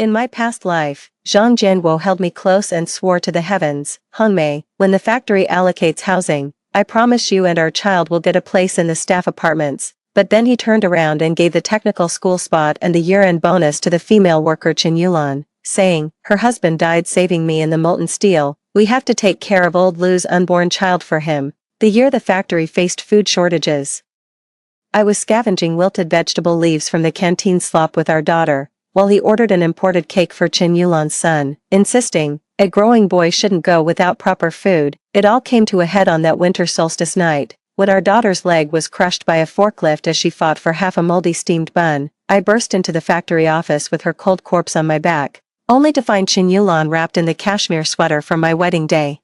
In my past life, Zhang Jianguo held me close and swore to the heavens, "Hongmei, when the factory allocates housing, I promise you and our child will get a place in the staff apartments." But then he turned around and gave the technical school spot and the year-end bonus to the female worker Chen Yulan, saying, "Her husband died saving me in the molten steel, we have to take care of old Lu's unborn child for him." The year the factory faced food shortages, I was scavenging wilted vegetable leaves from the canteen slop with our daughter, while he ordered an imported cake for Chen Yulan's son, insisting, a growing boy shouldn't go without proper food. It all came to a head on that winter solstice night, when our daughter's leg was crushed by a forklift as she fought for half a moldy steamed bun. I burst into the factory office with her cold corpse on my back, only to find Chen Yulan wrapped in the cashmere sweater from my wedding day.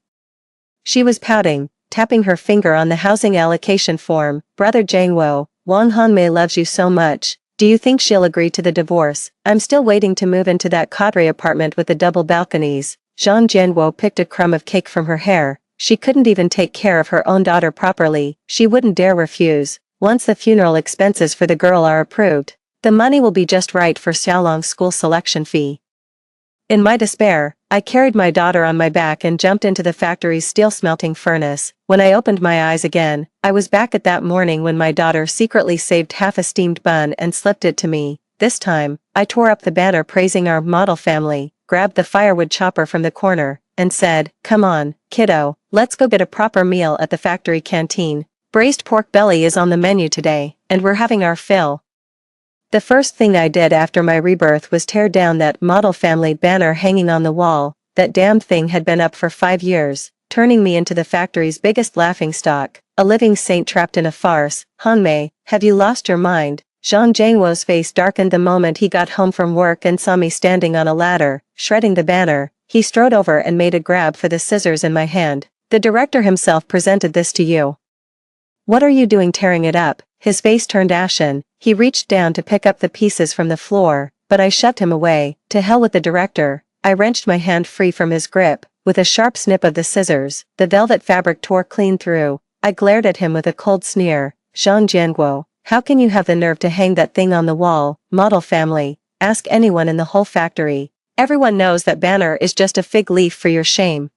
She was pouting, tapping her finger on the housing allocation form. "Brother Jianguo, Wang Hongmei loves you so much. Do you think she'll agree to the divorce? I'm still waiting to move into that cadre apartment with the double balconies." Zhang Jianguo picked a crumb of cake from her hair. She couldn't even take care of her own daughter properly. She wouldn't dare refuse. Once the funeral expenses for the girl are approved, the money will be just right for Xiaolong's school selection fee. In my despair, I carried my daughter on my back and jumped into the factory's steel-smelting furnace. When I opened my eyes again, I was back at that morning when my daughter secretly saved half a steamed bun and slipped it to me. This time, I tore up the banner praising our model family, grabbed the firewood chopper from the corner, and said, "Come on, kiddo, let's go get a proper meal at the factory canteen. Braised pork belly is on the menu today, and we're having our fill." The first thing I did after my rebirth was tear down that model family banner hanging on the wall. That damned thing had been up for 5 years, turning me into the factory's biggest laughingstock, a living saint trapped in a farce. "Hongmei, have you lost your mind?" Zhang Jianguo's face darkened the moment he got home from work and saw me standing on a ladder, shredding the banner. He strode over and made a grab for the scissors in my hand. "The director himself presented this to you. What are you doing tearing it up?" His face turned ashen. He reached down to pick up the pieces from the floor, but I shoved him away. "To hell with the director." I wrenched my hand free from his grip. With a sharp snip of the scissors, the velvet fabric tore clean through. I glared at him with a cold sneer. "Zhang Jianguo, how can you have the nerve to hang that thing on the wall? Model family. Ask anyone in the whole factory. Everyone knows that banner is just a fig leaf for your shame."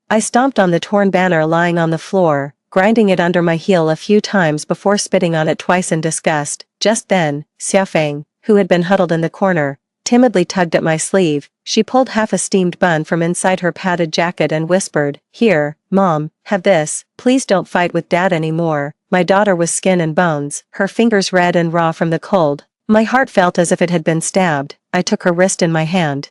I stomped on the torn banner lying on the floor, grinding it under my heel a few times before spitting on it twice in disgust. Just then, Xiaofeng, who had been huddled in the corner, timidly tugged at my sleeve. She pulled half a steamed bun from inside her padded jacket and whispered, "Here, Mom, have this. Please don't fight with Dad anymore." My daughter was skin and bones, her fingers red and raw from the cold. My heart felt as if it had been stabbed. I took her wrist in my hand.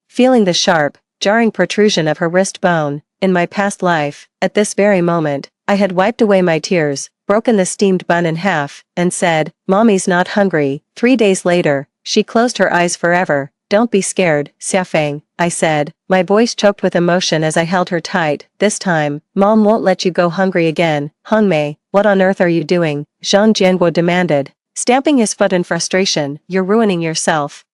Feeling the sharp, jarring protrusion of her wrist bone, in my past life, at this very moment, I had wiped away my tears, broken the steamed bun in half, and said, "Mommy's not hungry." 3 days later, she closed her eyes forever. "Don't be scared, Xiaofeng," I said, my voice choked with emotion as I held her tight. "This time, Mom won't let you go hungry again." "Hongmei, what on earth are you doing?" Zhang Jianguo demanded, stamping his foot in frustration. "You're ruining yourself.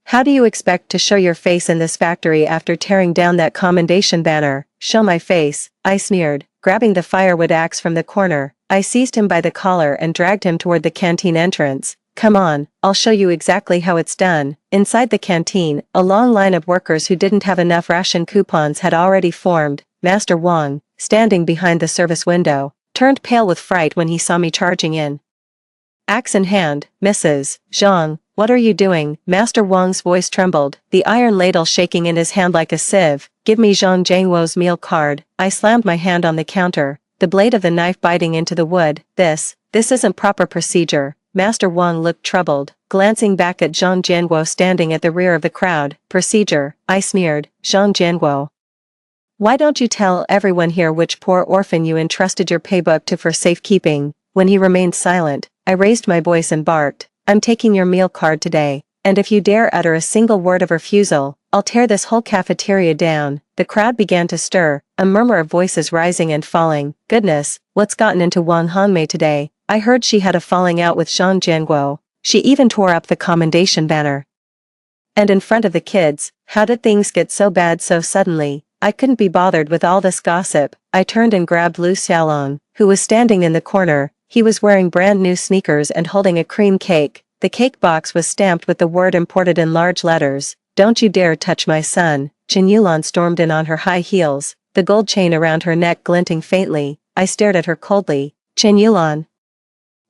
How do you expect to show your face in this factory after tearing down that commendation banner?" "Show my face," I sneered, grabbing the firewood axe from the corner. I seized him by the collar and dragged him toward the canteen entrance. "Come on, I'll show you exactly how it's done." Inside the canteen, a long line of workers who didn't have enough ration coupons had already formed. Master Wang, standing behind the service window, turned pale with fright when he saw me charging in. Axe in hand, "Mrs. Zhang, what are you doing?" Master Wang's voice trembled, the iron ladle shaking in his hand like a sieve. "Give me Zhang Jianguo's meal card." I slammed my hand on the counter, the blade of the knife biting into the wood. This isn't proper procedure." Master Wang looked troubled, glancing back at Zhang Jianguo standing at the rear of the crowd. "Procedure," I sneered. "Zhang Jianguo, why don't you tell everyone here which poor orphan you entrusted your paybook to for safekeeping?" When he remained silent, I raised my voice and barked, "I'm taking your meal card today, and if you dare utter a single word of refusal, I'll tear this whole cafeteria down." The crowd began to stir, a murmur of voices rising and falling. "Goodness, what's gotten into Wang Hongmei today? I heard she had a falling out with Zhang Jianguo. She even tore up the commendation banner. And in front of the kids. How did things get so bad so suddenly?" I couldn't be bothered with all this gossip. I turned and grabbed Lu Xiaolong, who was standing in the corner. He was wearing brand new sneakers and holding a cream cake. The cake box was stamped with the word imported in large letters, "Don't you dare touch my son." Chen Yulan stormed in on her high heels, the gold chain around her neck glinting faintly. I stared at her coldly. "Chen Yulan,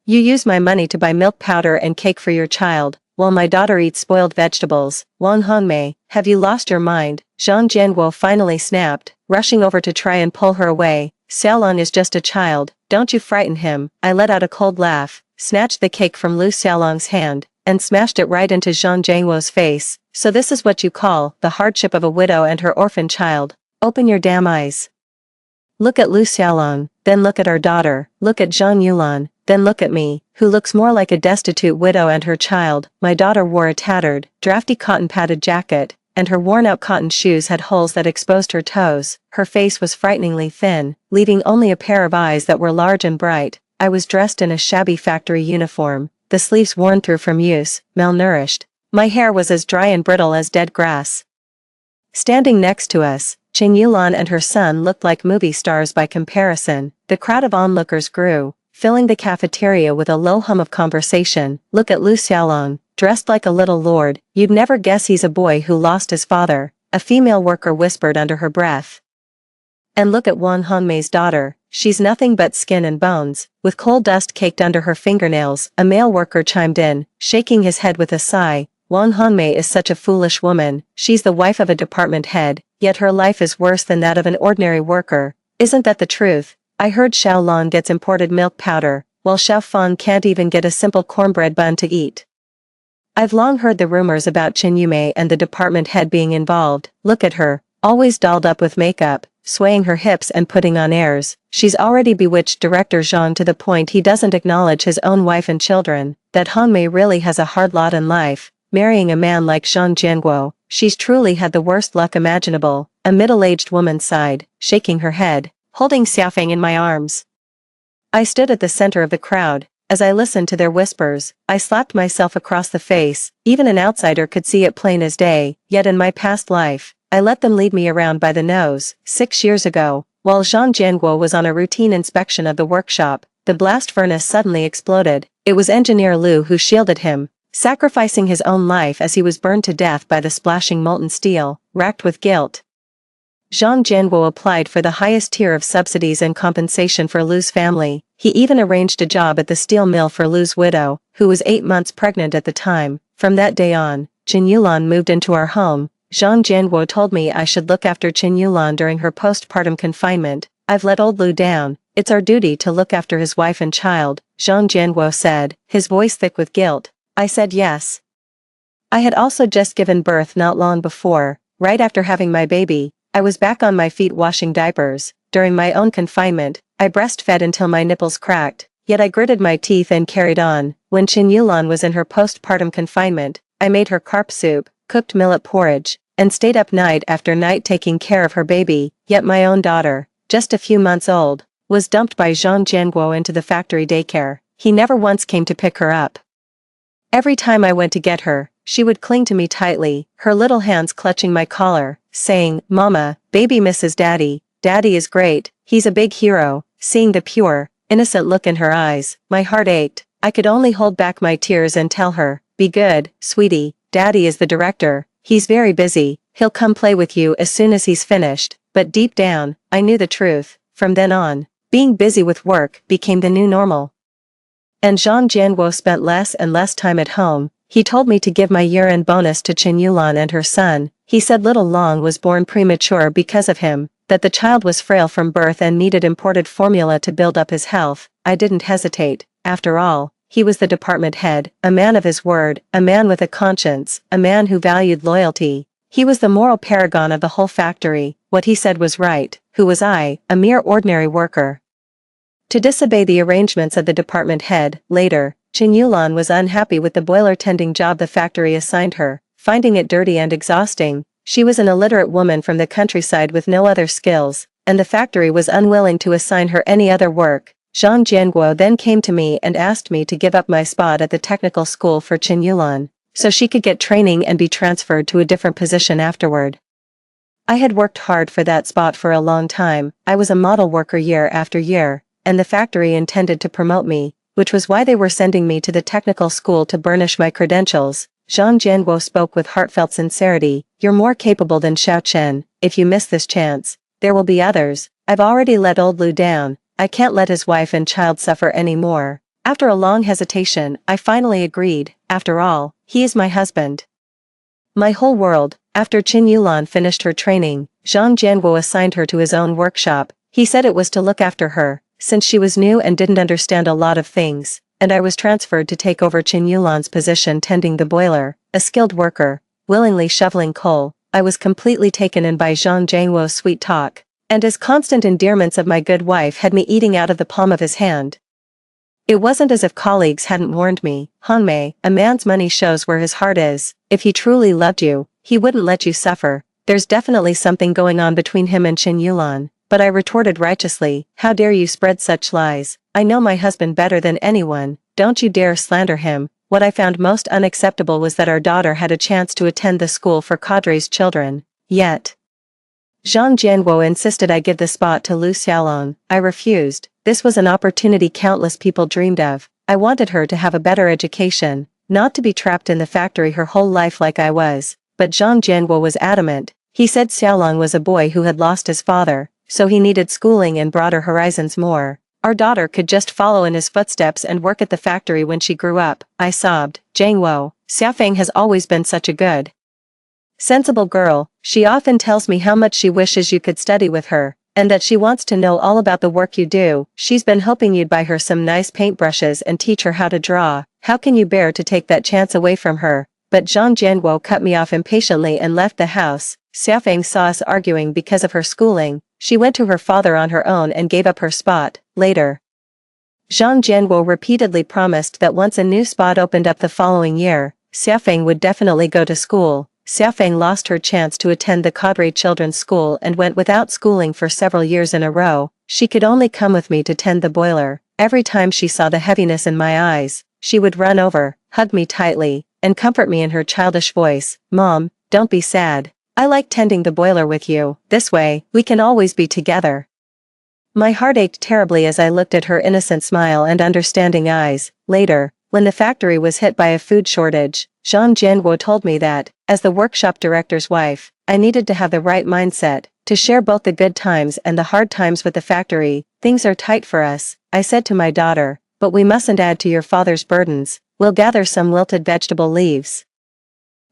you use my money to buy milk powder and cake for your child, while my daughter eats spoiled vegetables. Wang Hongmei, have you lost your mind?" Zhang Jianguo finally snapped, rushing over to try and pull her away. "Xiaolong is just a child, don't you frighten him." I let out a cold laugh, snatched the cake from Lu Xiaolong's hand, and smashed it right into Zhang Jianguo's face. "So this is what you call the hardship of a widow and her orphan child? Open your damn eyes. Look at Lu Xiaolong, then look at our daughter, look at Zhang Yulan, then look at me, who looks more like a destitute widow and her child." My daughter wore a tattered, drafty cotton-padded jacket, and her worn-out cotton shoes had holes that exposed her toes. Her face was frighteningly thin, leaving only a pair of eyes that were large and bright. I was dressed in a shabby factory uniform, the sleeves worn through from use, malnourished. My hair was as dry and brittle as dead grass. Standing next to us, Chen Yulan and her son looked like movie stars by comparison. The crowd of onlookers grew, filling the cafeteria with a low hum of conversation. "Look at Lu Xiaolong, dressed like a little lord. You'd never guess he's a boy who lost his father," a female worker whispered under her breath. "And look at Wang Hongmei's daughter, she's nothing but skin and bones, with coal dust caked under her fingernails," a male worker chimed in, shaking his head with a sigh. "Wang Hongmei is such a foolish woman, she's the wife of a department head, yet her life is worse than that of an ordinary worker. Isn't that the truth? I heard Xiaolong gets imported milk powder, while Xiaofang can't even get a simple cornbread bun to eat. I've long heard the rumors about Chen Yumei and the department head being involved. Look at her, always dolled up with makeup, swaying her hips and putting on airs. She's already bewitched Director Zhang to the point he doesn't acknowledge his own wife and children. That Hongmei really has a hard lot in life, marrying a man like Zhang Jianguo. She's truly had the worst luck imaginable." A middle-aged woman sighed, shaking her head, holding Xiaofeng in my arms. I stood at the center of the crowd. As I listened to their whispers, I slapped myself across the face. Even an outsider could see it plain as day, yet in my past life, I let them lead me around by the nose. 6 years ago, while Zhang Jianguo was on a routine inspection of the workshop, the blast furnace suddenly exploded. It was Engineer Liu who shielded him, sacrificing his own life as he was burned to death by the splashing molten steel. Racked with guilt, Zhang Jianguo applied for the highest tier of subsidies and compensation for Lu's family. He even arranged a job at the steel mill for Lu's widow, who was 8 months pregnant at the time. From that day on, Chen Yulan moved into our home. Zhang Jianguo told me I should look after Chen Yulan during her postpartum confinement. "I've let old Lu down. It's our duty to look after his wife and child," Zhang Jianguo said, his voice thick with guilt. I said yes. I had also just given birth not long before. Right after having my baby, I was back on my feet washing diapers. During my own confinement, I breastfed until my nipples cracked, yet I gritted my teeth and carried on. When Chen Yulan was in her postpartum confinement, I made her carp soup, cooked millet porridge, and stayed up night after night taking care of her baby. Yet my own daughter, just a few months old, was dumped by Zhang Jianguo into the factory daycare. He never once came to pick her up. Every time I went to get her, she would cling to me tightly, her little hands clutching my collar, saying, "Mama, baby misses Daddy. Daddy is great, he's a big hero." Seeing the pure, innocent look in her eyes, my heart ached. I could only hold back my tears and tell her, "Be good, sweetie, Daddy is the director. He's very busy, he'll come play with you as soon as he's finished." But deep down, I knew the truth. From then on, being busy with work became the new normal. And Zhang Jianguo spent less and less time at home. He told me to give my year-end bonus to Chen Yulan and her son. He said little Long was born premature because of him, that the child was frail from birth and needed imported formula to build up his health. I didn't hesitate. After all, he was the department head, a man of his word, a man with a conscience, a man who valued loyalty. He was the moral paragon of the whole factory. What he said was right. Who was I, a mere ordinary worker, to disobey the arrangements of the department head? Later, Chen Yulan was unhappy with the boiler tending job the factory assigned her, finding it dirty and exhausting. She was an illiterate woman from the countryside with no other skills, and the factory was unwilling to assign her any other work. Zhang Jianguo then came to me and asked me to give up my spot at the technical school for Chen Yulan, so she could get training and be transferred to a different position afterward. I had worked hard for that spot for a long time. I was a model worker year after year, and the factory intended to promote me. which was why they were sending me to the technical school to burnish my credentials. Zhang Jianguo spoke with heartfelt sincerity. You're more capable than Xiao Chen. If you miss this chance, there will be others. I've already let old Lu down. I can't let his wife and child suffer anymore. After a long hesitation, I finally agreed. After all, he is my husband. My whole world. After Qin Yulan finished her training, Zhang Jianguo assigned her to his own workshop. He said it was to look after her, since she was new and didn't understand a lot of things, and I was transferred to take over Qin Yulan's position tending the boiler, a skilled worker, willingly shoveling coal. I was completely taken in by Zhang Jianguo's sweet talk, and his constant endearments of my good wife had me eating out of the palm of his hand. It wasn't as if colleagues hadn't warned me. Hanmei, a man's money shows where his heart is. If he truly loved you, he wouldn't let you suffer. There's definitely something going on between him and Qin Yulan. But I retorted righteously, how dare you spread such lies? I know my husband better than anyone. Don't you dare slander him. What I found most unacceptable was that our daughter had a chance to attend the school for cadre's children. Yet Zhang Jianguo insisted I give the spot to Lu Xiaolong. I refused. This was an opportunity countless people dreamed of. I wanted her to have a better education, not to be trapped in the factory her whole life like I was. But Zhang Jianguo was adamant. He said Xiaolong was a boy who had lost his father, so he needed schooling and broader horizons more. Our daughter could just follow in his footsteps and work at the factory when she grew up. I sobbed. Jianguo, Xiaofeng has always been such a good, sensible girl. She often tells me how much she wishes you could study with her, and that she wants to know all about the work you do. She's been hoping you'd buy her some nice paintbrushes and teach her how to draw. How can you bear to take that chance away from her? But Zhang Jianguo cut me off impatiently and left the house. Xiaofeng saw us arguing because of her schooling. She went to her father on her own and gave up her spot. Later, Zhang Jianguo repeatedly promised that once a new spot opened up the following year, Xiaofeng would definitely go to school. Xiaofeng lost her chance to attend the cadre children's school and went without schooling for several years in a row. She could only come with me to tend the boiler. Every time she saw the heaviness in my eyes, she would run over, hug me tightly, and comfort me in her childish voice. Mom, don't be sad. I like tending the boiler with you. This way, we can always be together. My heart ached terribly as I looked at her innocent smile and understanding eyes. Later, when the factory was hit by a food shortage, Zhang Jianguo told me that, as the workshop director's wife, I needed to have the right mindset, to share both the good times and the hard times with the factory. Things are tight for us, I said to my daughter, but we mustn't add to your father's burdens. We'll gather some wilted vegetable leaves,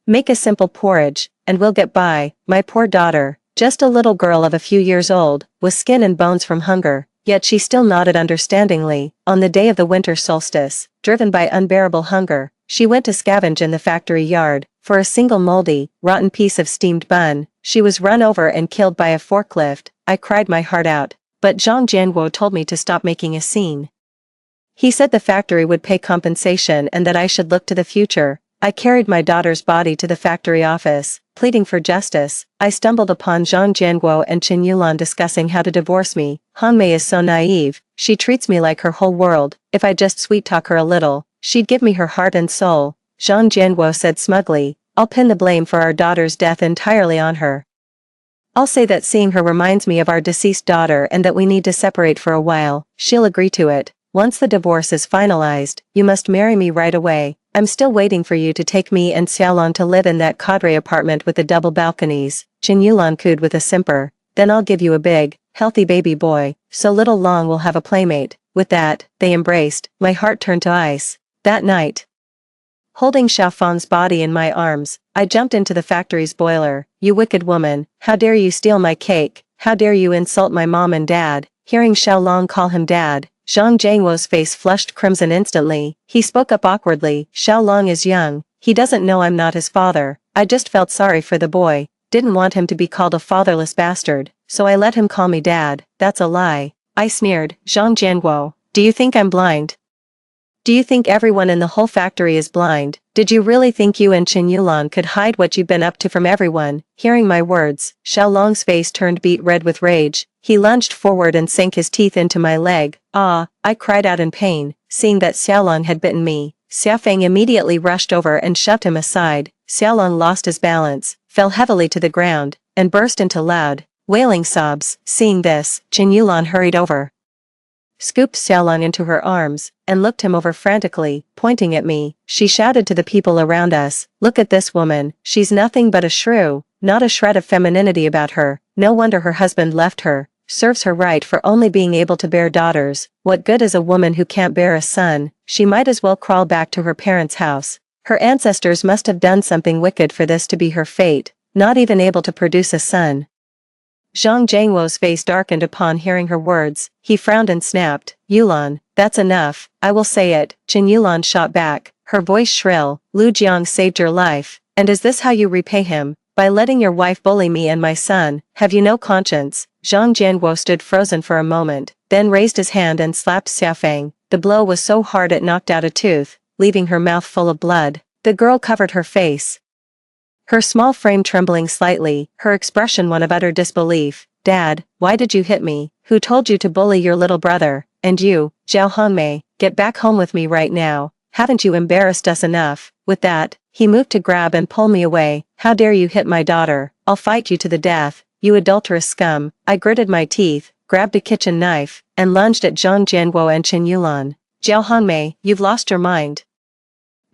make a simple porridge, and we'll get by. My poor daughter, just a little girl of a few years old, with skin and bones from hunger, yet she still nodded understandingly. On the day of the winter solstice, driven by unbearable hunger, she went to scavenge in the factory yard. For a single moldy, rotten piece of steamed bun, she was run over and killed by a forklift. I cried my heart out, but Zhang Jianguo told me to stop making a scene. He said the factory would pay compensation and that I should look to the future. I carried my daughter's body to the factory office, pleading for justice. I stumbled upon Zhang Jianguo and Qin Yulan discussing how to divorce me. Hanmei is so naive. She treats me like her whole world. If I just sweet-talk her a little, she'd give me her heart and soul. Zhang Jianguo said smugly, I'll pin the blame for our daughter's death entirely on her. I'll say that seeing her reminds me of our deceased daughter and that we need to separate for a while. She'll agree to it. Once the divorce is finalized, you must marry me right away. I'm still waiting for you to take me and Xiaolong to live in that cadre apartment with the double balconies. Qin Yulan cooed with a simper. Then I'll give you a big, healthy baby boy, so little Long will have a playmate. With that, they embraced. My heart turned to ice. That night, holding Xiaofeng's body in my arms, I jumped into the factory's boiler. You wicked woman, how dare you steal my cake? How dare you insult my mom and dad? Hearing Xiaolong call him dad, Zhang Jianguo's face flushed crimson instantly. He spoke up awkwardly. Xiaolong is young. He doesn't know I'm not his father. I just felt sorry for the boy. Didn't want him to be called a fatherless bastard, so I let him call me dad. That's a lie. I sneered. Zhang Jianguo, do you think I'm blind? Do you think everyone in the whole factory is blind? Did you really think you and Qin Yulan could hide what you've been up to from everyone? Hearing my words, Xiaolong's face turned beet red with rage. He lunged forward and sank his teeth into my leg. Ah! I cried out in pain, seeing that Xiaolong had bitten me. Xiaofeng immediately rushed over and shoved him aside. Xiaolong lost his balance, fell heavily to the ground, and burst into loud, wailing sobs. Seeing this, Qin Yulan hurried over. scooped Xiaolong into her arms, and looked him over frantically, pointing at me. She shouted to the people around us, "Look at this woman, she's nothing but a shrew, not a shred of femininity about her, no wonder her husband left her, serves her right for only being able to bear daughters, what good is a woman who can't bear a son, she might as well crawl back to her parents' house. Her ancestors must have done something wicked for this to be her fate, not even able to produce a son." Zhang Jianguo's face darkened upon hearing her words. He frowned and snapped, "Yulan, that's enough, I will say it." Chen Yulan shot back, her voice shrill, "Lu Jiang saved your life, and is this how you repay him? By letting your wife bully me and my son, have you no conscience?" Zhang Jianguo stood frozen for a moment, then raised his hand and slapped Xiaofeng. The blow was so hard it knocked out a tooth, leaving her mouth full of blood. The girl covered her face, her small frame trembling slightly, her expression one of utter disbelief. "Dad, why did you hit me? Who told you to bully your little brother? And you, Zhao Hongmei, get back home with me right now. Haven't you embarrassed us enough?" With that, he moved to grab and pull me away. "How dare you hit my daughter? I'll fight you to the death, you adulterous scum." I gritted my teeth, grabbed a kitchen knife, and lunged at Zhang Jianguo and Chen Yulan. "Zhao Hongmei, you've lost your mind."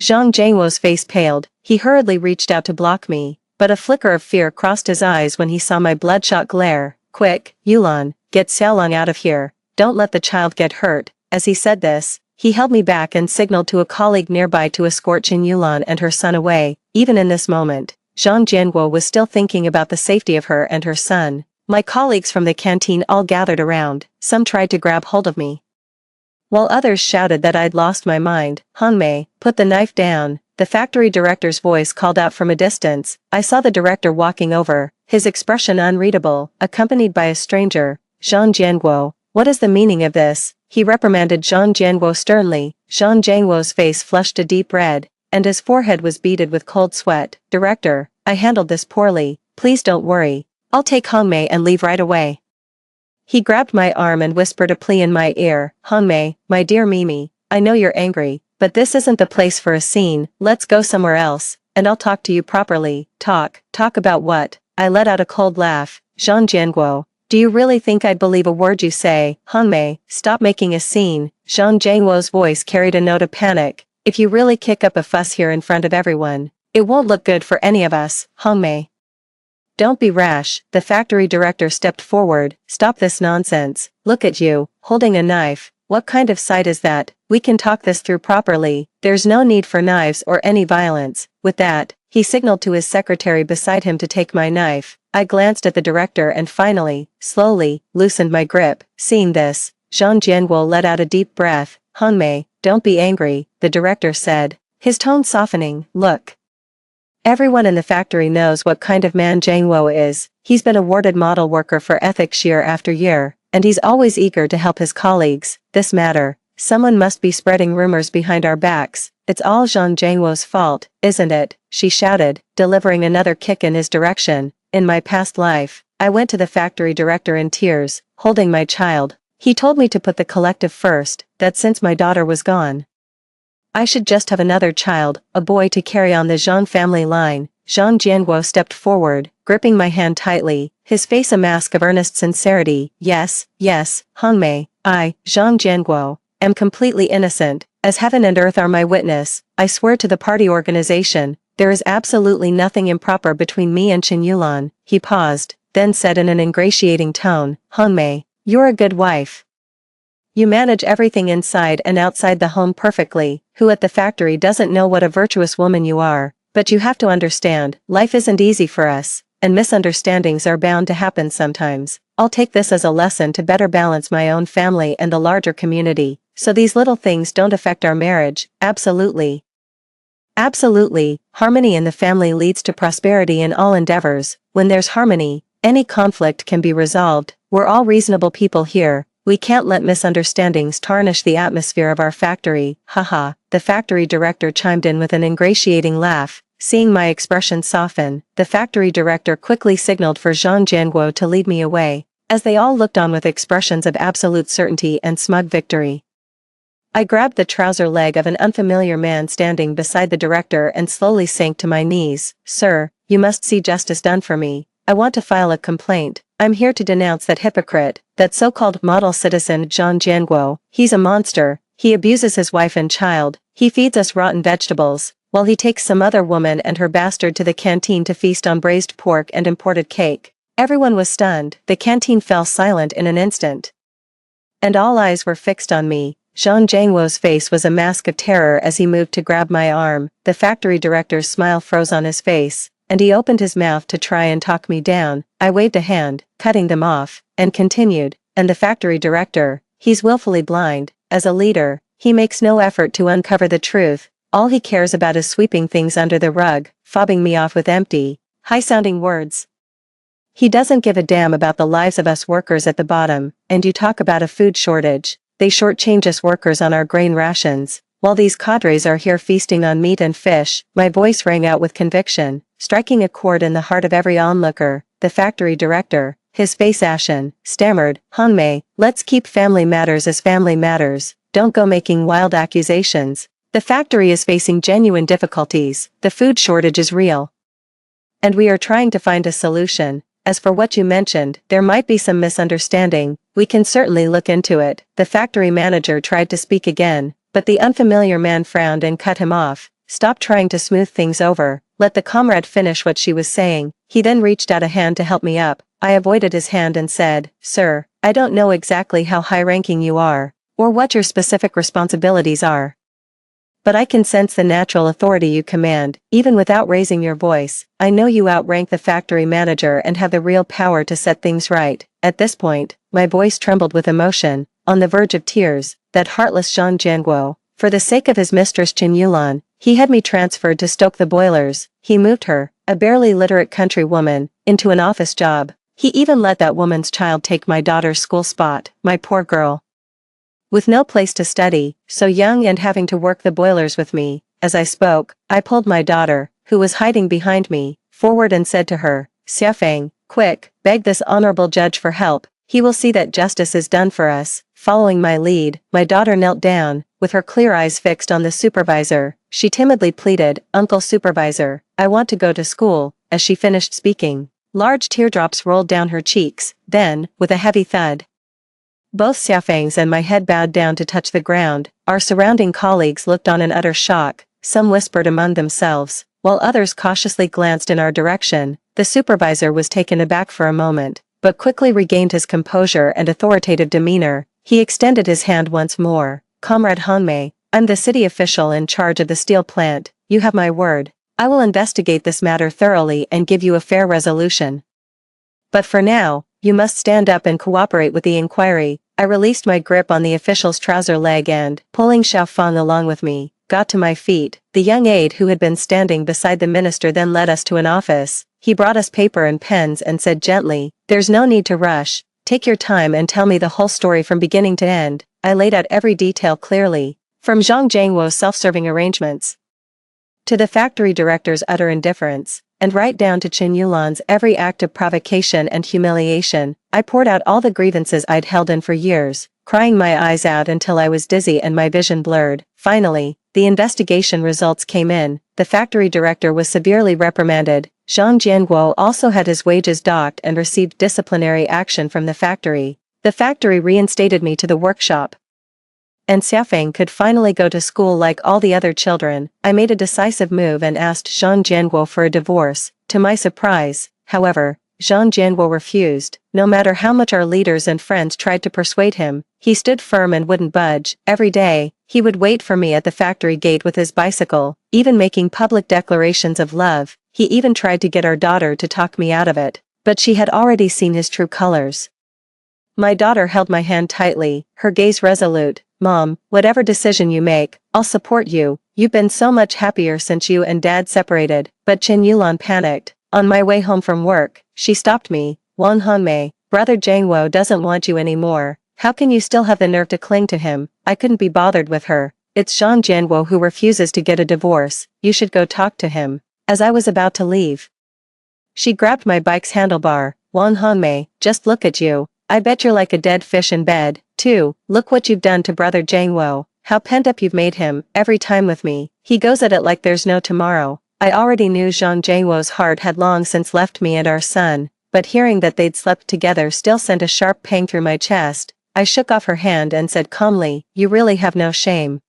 Zhang Jianguo's face paled. He hurriedly reached out to block me, but a flicker of fear crossed his eyes when he saw my bloodshot glare. "Quick, Yulan, get Xiaolong out of here. Don't let the child get hurt." As he said this, he held me back and signaled to a colleague nearby to escort Chen Yulan and her son away. Even in this moment, Zhang Jianguo was still thinking about the safety of her and her son. My colleagues from the canteen all gathered around. Some tried to grab hold of me, while others shouted that I'd lost my mind. "Hongmei, put the knife down." The factory director's voice called out from a distance. I saw the director walking over, his expression unreadable, accompanied by a stranger. "Zhang Jianguo, what is the meaning of this?" He reprimanded Zhang Jianguo sternly. Zhang Jianguo's face flushed a deep red, and his forehead was beaded with cold sweat. "Director, I handled this poorly. Please don't worry. I'll take Hongmei and leave right away." He grabbed my arm and whispered a plea in my ear. "Hongmei, my dear Mimi, I know you're angry, but this isn't the place for a scene. Let's go somewhere else, and I'll talk to you properly." Talk about what?" I let out a cold laugh. "Zhang Jianguo, do you really think I'd believe a word you say?" "Hongmei, stop making a scene." Zhang Jianguo's voice carried a note of panic. "If you really kick up a fuss here in front of everyone, it won't look good for any of us. Hongmei, don't be rash." The factory director stepped forward. "Stop this nonsense. Look at you, holding a knife. What kind of sight is that? We can talk this through properly. There's no need for knives or any violence." With that, he signaled to his secretary beside him to take my knife. I glanced at the director and finally, slowly, loosened my grip. Seeing this, Zhang Jianguo let out a deep breath. "Hongmei, don't be angry," the director said, his tone softening. "Look, everyone in the factory knows what kind of man Jianguo is. He's been awarded model worker for ethics year after year, and he's always eager to help his colleagues. This matter, someone must be spreading rumors behind our backs. It's all Zhang Jianguo's fault, isn't it?" she shouted, delivering another kick in his direction. In my past life, I went to the factory director in tears, holding my child. He told me to put the collective first, that since my daughter was gone, I should just have another child, a boy to carry on the Zhang family line. Zhang Jianguo stepped forward, gripping my hand tightly, his face a mask of earnest sincerity. Yes, Hongmei, I, Zhang Jianguo, am completely innocent. As heaven and earth are my witness, I swear to the party organization, there is absolutely nothing improper between me and Chen Yulan. He paused, then said in an ingratiating tone, "Hongmei, you're a good wife. You manage everything inside and outside the home perfectly. Who at the factory doesn't know what a virtuous woman you are? But you have to understand, life isn't easy for us, and misunderstandings are bound to happen sometimes. I'll take this as a lesson to better balance my own family and the larger community, so these little things don't affect our marriage." Absolutely. Absolutely, harmony in the family leads to prosperity in all endeavors. When there's harmony, any conflict can be resolved. We're all reasonable people here. We can't let misunderstandings tarnish the atmosphere of our factory. Haha, the factory director chimed in with an ingratiating laugh. Seeing my expression soften, the factory director quickly signaled for Zhang Jianguo to lead me away, as they all looked on with expressions of absolute certainty and smug victory. I grabbed the trouser leg of an unfamiliar man standing beside the director and slowly sank to my knees. "Sir, you must see justice done for me. I want to file a complaint. I'm here to denounce that hypocrite, that so-called model citizen Zhang Jianguo. He's a monster. He abuses his wife and child. He feeds us rotten vegetables, while he takes some other woman and her bastard to the canteen to feast on braised pork and imported cake. Everyone was stunned. The canteen fell silent in an instant. And all eyes were fixed on me. Zhang Jianguo's face was a mask of terror as he moved to grab my arm. The factory director's smile froze on his face, and he opened his mouth to try and talk me down. I waved a hand, cutting them off, and continued, and the factory director, he's willfully blind. As a leader, he makes no effort to uncover the truth. All he cares about is sweeping things under the rug, fobbing me off with empty, high-sounding words. He doesn't give a damn about the lives of us workers at the bottom, and you talk about a food shortage. They shortchange us workers on our grain rations, while these cadres are here feasting on meat and fish. My voice rang out with conviction, striking a chord in the heart of every onlooker. The factory director, his face ashen, stammered, "Hanmei, let's keep family matters as family matters. Don't go making wild accusations. The factory is facing genuine difficulties. The food shortage is real. And we are trying to find a solution. As for what you mentioned, there might be some misunderstanding. We can certainly look into it." The factory manager tried to speak again, but the unfamiliar man frowned and cut him off. "Stop trying to smooth things over. Let the comrade finish what she was saying." He then reached out a hand to help me up. I avoided his hand and said, "Sir, I don't know exactly how high-ranking you are, or what your specific responsibilities are. But I can sense the natural authority you command, even without raising your voice. I know you outrank the factory manager and have the real power to set things right." At this point, my voice trembled with emotion, on the verge of tears. That heartless Zhang Jianguo, for the sake of his mistress Qin Yulan, he had me transferred to stoke the boilers. He moved her, a barely literate country woman, into an office job. He even let that woman's child take my daughter's school spot. My poor girl. With no place to study, so young and having to work the boilers with me. As I spoke, I pulled my daughter, who was hiding behind me, forward and said to her, "Xiafeng, quick, beg this honorable judge for help. He will see that justice is done for us." Following my lead, my daughter knelt down, with her clear eyes fixed on the supervisor. She timidly pleaded, "Uncle Supervisor, I want to go to school." As she finished speaking, large teardrops rolled down her cheeks. Then, with a heavy thud, both Xiafeng's and my head bowed down to touch the ground. Our surrounding colleagues looked on in utter shock. Some whispered among themselves, while others cautiously glanced in our direction. The supervisor was taken aback for a moment, but quickly regained his composure and authoritative demeanor. He extended his hand once more. "Comrade Hanmei, I'm the city official in charge of the steel plant. You have my word. I will investigate this matter thoroughly and give you a fair resolution. But for now, you must stand up and cooperate with the inquiry." I released my grip on the official's trouser leg and, pulling Xiaofeng along with me, got to my feet. The young aide who had been standing beside the minister then led us to an office. He brought us paper and pens and said gently, "There's no need to rush. Take your time and tell me the whole story from beginning to end." I laid out every detail clearly, from Zhang Jianguo's self-serving arrangements to the factory director's utter indifference, and right down to Qin Yulan's every act of provocation and humiliation. I poured out all the grievances I'd held in for years, crying my eyes out until I was dizzy and my vision blurred. Finally, the investigation results came in. The factory director was severely reprimanded. Zhang Jianguo also had his wages docked and received disciplinary action from the factory. The factory reinstated me to the workshop, and Xiafeng could finally go to school like all the other children. I made a decisive move and asked Zhang Jianguo for a divorce. To my surprise, however, Zhang Jianguo refused. No matter how much our leaders and friends tried to persuade him, he stood firm and wouldn't budge. Every day, he would wait for me at the factory gate with his bicycle, even making public declarations of love. He even tried to get our daughter to talk me out of it, but she had already seen his true colors. My daughter held my hand tightly, her gaze resolute. "Mom, whatever decision you make, I'll support you. You've been so much happier since you and Dad separated." But Qin Yulan panicked. On my way home from work, she stopped me. "Wang Hanmei, Brother Jianguo doesn't want you anymore. How can you still have the nerve to cling to him?" I couldn't be bothered with her. "It's Zhang Jianguo who refuses to get a divorce. You should go talk to him." As I was about to leave, she grabbed my bike's handlebar. "Wang Hanmei, just look at you. I bet you're like a dead fish in bed, too. Look what you've done to Brother Jianguo. How pent up you've made him. Every time with me, he goes at it like there's no tomorrow." I already knew Zhang Jianguo's heart had long since left me and our son. but hearing that they'd slept together still sent a sharp pang through my chest. I shook off her hand and said calmly, "You really have no shame.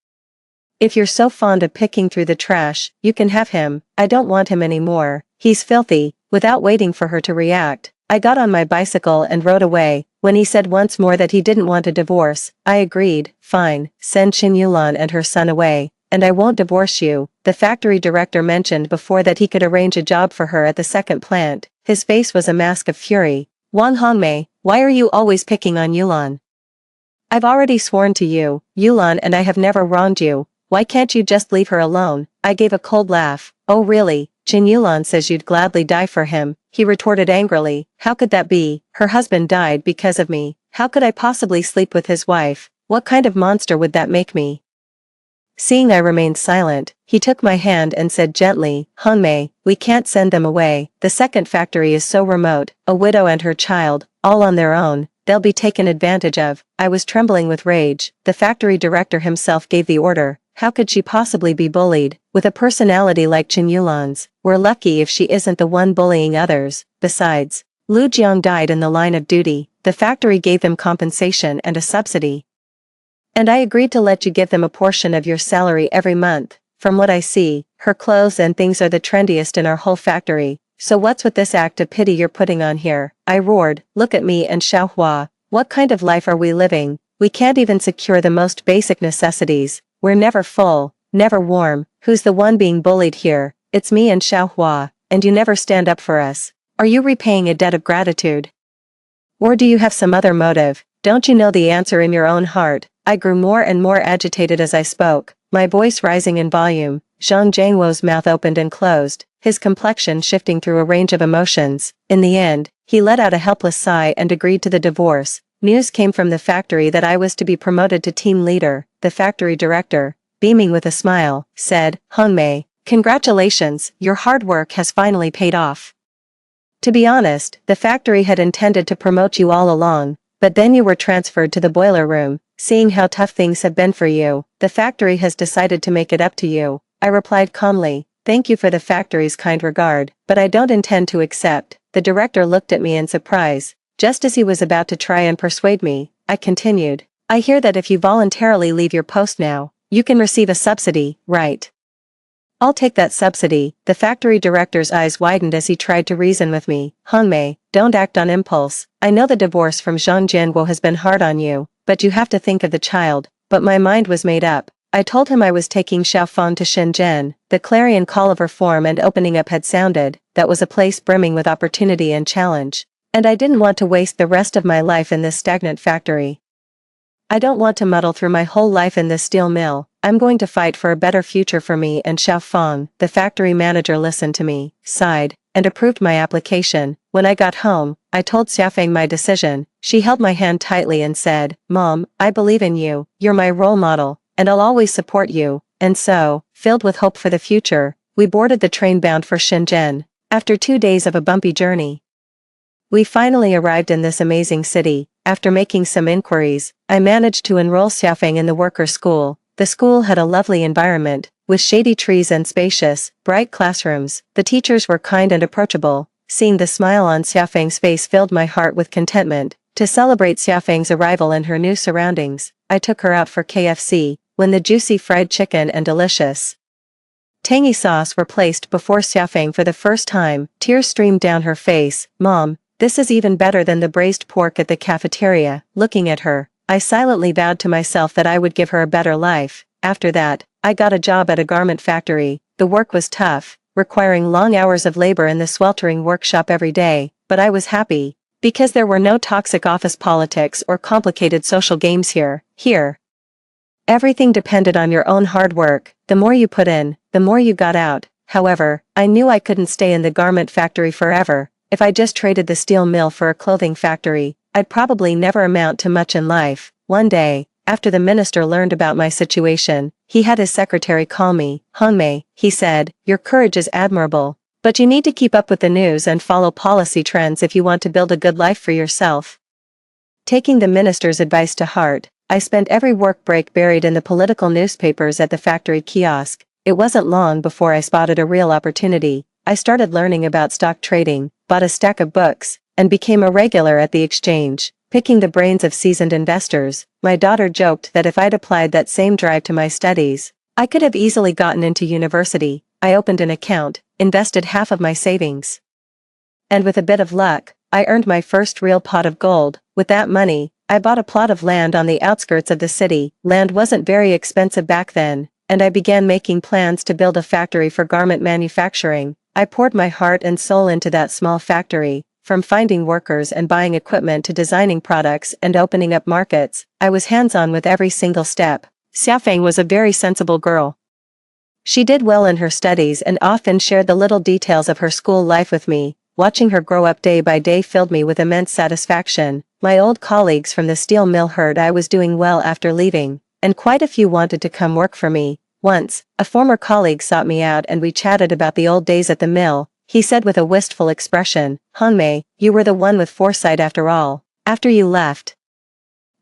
If you're so fond of picking through the trash, you can have him. I don't want him anymore. He's filthy." Without waiting for her to react, I got on my bicycle and rode away. When he said once more that he didn't want a divorce, I agreed. "Fine, send Shin Yulan and her son away, and I won't divorce you." The factory director mentioned before that he could arrange a job for her at the second plant. His face was a mask of fury. "Wang Hongmei, why are you always picking on Yulan? I've already sworn to you, Yulan and I have never wronged you. Why can't you just leave her alone?" I gave a cold laugh. "Oh really? Jin Yulan says you'd gladly die for him," he retorted angrily. "How could that be? Her husband died because of me. How could I possibly sleep with his wife? What kind of monster would that make me?" Seeing I remained silent, he took my hand and said gently, "Hongmei, we can't send them away. The second factory is so remote, a widow and her child, all on their own. They'll be taken advantage of." I was trembling with rage. The factory director himself gave the order. How could she possibly be bullied? With a personality like Chen Yulan's, we're lucky if she isn't the one bullying others. Besides, Lu Jiang died in the line of duty. The factory gave them compensation and a subsidy. And I agreed to let you give them a portion of your salary every month. From what I see, her clothes and things are the trendiest in our whole factory. So what's with this act of pity you're putting on here? I roared. "Look at me and Xiaohua. What kind of life are we living? We can't even secure the most basic necessities. We're never full, never warm. Who's the one being bullied here? It's me and Xiaohua, and you never stand up for us. Are you repaying a debt of gratitude? Or do you have some other motive? Don't you know the answer in your own heart?" I grew more and more agitated as I spoke, my voice rising in volume. Zhang Jianguo's mouth opened and closed, his complexion shifting through a range of emotions. In the end, he let out a helpless sigh and agreed to the divorce. News came from the factory that I was to be promoted to team leader. The factory director, beaming with a smile, said, "Hongmei, congratulations, your hard work has finally paid off. To be honest, the factory had intended to promote you all along, but then you were transferred to the boiler room. Seeing how tough things have been for you, the factory has decided to make it up to you." I replied calmly, "Thank you for the factory's kind regard, but I don't intend to accept." The director looked at me in surprise. Just as he was about to try and persuade me, I continued, "I hear that if you voluntarily leave your post now, you can receive a subsidy, right? I'll take that subsidy." The factory director's eyes widened as he tried to reason with me. "Hongmei, don't act on impulse. I know the divorce from Zhang Jianguo has been hard on you, but you have to think of the child." But my mind was made up. I told him I was taking Xiaofang to Shenzhen. The clarion call of reform and opening up had sounded. That was a place brimming with opportunity and challenge. And I didn't want to waste the rest of my life in this stagnant factory. I don't want to muddle through my whole life in this steel mill. I'm going to fight for a better future for me and Xiaofang. The factory manager listened to me, sighed, and approved my application. When I got home, I told Xiaofang my decision. She held my hand tightly and said, "Mom, I believe in you. You're my role model, and I'll always support you." And so, filled with hope for the future, we boarded the train bound for Shenzhen. After 2 days of a bumpy journey, we finally arrived in this amazing city. After making some inquiries, I managed to enroll Xiaofang in the worker school. The school had a lovely environment, with shady trees and spacious, bright classrooms. The teachers were kind and approachable. Seeing the smile on Xiaofang's face filled my heart with contentment. To celebrate Xiaofang's arrival in her new surroundings, I took her out for KFC, when the juicy fried chicken and delicious tangy sauce were placed before Xiaofang for the first time. Tears streamed down her face. "Mom, this is even better than the braised pork at the cafeteria." Looking at her, I silently vowed to myself that I would give her a better life. After that, I got a job at a garment factory. The work was tough, requiring long hours of labor in the sweltering workshop every day, but I was happy, because there were no toxic office politics or complicated social games here. Everything depended on your own hard work. The more you put in, the more you got out. However, I knew I couldn't stay in the garment factory forever. If I just traded the steel mill for a clothing factory, I'd probably never amount to much in life. One day, after the minister learned about my situation, he had his secretary call me. "Hongmei," he said, "your courage is admirable, but you need to keep up with the news and follow policy trends if you want to build a good life for yourself." Taking the minister's advice to heart, I spent every work break buried in the political newspapers at the factory kiosk. It wasn't long before I spotted a real opportunity. I started learning about stock trading, bought a stack of books, and became a regular at the exchange, picking the brains of seasoned investors. My daughter joked that if I'd applied that same drive to my studies, I could have easily gotten into university. I opened an account, invested half of my savings, and with a bit of luck, I earned my first real pot of gold. With that money, I bought a plot of land on the outskirts of the city. Land wasn't very expensive back then, and I began making plans to build a factory for garment manufacturing. I poured my heart and soul into that small factory, from finding workers and buying equipment to designing products and opening up markets. I was hands-on with every single step. Xiaofeng was a very sensible girl. She did well in her studies and often shared the little details of her school life with me. Watching her grow up day by day filled me with immense satisfaction. My old colleagues from the steel mill heard I was doing well after leaving, and quite a few wanted to come work for me. Once, a former colleague sought me out and we chatted about the old days at the mill. He said with a wistful expression, "Hanmei, you were the one with foresight after all. After you left,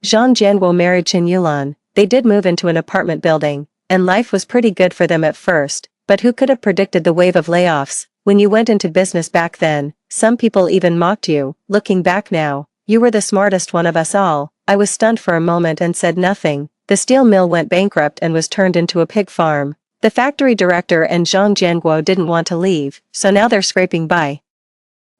Zhang Jianguo married Qin Yulan. They did move into an apartment building, and life was pretty good for them at first, but who could have predicted the wave of layoffs? When you went into business back then, some people even mocked you. Looking back now, you were the smartest one of us all." I was stunned for a moment and said nothing. The steel mill went bankrupt and was turned into a pig farm. The factory director and Zhang Jianguo didn't want to leave, so now they're scraping by,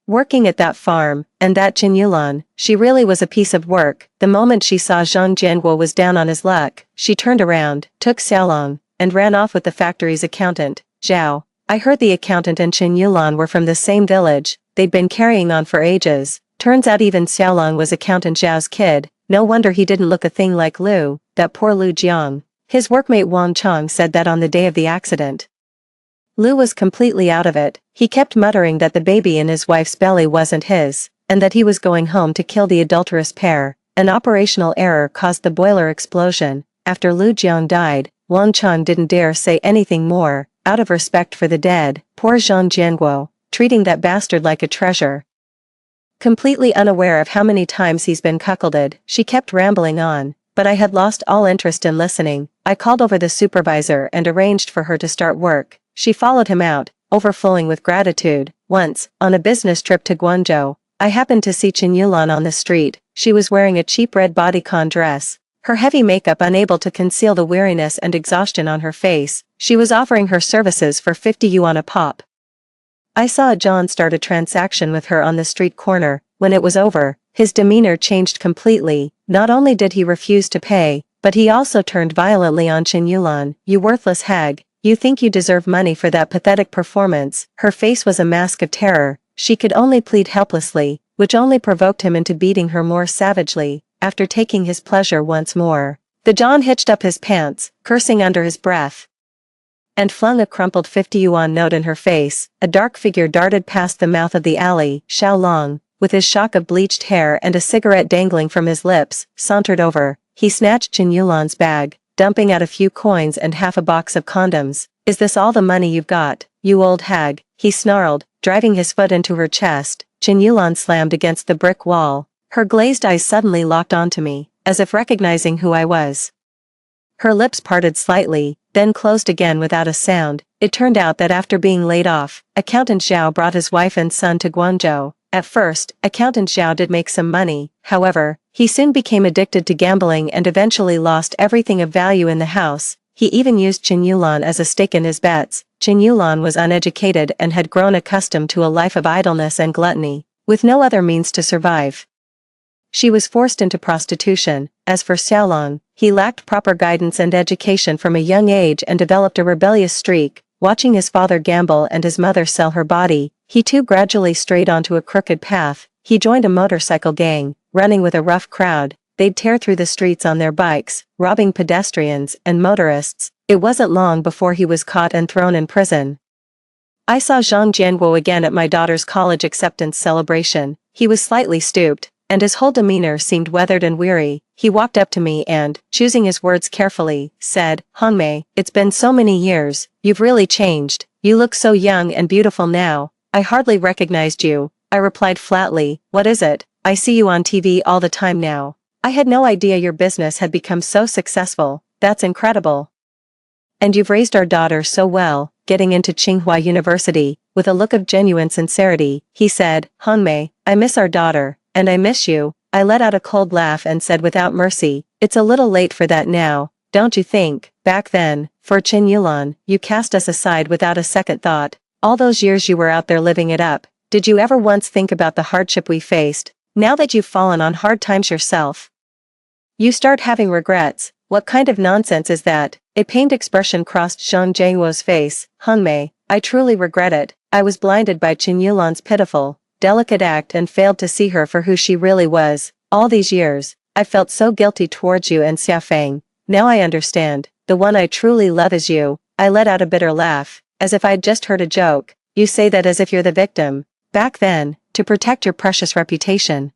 working at that farm. And that Qin Yulan, she really was a piece of work. The moment she saw Zhang Jianguo was down on his luck, she turned around, took Xiaolong, and ran off with the factory's accountant, Zhao. I heard the accountant and Qin Yulan were from the same village. They'd been carrying on for ages. Turns out even Xiaolong was accountant Zhao's kid. No wonder he didn't look a thing like Lu, that poor Lu Jiang. His workmate Wang Chong said that on the day of the accident, Lu was completely out of it. He kept muttering that the baby in his wife's belly wasn't his, and that he was going home to kill the adulterous pair. An operational error caused the boiler explosion. After Lu Jiang died, Wang Chong didn't dare say anything more, out of respect for the dead. Poor Zhang Jianguo, treating that bastard like a treasure. Completely unaware of how many times he's been cuckolded, she kept rambling on, but I had lost all interest in listening. I called over the supervisor and arranged for her to start work. She followed him out, overflowing with gratitude. Once, on a business trip to Guangzhou, I happened to see Qin Yulan on the street. She was wearing a cheap red bodycon dress, her heavy makeup unable to conceal the weariness and exhaustion on her face. She was offering her services for 50 yuan a pop. I saw John start a transaction with her on the street corner. When it was over, his demeanor changed completely. Not only did he refuse to pay, but he also turned violently on Qin Yulan. "You worthless hag, you think you deserve money for that pathetic performance." Her face was a mask of terror. She could only plead helplessly, which only provoked him into beating her more savagely. After taking his pleasure once more, the John hitched up his pants, cursing under his breath, and flung a crumpled 50 yuan note in her face. A dark figure darted past the mouth of the alley. Xiao Long, with his shock of bleached hair and a cigarette dangling from his lips, sauntered over. He snatched Qin Yulan's bag, dumping out a few coins and half a box of condoms. "Is this all the money you've got, you old hag?" he snarled, driving his foot into her chest. Qin Yulan slammed against the brick wall. Her glazed eyes suddenly locked onto me, as if recognizing who I was. Her lips parted slightly, then closed again without a sound. It turned out that after being laid off, Accountant Zhao brought his wife and son to Guangzhou. At first, Accountant Zhao did make some money. However, he soon became addicted to gambling and eventually lost everything of value in the house. He even used Qin Yulan as a stake in his bets. Qin Yulan was uneducated and had grown accustomed to a life of idleness and gluttony, with no other means to survive. She was forced into prostitution. As for Xiaolong, he lacked proper guidance and education from a young age and developed a rebellious streak. Watching his father gamble and his mother sell her body, he too gradually strayed onto a crooked path. He joined a motorcycle gang, running with a rough crowd. They'd tear through the streets on their bikes, robbing pedestrians and motorists. It wasn't long before he was caught and thrown in prison. I saw Zhang Jianguo again at my daughter's college acceptance celebration. He was slightly stooped, and his whole demeanor seemed weathered and weary. He walked up to me and, choosing his words carefully, said, "Hongmei, it's been so many years, you've really changed. You look so young and beautiful now. I hardly recognized you." I replied flatly, "What is it? I see you on TV all the time now. I had no idea your business had become so successful. That's incredible. And you've raised our daughter so well, getting into Tsinghua University." with a look of genuine sincerity, he said, "Hongmei, I miss our daughter, and I miss you." I let out a cold laugh and said without mercy, "It's a little late for that now, don't you think? Back then, for Qin Yulan, you cast us aside without a second thought. All those years you were out there living it up. Did you ever once think about the hardship we faced? Now that you've fallen on hard times yourself, you start having regrets. What kind of nonsense is that?" A pained expression crossed Zhang Jianguo's face. "Hongmei, I truly regret it. I was blinded by Qin Yulan's pitiful, delicate act and failed to see her for who she really was. All these years, I felt so guilty towards you and Xiafang. Now I understand. The one I truly love is you." I let out a bitter laugh, as if I'd just heard a joke. "You say that as if you're the victim. Back then, to protect your precious reputation,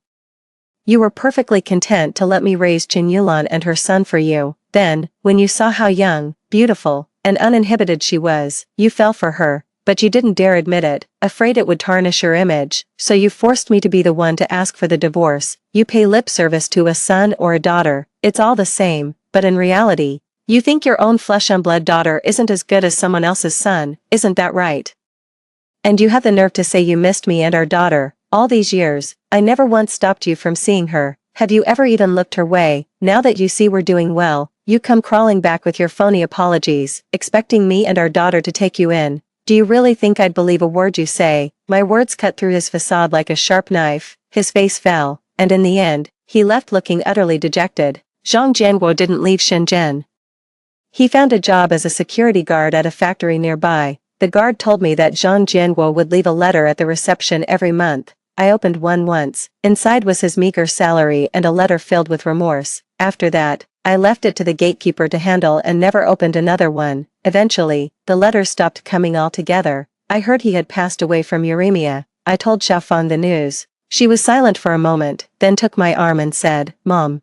you were perfectly content to let me raise Qin Yulan and her son for you. Then, when you saw how young, beautiful, and uninhibited she was, you fell for her, but you didn't dare admit it, afraid it would tarnish your image, so you forced me to be the one to ask for the divorce. You pay lip service to a son or a daughter, it's all the same, but in reality, you think your own flesh and blood daughter isn't as good as someone else's son, isn't that right? And you have the nerve to say you missed me and our daughter. All these years, I never once stopped you from seeing her. Have you ever even looked her way? Now that you see we're doing well, you come crawling back with your phony apologies, expecting me and our daughter to take you in. Do you really think I'd believe a word you say?" My words cut through his facade like a sharp knife, his face fell, and in the end, he left looking utterly dejected. Zhang Jianguo didn't leave Shenzhen. He found a job as a security guard at a factory nearby. The guard told me that Zhang Jianguo would leave a letter at the reception every month. I opened one once. Inside was his meager salary and a letter filled with remorse. After that, I left it to the gatekeeper to handle and never opened another one. Eventually, the letters stopped coming altogether. I heard he had passed away from uremia. I told Xiaofang the news. She was silent for a moment, then took my arm and said, "Mom,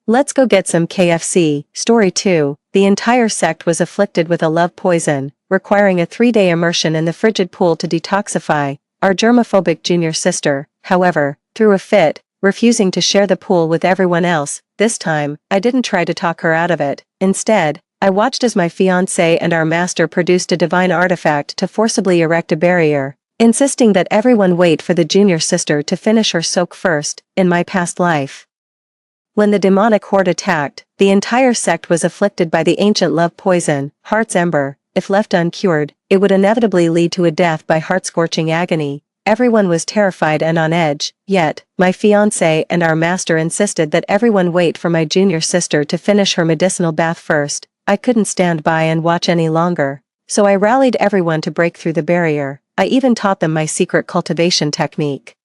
let's go get some KFC." Story 2. The entire sect was afflicted with a love poison, requiring a 3-day immersion in the frigid pool to detoxify. Our germophobic junior sister, however, threw a fit, refusing to share the pool with everyone else. This time, I didn't try to talk her out of it. Instead, I watched as my fiancé and our master produced a divine artifact to forcibly erect a barrier, insisting that everyone wait for the junior sister to finish her soak first. In my past life, when the demonic horde attacked, the entire sect was afflicted by the ancient love poison, Heart's Ember. If left uncured, it would inevitably lead to a death by heart-scorching agony. Everyone was terrified and on edge, yet, my fiancé and our master insisted that everyone wait for my junior sister to finish her medicinal bath first. I couldn't stand by and watch any longer, so I rallied everyone to break through the barrier. I even taught them my secret cultivation technique,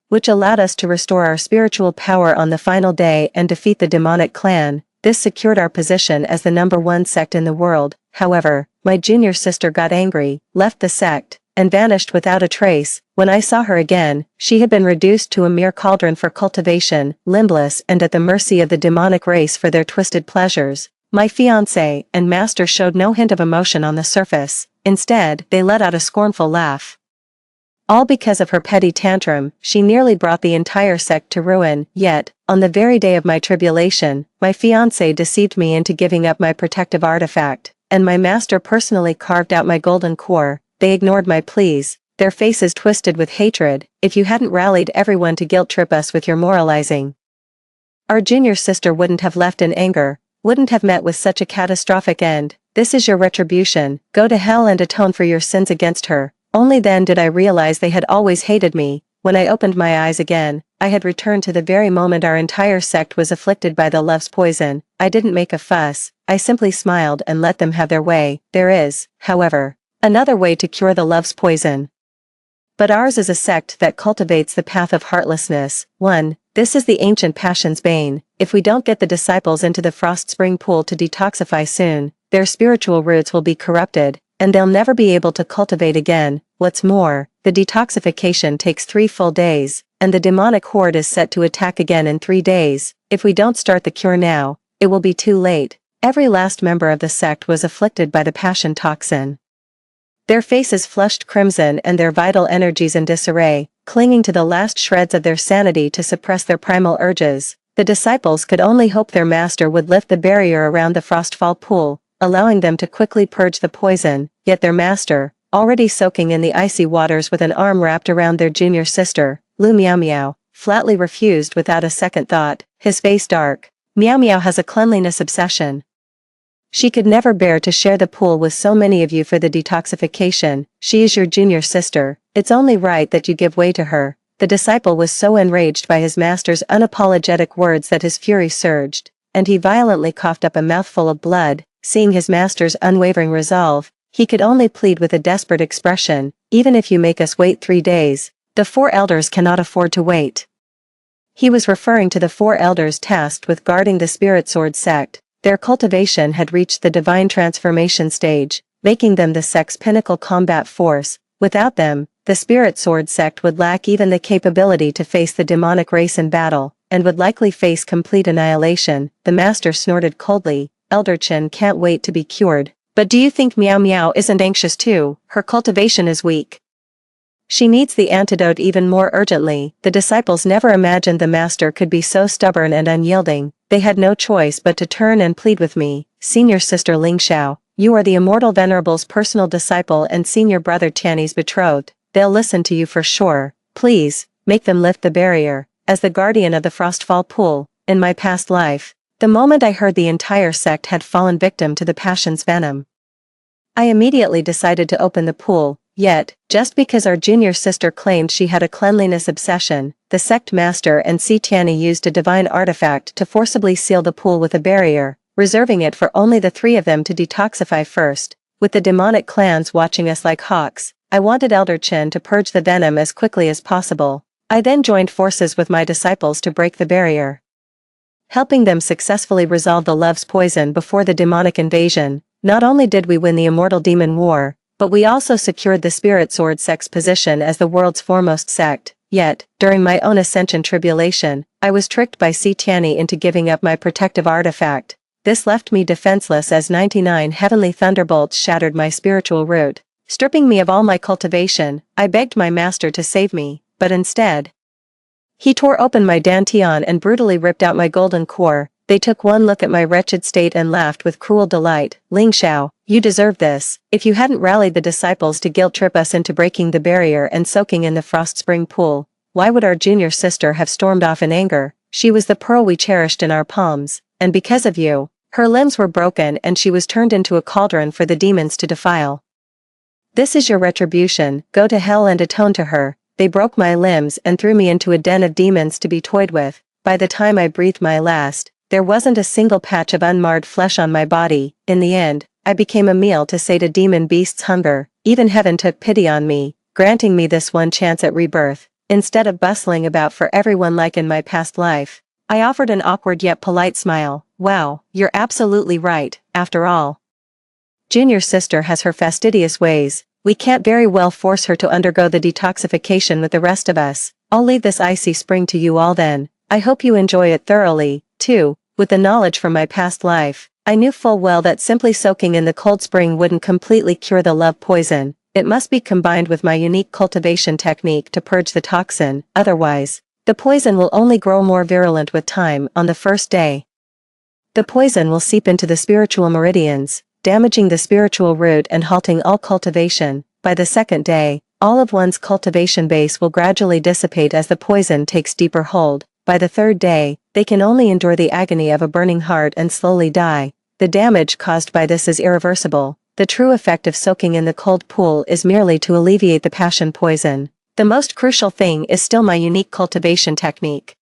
which allowed us to restore our spiritual power on the final day and defeat the demonic clan. This secured our position as the #1 sect in the world. However, my junior sister got angry, left the sect, and vanished without a trace. When I saw her again, she had been reduced to a mere cauldron for cultivation, limbless and at the mercy of the demonic race for their twisted pleasures. My fiancé and master showed no hint of emotion on the surface. Instead, they let out a scornful laugh. All because of her petty tantrum, she nearly brought the entire sect to ruin. Yet, on the very day of my tribulation, my fiancé deceived me into giving up my protective artifact, and my master personally carved out my golden core. They ignored my pleas, their faces twisted with hatred. "If you hadn't rallied everyone to guilt-trip us with your moralizing, our junior sister wouldn't have left in anger, wouldn't have met with such a catastrophic end. This is your retribution. Go to hell and atone for your sins against her." Only then did I realize they had always hated me. When I opened my eyes again, I had returned to the very moment our entire sect was afflicted by the love's poison. I didn't make a fuss, I simply smiled and let them have their way. There is, however, another way to cure the love's poison. But ours is a sect that cultivates the path of heartlessness. 1. This is the ancient passion's bane. If we don't get the disciples into the frost spring pool to detoxify soon, their spiritual roots will be corrupted, and they'll never be able to cultivate again. What's more, the detoxification takes 3 full days, and the demonic horde is set to attack again in 3 days. If we don't start the cure now, it will be too late. Every last member of the sect was afflicted by the passion toxin. Their faces flushed crimson and their vital energies in disarray, clinging to the last shreds of their sanity to suppress their primal urges. The disciples could only hope their master would lift the barrier around the frostfall pool, allowing them to quickly purge the poison. Yet their master, already soaking in the icy waters with an arm wrapped around their junior sister. Lu Meow Meow flatly refused without a second thought, his face dark. Meow Meow has a cleanliness obsession. She could never bear to share the pool with so many of you for the detoxification. She is your junior sister. It's only right that you give way to her. The disciple was so enraged by his master's unapologetic words that his fury surged, and he violently coughed up a mouthful of blood. Seeing his master's unwavering resolve, he could only plead with a desperate expression, "Even if you make us wait 3 days, the 4 elders cannot afford to wait." He was referring to the 4 elders tasked with guarding the Spirit Sword sect. Their cultivation had reached the divine transformation stage, making them the sect's pinnacle combat force. Without them, the Spirit Sword sect would lack even the capability to face the demonic race in battle, and would likely face complete annihilation. The master snorted coldly, "Elder Chen can't wait to be cured. But do you think Meow Meow isn't anxious too? Her cultivation is weak. She needs the antidote even more urgently." The disciples never imagined the master could be so stubborn and unyielding. They had no choice but to turn and plead with me. "Senior sister Ling Xiao, you are the immortal venerable's personal disciple and senior brother Tiany's betrothed. They'll listen to you for sure. Please, make them lift the barrier." As the guardian of the Frostfall pool, in my past life, the moment I heard the entire sect had fallen victim to the passion's venom, I immediately decided to open the pool. Yet, just because our junior sister claimed she had a cleanliness obsession, the sect master and Si Tiany used a divine artifact to forcibly seal the pool with a barrier, reserving it for only the 3 of them to detoxify first. With the demonic clans watching us like hawks, I wanted Elder Chen to purge the venom as quickly as possible. I then joined forces with my disciples to break the barrier, helping them successfully resolve the love's poison before the demonic invasion. Not only did we win the immortal demon war, but we also secured the Spirit Sword sect's position as the world's foremost sect. Yet, during my own ascension tribulation, I was tricked by Si Tiany into giving up my protective artifact. This left me defenseless as 99 heavenly thunderbolts shattered my spiritual root, stripping me of all my cultivation. I begged my master to save me, but instead, he tore open my dantian and brutally ripped out my golden core. They took one look at my wretched state and laughed with cruel delight. "Ling Xiao, you deserve this. If you hadn't rallied the disciples to guilt-trip us into breaking the barrier and soaking in the frost spring pool, why would our junior sister have stormed off in anger? She was the pearl we cherished in our palms, and because of you, her limbs were broken and she was turned into a cauldron for the demons to defile. This is your retribution. Go to hell and atone to her." They broke my limbs and threw me into a den of demons to be toyed with. By the time I breathed my last, there wasn't a single patch of unmarred flesh on my body. In the end, I became a meal to sate a demon beast's hunger. Even heaven took pity on me, granting me this one chance at rebirth. Instead of bustling about for everyone like in my past life, I offered an awkward yet polite smile. "Wow, you're absolutely right. After all, junior sister has her fastidious ways. We can't very well force her to undergo the detoxification with the rest of us. I'll leave this icy spring to you all then. I hope you enjoy it thoroughly, too." With the knowledge from my past life, I knew full well that simply soaking in the cold spring wouldn't completely cure the love poison. It must be combined with my unique cultivation technique to purge the toxin. Otherwise, the poison will only grow more virulent with time. On the first day, the poison will seep into the spiritual meridians, damaging the spiritual root and halting all cultivation. By the second day, all of one's cultivation base will gradually dissipate as the poison takes deeper hold. By the third day, they can only endure the agony of a burning heart and slowly die. The damage caused by this is irreversible. The true effect of soaking in the cold pool is merely to alleviate the passion poison. The most crucial thing is still my unique cultivation technique.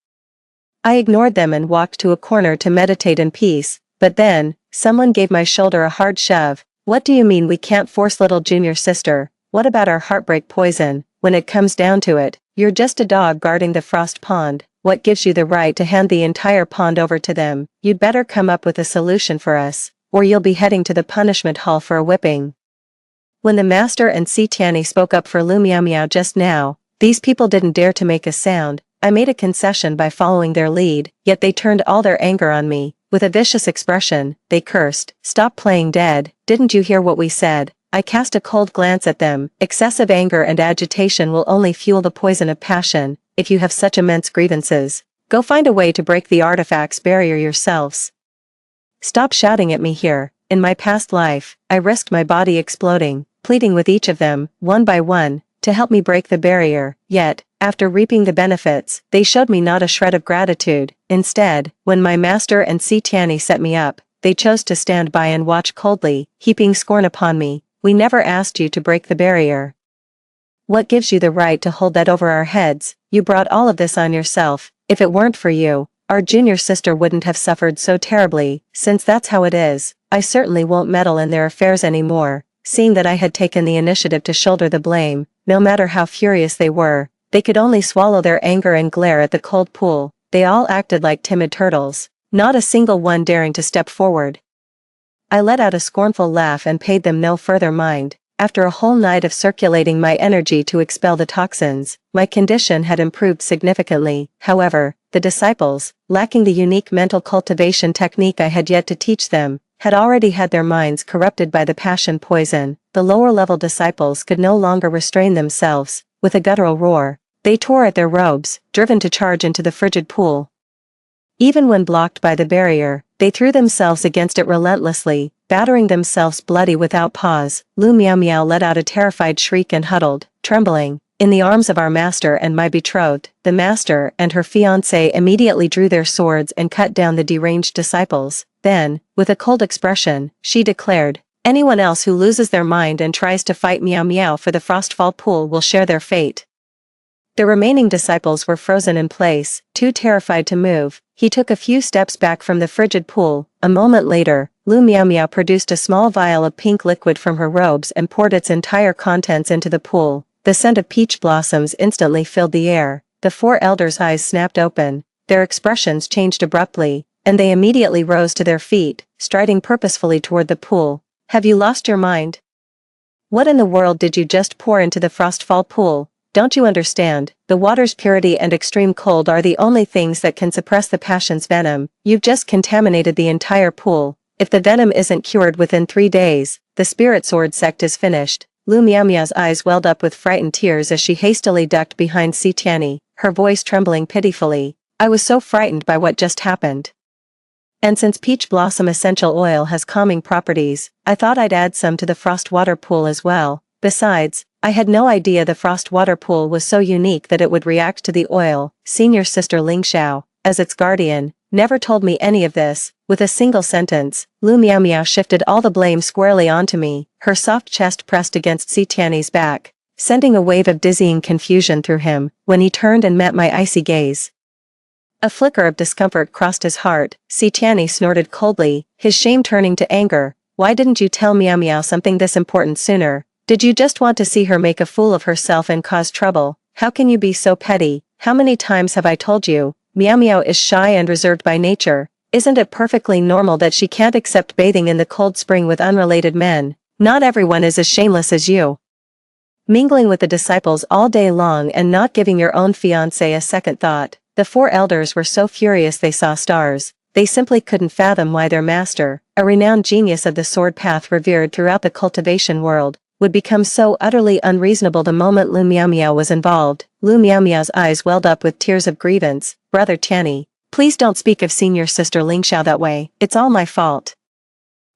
I ignored them and walked to a corner to meditate in peace, but then, someone gave my shoulder a hard shove. "What do you mean we can't force little junior sister? What about our heartbreak poison? When it comes down to it, you're just a dog guarding the frost pond. What gives you the right to hand the entire pond over to them? You'd better come up with a solution for us, or you'll be heading to the punishment hall for a whipping." When the master and Si Tiany spoke up for Lu Meow Meow just now, these people didn't dare to make a sound. I made a concession by following their lead, yet they turned all their anger on me. With a vicious expression, they cursed. "Stop playing dead. Didn't you hear what we said?" I cast a cold glance at them. Excessive anger and agitation will only fuel the poison of passion. If you have such immense grievances, go find a way to break the artifact's barrier yourselves. Stop shouting at me here. In my past life, I risked my body exploding, pleading with each of them, one by one, to help me break the barrier. Yet, after reaping the benefits, they showed me not a shred of gratitude. Instead, when my master and Tiani set me up, they chose to stand by and watch coldly, heaping scorn upon me. We never asked you to break the barrier. What gives you the right to hold that over our heads? You brought all of this on yourself. If it weren't for you, our junior sister wouldn't have suffered so terribly. Since that's how it is, I certainly won't meddle in their affairs anymore. Seeing that I had taken the initiative to shoulder the blame, no matter how furious they were, they could only swallow their anger and glare at the cold pool. They all acted like timid turtles, not a single one daring to step forward. I let out a scornful laugh and paid them no further mind. After a whole night of circulating my energy to expel the toxins, my condition had improved significantly. However, the disciples, lacking the unique mental cultivation technique I had yet to teach them, had already had their minds corrupted by the passion poison. The lower-level disciples could no longer restrain themselves. With a guttural roar, they tore at their robes, driven to charge into the frigid pool. Even when blocked by the barrier, they threw themselves against it relentlessly, battering themselves bloody without pause. Lu Miao Miao let out a terrified shriek and huddled, trembling, in the arms of our master and my betrothed. The master and her fiancé immediately drew their swords and cut down the deranged disciples. Then, with a cold expression, she declared, "Anyone else who loses their mind and tries to fight Miao Miao for the Frostfall pool will share their fate." The remaining disciples were frozen in place, too terrified to move. He took a few steps back from the frigid pool. A moment later, Lu Miao Miao produced a small vial of pink liquid from her robes and poured its entire contents into the pool. The scent of peach blossoms instantly filled the air. The four elders' eyes snapped open, their expressions changed abruptly, and they immediately rose to their feet, striding purposefully toward the pool. "Have you lost your mind? What in the world did you just pour into the Frostfall pool? Don't you understand? The water's purity and extreme cold are the only things that can suppress the passion's venom. You've just contaminated the entire pool. If the venom isn't cured within 3 days, the spirit sword sect is finished." Lu Miao Miao's eyes welled up with frightened tears as she hastily ducked behind Tiani, her voice trembling pitifully. "I was so frightened by what just happened. And since peach blossom essential oil has calming properties, I thought I'd add some to the frost water pool as well. Besides, I had no idea the frost water pool was so unique that it would react to the oil. Senior sister Ling Xiao, as its guardian, never told me any of this." With a single sentence, Lu Miao Miao shifted all the blame squarely onto me, her soft chest pressed against Tiani's back, sending a wave of dizzying confusion through him. When he turned and met my icy gaze, a flicker of discomfort crossed his heart. Tiani snorted coldly, his shame turning to anger. "Why didn't you tell Miao Miao something this important sooner? Did you just want to see her make a fool of herself and cause trouble? How can you be so petty? How many times have I told you? Miao Miao is shy and reserved by nature. Isn't it perfectly normal that she can't accept bathing in the cold spring with unrelated men? Not everyone is as shameless as you. Mingling with the disciples all day long and not giving your own fiancé a second thought." The four elders were so furious they saw stars. They simply couldn't fathom why their master, a renowned genius of the sword path revered throughout the cultivation world, would become so utterly unreasonable the moment Lu Miao Miao was involved. Lu Miao Miao's eyes welled up with tears of grievance. "Brother Tiani, please don't speak of senior sister Ling Xiao that way. It's all my fault.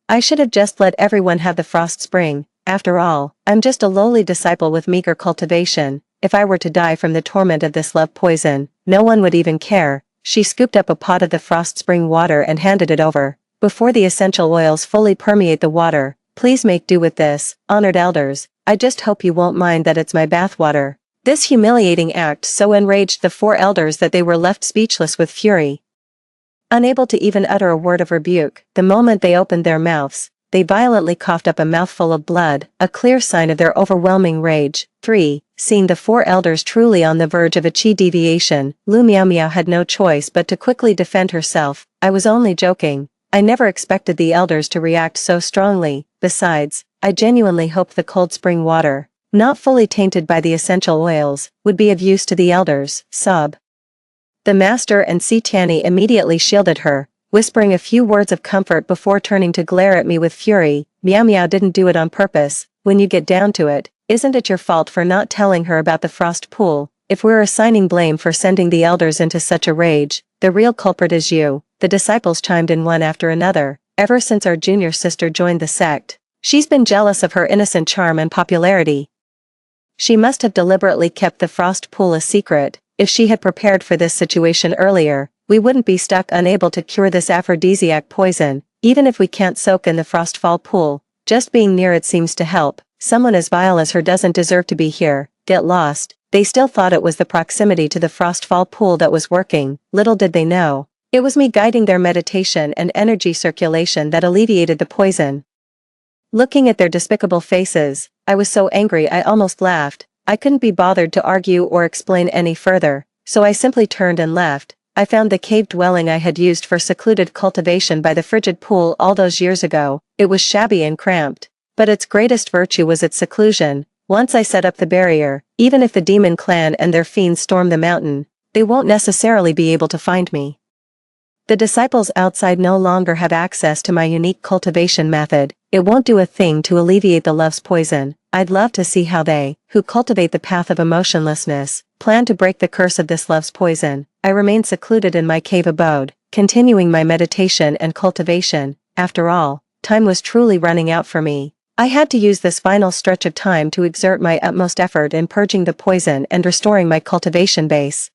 I should have just let everyone have the frost spring. After all, I'm just a lowly disciple with meager cultivation. If I were to die from the torment of this love poison, no one would even care." She scooped up a pot of the frost spring water and handed it over. "Before the essential oils fully permeate the water, please make do with this, honored elders. I just hope you won't mind that it's my bathwater." This humiliating act so enraged the four elders that they were left speechless with fury. Unable to even utter a word of rebuke, the moment they opened their mouths, they violently coughed up a mouthful of blood, a clear sign of their overwhelming rage. 3. Seeing the four elders truly on the verge of a chi deviation, Lu Miao Miao had no choice but to quickly defend herself. "I was only joking. I never expected the elders to react so strongly. Besides, I genuinely hoped the cold spring water, not fully tainted by the essential oils, would be of use to the elders." Sob. The master and Tiani immediately shielded her, whispering a few words of comfort before turning to glare at me with fury. "Miao Miao didn't do it on purpose. When you get down to it, isn't it your fault for not telling her about the frost pool? If we're assigning blame for sending the elders into such a rage, the real culprit is you." The disciples chimed in one after another. "Ever since our junior sister joined the sect, She's been jealous of her innocent charm and popularity. She must have deliberately kept the frost pool a secret. If she had prepared for this situation earlier, we wouldn't be stuck unable to cure this aphrodisiac poison. Even if we can't soak in the frostfall pool, just being near it seems to help. Someone as vile as her doesn't deserve to be here. Get lost. They still thought it was the proximity to the frostfall pool that was working. Little did they know, it was me guiding their meditation and energy circulation that alleviated the poison. Looking at their despicable faces, I was so angry I almost laughed. I couldn't be bothered to argue or explain any further, so I simply turned and left. I found the cave dwelling I had used for secluded cultivation by the frigid pool all those years ago. It was shabby and cramped, but its greatest virtue was its seclusion. Once I set up the barrier, even if the demon clan and their fiends storm the mountain, they won't necessarily be able to find me. The disciples outside no longer have access to my unique cultivation method. It won't do a thing to alleviate the love's poison. I'd love to see how they, who cultivate the path of emotionlessness, plan to break the curse of this love's poison. I remained secluded in my cave abode, continuing my meditation and cultivation. After all, time was truly running out for me. I had to use this final stretch of time to exert my utmost effort in purging the poison and restoring my cultivation base.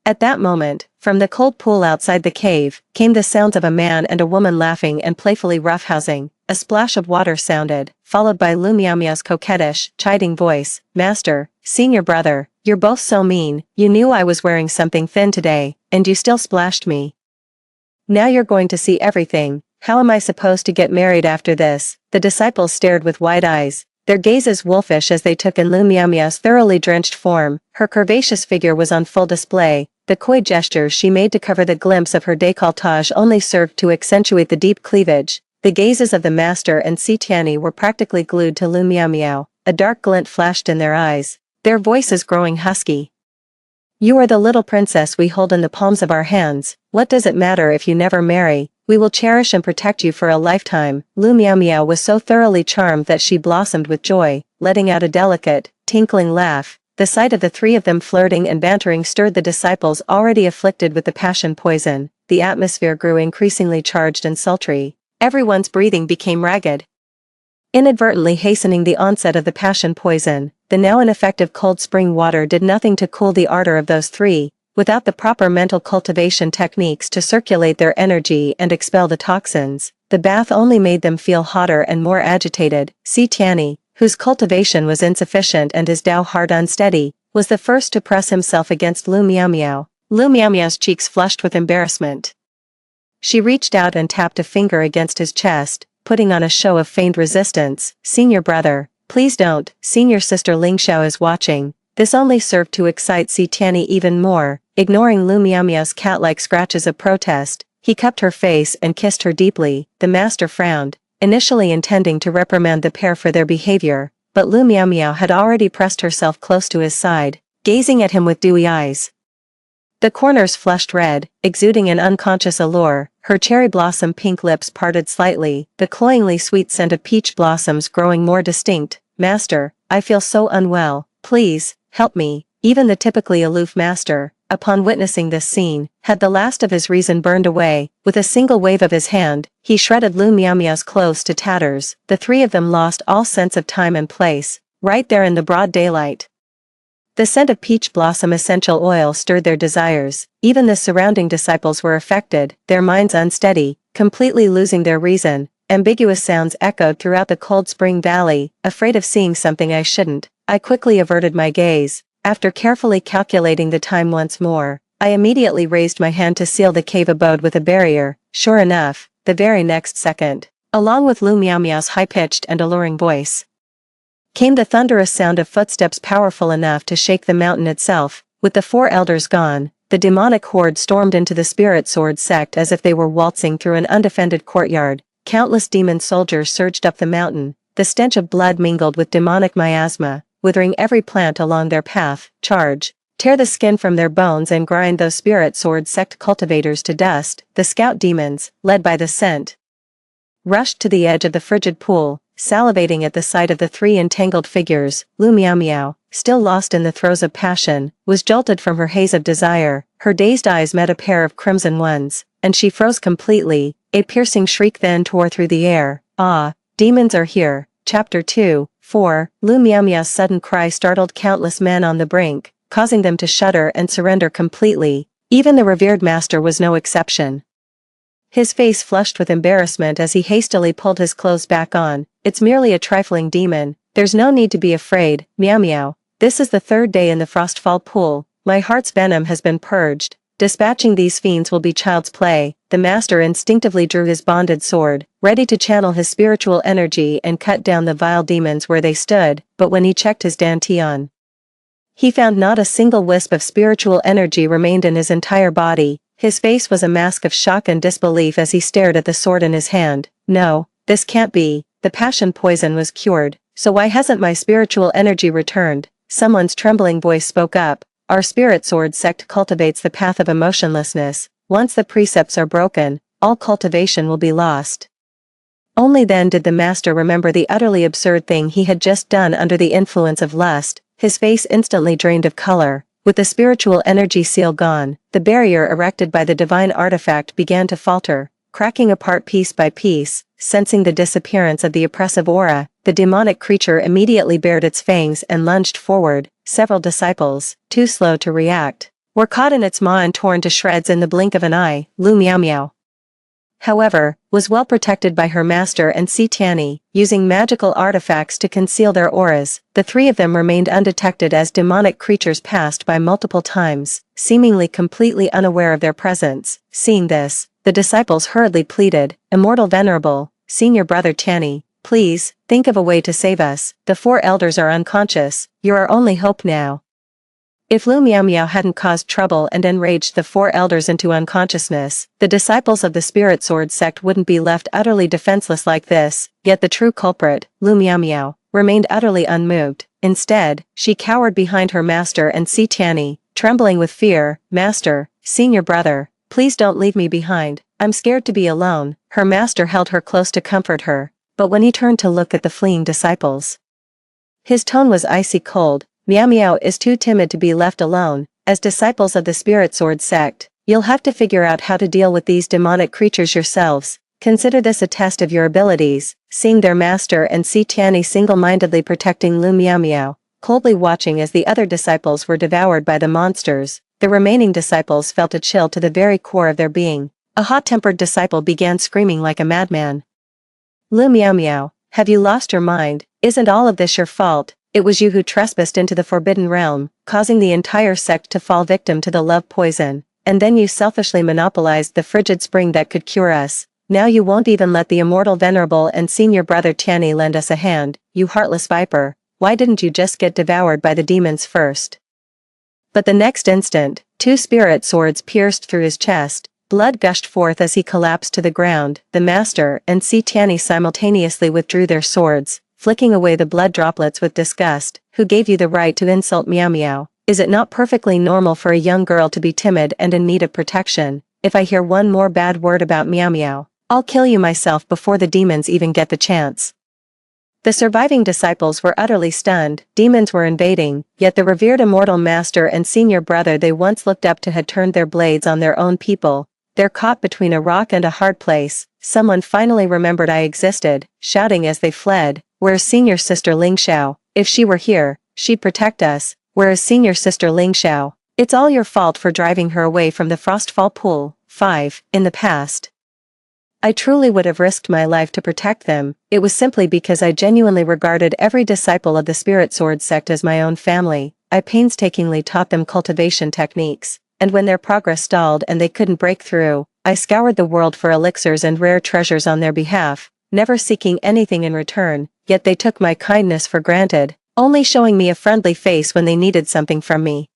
At that moment, from the cold pool outside the cave, came the sounds of a man and a woman laughing and playfully roughhousing. A splash of water sounded, followed by Lu Miao's coquettish, chiding voice. Master, senior brother, you're both so mean. You knew I was wearing something thin today, and you still splashed me. Now you're going to see everything. How am I supposed to get married after this? The disciples stared with wide eyes, their gazes wolfish as they took in Lu Miao's thoroughly drenched form. Her curvaceous figure was on full display. The coy gestures she made to cover the glimpse of her décolletage only served to accentuate the deep cleavage. The gazes of the master and Si Tianyi were practically glued to Lu Miao. A dark glint flashed in their eyes, their voices growing husky. You are the little princess we hold in the palms of our hands. What does it matter if you never marry? We will cherish and protect you for a lifetime. Lu Miao was so thoroughly charmed that she blossomed with joy, letting out a delicate, tinkling laugh. The sight of the three of them flirting and bantering stirred the disciples already afflicted with the passion poison. The atmosphere grew increasingly charged and sultry. Everyone's breathing became ragged, inadvertently hastening the onset of the passion poison. The now ineffective cold spring water did nothing to cool the ardor of those three. Without the proper mental cultivation techniques to circulate their energy and expel the toxins, the bath only made them feel hotter and more agitated. Si Tianyi, whose cultivation was insufficient and his Dao heart unsteady, was the first to press himself against Lu Miao. Lu Miao's cheeks flushed with embarrassment. She reached out and tapped a finger against his chest, putting on a show of feigned resistance. Senior brother, please don't. Senior sister Ling Xiao is watching. This only served to excite Si Tianyi even more. Ignoring Lu Miao's cat-like scratches of protest, he cupped her face and kissed her deeply. The master frowned, initially intending to reprimand the pair for their behavior, but Lu Miao had already pressed herself close to his side, gazing at him with dewy eyes. The corners flushed red, exuding an unconscious allure. Her cherry blossom pink lips parted slightly, the cloyingly sweet scent of peach blossoms growing more distinct. Master, I feel so unwell. Please, help me. Even the typically aloof master, upon witnessing this scene, had the last of his reason burned away. With a single wave of his hand, he shredded Lu Miao's clothes to tatters. The three of them lost all sense of time and place, right there in the broad daylight. The scent of peach blossom essential oil stirred their desires. Even the surrounding disciples were affected, their minds unsteady, completely losing their reason. Ambiguous sounds echoed throughout the cold spring valley. Afraid of seeing something I shouldn't, I quickly averted my gaze. After carefully calculating the time once more, I immediately raised my hand to seal the cave abode with a barrier. Sure enough, the very next second, along with Lu Miao's high-pitched and alluring voice, came the thunderous sound of footsteps powerful enough to shake the mountain itself. With the four elders gone, the demonic horde stormed into the spirit sword sect as if they were waltzing through an undefended courtyard. Countless demon soldiers surged up the mountain, the stench of blood mingled with demonic miasma, withering every plant along their path. Charge, tear the skin from their bones and grind those spirit sword sect cultivators to dust. The scout demons, led by the scent, rushed to the edge of the frigid pool, salivating at the sight of the three entangled figures. Lu Miao, still lost in the throes of passion, was jolted from her haze of desire. Her dazed eyes met a pair of crimson ones, and she froze completely. A piercing shriek then tore through the air. Ah, Demons are here. Chapter 2, 4, Lu Miao Miao's sudden cry startled countless men on the brink, causing them to shudder and surrender completely. Even the revered master was no exception. His face flushed with embarrassment as he hastily pulled his clothes back on. It's merely a trifling demon. There's no need to be afraid, Miao Miao. This is the third day in the Frostfall pool. My heart's venom has been purged. Dispatching these fiends will be child's play. The master instinctively drew his bonded sword, ready to channel his spiritual energy and cut down the vile demons where they stood, but when he checked his dantian, he found not a single wisp of spiritual energy remained in his entire body. His face was a mask of shock and disbelief as he stared at the sword in his hand. No, this can't be. The passion poison was cured, so why hasn't my spiritual energy returned? Someone's trembling voice spoke up. Our spirit sword sect cultivates the path of emotionlessness. Once the precepts are broken, all cultivation will be lost. Only then did the master remember the utterly absurd thing he had just done under the influence of lust. His face instantly drained of color. With the spiritual energy seal gone, the barrier erected by the divine artifact began to falter, cracking apart piece by piece. Sensing the disappearance of the oppressive aura, the demonic creature immediately bared its fangs and lunged forward. Several disciples, too slow to react, were caught in its maw and torn to shreds in the blink of an eye. Lu Miao Miao, however, was well protected by her master and Si Tianyi, using magical artifacts to conceal their auras. The three of them remained undetected as demonic creatures passed by multiple times, seemingly completely unaware of their presence. Seeing this, the disciples hurriedly pleaded, Immortal Venerable, Senior Brother Tianyi, please, think of a way to save us. The four elders are unconscious. You're our only hope now. If Lu Miao Miao hadn't caused trouble and enraged the four elders into unconsciousness, the disciples of the Spirit Sword sect wouldn't be left utterly defenseless like this. Yet the true culprit, Lu Miao Miao, remained utterly unmoved. Instead, she cowered behind her master and Si Tianyi, trembling with fear. Master, senior brother, please don't leave me behind. I'm scared to be alone. Her master held her close to comfort her, but when he turned to look at the fleeing disciples, his tone was icy cold. Miao Miao is too timid to be left alone. As disciples of the Spirit Sword sect, you'll have to figure out how to deal with these demonic creatures yourselves. Consider this a test of your abilities. Seeing their master and Si Tianyi single-mindedly protecting Lu Miao Miao, coldly watching as the other disciples were devoured by the monsters, the remaining disciples felt a chill to the very core of their being. A hot-tempered disciple began screaming like a madman. Lu Miao Miao, have you lost your mind? Isn't all of this your fault? It was you who trespassed into the forbidden realm, causing the entire sect to fall victim to the love poison, and then you selfishly monopolized the frigid spring that could cure us. Now you won't even let the immortal venerable and senior brother Tianyi lend us a hand, you heartless viper. Why didn't you just get devoured by the demons first? But the next instant, two spirit swords pierced through his chest. Blood gushed forth as he collapsed to the ground. The master and Si Tianyi simultaneously withdrew their swords, flicking away the blood droplets with disgust. Who gave you the right to insult Miao Miao? Is it not perfectly normal for a young girl to be timid and in need of protection? If I hear one more bad word about Miao Miao, I'll kill you myself before the demons even get the chance. The surviving disciples were utterly stunned. Demons were invading, yet the revered immortal master and senior brother they once looked up to had turned their blades on their own people. They're caught between a rock and a hard place. Someone finally remembered I existed, shouting as they fled. Where's senior sister Ling Xiao? If she were here, she'd protect us. Where is senior sister Ling Xiao? It's all your fault for driving her away from the Frostfall pool. 5. In the past, I truly would have risked my life to protect them. It was simply because I genuinely regarded every disciple of the Spirit Sword sect as my own family. I painstakingly taught them cultivation techniques, and when their progress stalled and they couldn't break through, I scoured the world for elixirs and rare treasures on their behalf, never seeking anything in return. Yet they took my kindness for granted, only showing me a friendly face when they needed something from me.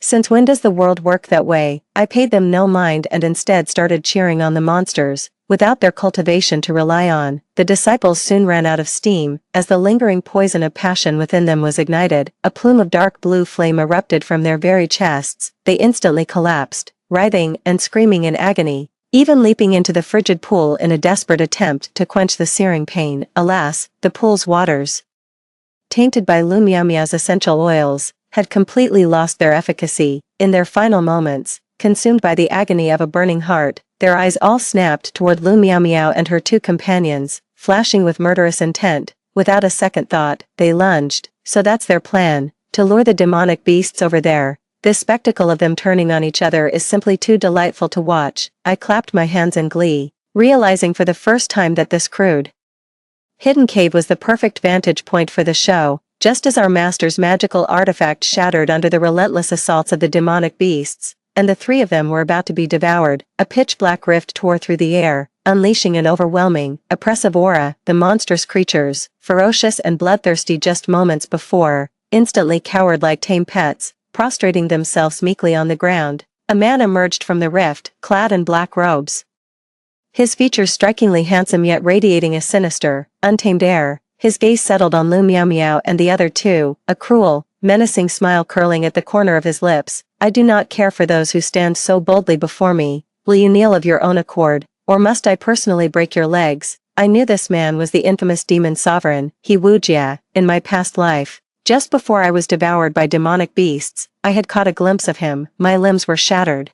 Since when does the world work that way? I paid them no mind and instead started cheering on the monsters. Without their cultivation to rely on, the disciples soon ran out of steam. As the lingering poison of passion within them was ignited, a plume of dark blue flame erupted from their very chests. They instantly collapsed, writhing and screaming in agony, even leaping into the frigid pool in a desperate attempt to quench the searing pain. Alas, the pool's waters, tainted by Lu Miao Miao's essential oils, had completely lost their efficacy. In their final moments, consumed by the agony of a burning heart, their eyes all snapped toward Lu Miao Miao and her two companions, flashing with murderous intent. Without a second thought, they lunged. So that's their plan, to lure the demonic beasts over there. This spectacle of them turning on each other is simply too delightful to watch. I clapped my hands in glee, realizing for the first time that this crude hidden cave was the perfect vantage point for the show. Just as our master's magical artifact shattered under the relentless assaults of the demonic beasts, and the three of them were about to be devoured, a pitch-black rift tore through the air, unleashing an overwhelming, oppressive aura. The monstrous creatures, ferocious and bloodthirsty just moments before, instantly cowered like tame pets, prostrating themselves meekly on the ground. A man emerged from the rift, clad in black robes. His features strikingly handsome yet radiating a sinister, untamed air. His gaze settled on Lu Miao Miao and the other two, a cruel, menacing smile curling at the corner of his lips. I do not care for those who stand so boldly before me. Will you kneel of your own accord, or must I personally break your legs? I knew this man was the infamous demon sovereign, He Wujia, in my past life. Just before I was devoured by demonic beasts, I had caught a glimpse of him. My limbs were shattered,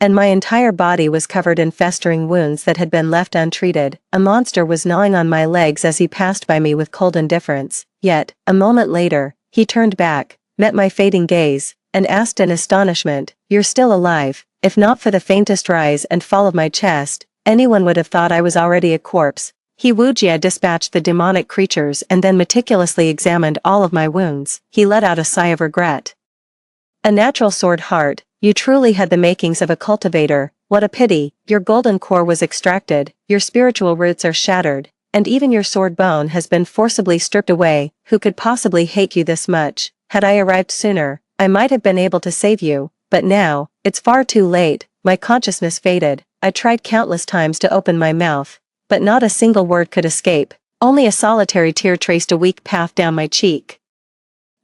and my entire body was covered in festering wounds that had been left untreated. A monster was gnawing on my legs as he passed by me with cold indifference. Yet, a moment later, he turned back, met my fading gaze, and asked in astonishment, "You're still alive?" If not for the faintest rise and fall of my chest, anyone would have thought I was already a corpse. He Wujia dispatched the demonic creatures and then meticulously examined all of my wounds. He let out a sigh of regret. A natural sword heart, you truly had the makings of a cultivator. What a pity, your golden core was extracted, your spiritual roots are shattered, and even your sword bone has been forcibly stripped away. Who could possibly hate you this much? Had I arrived sooner, I might have been able to save you, but now, it's far too late. My consciousness faded. I tried countless times to open my mouth, but not a single word could escape. Only a solitary tear traced a weak path down my cheek.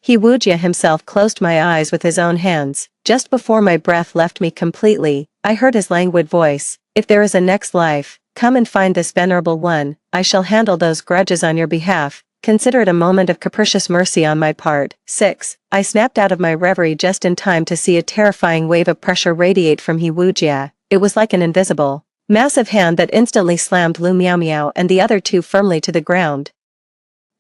He Wujia himself closed my eyes with his own hands. Just before my breath left me completely, I heard his languid voice. If there is a next life, come and find this venerable one. I shall handle those grudges on your behalf. Consider it a moment of capricious mercy on my part. 6. I snapped out of my reverie just in time to see a terrifying wave of pressure radiate from He Wujia. It was like an invisible, massive hand that instantly slammed Lu Miao Miao and the other two firmly to the ground.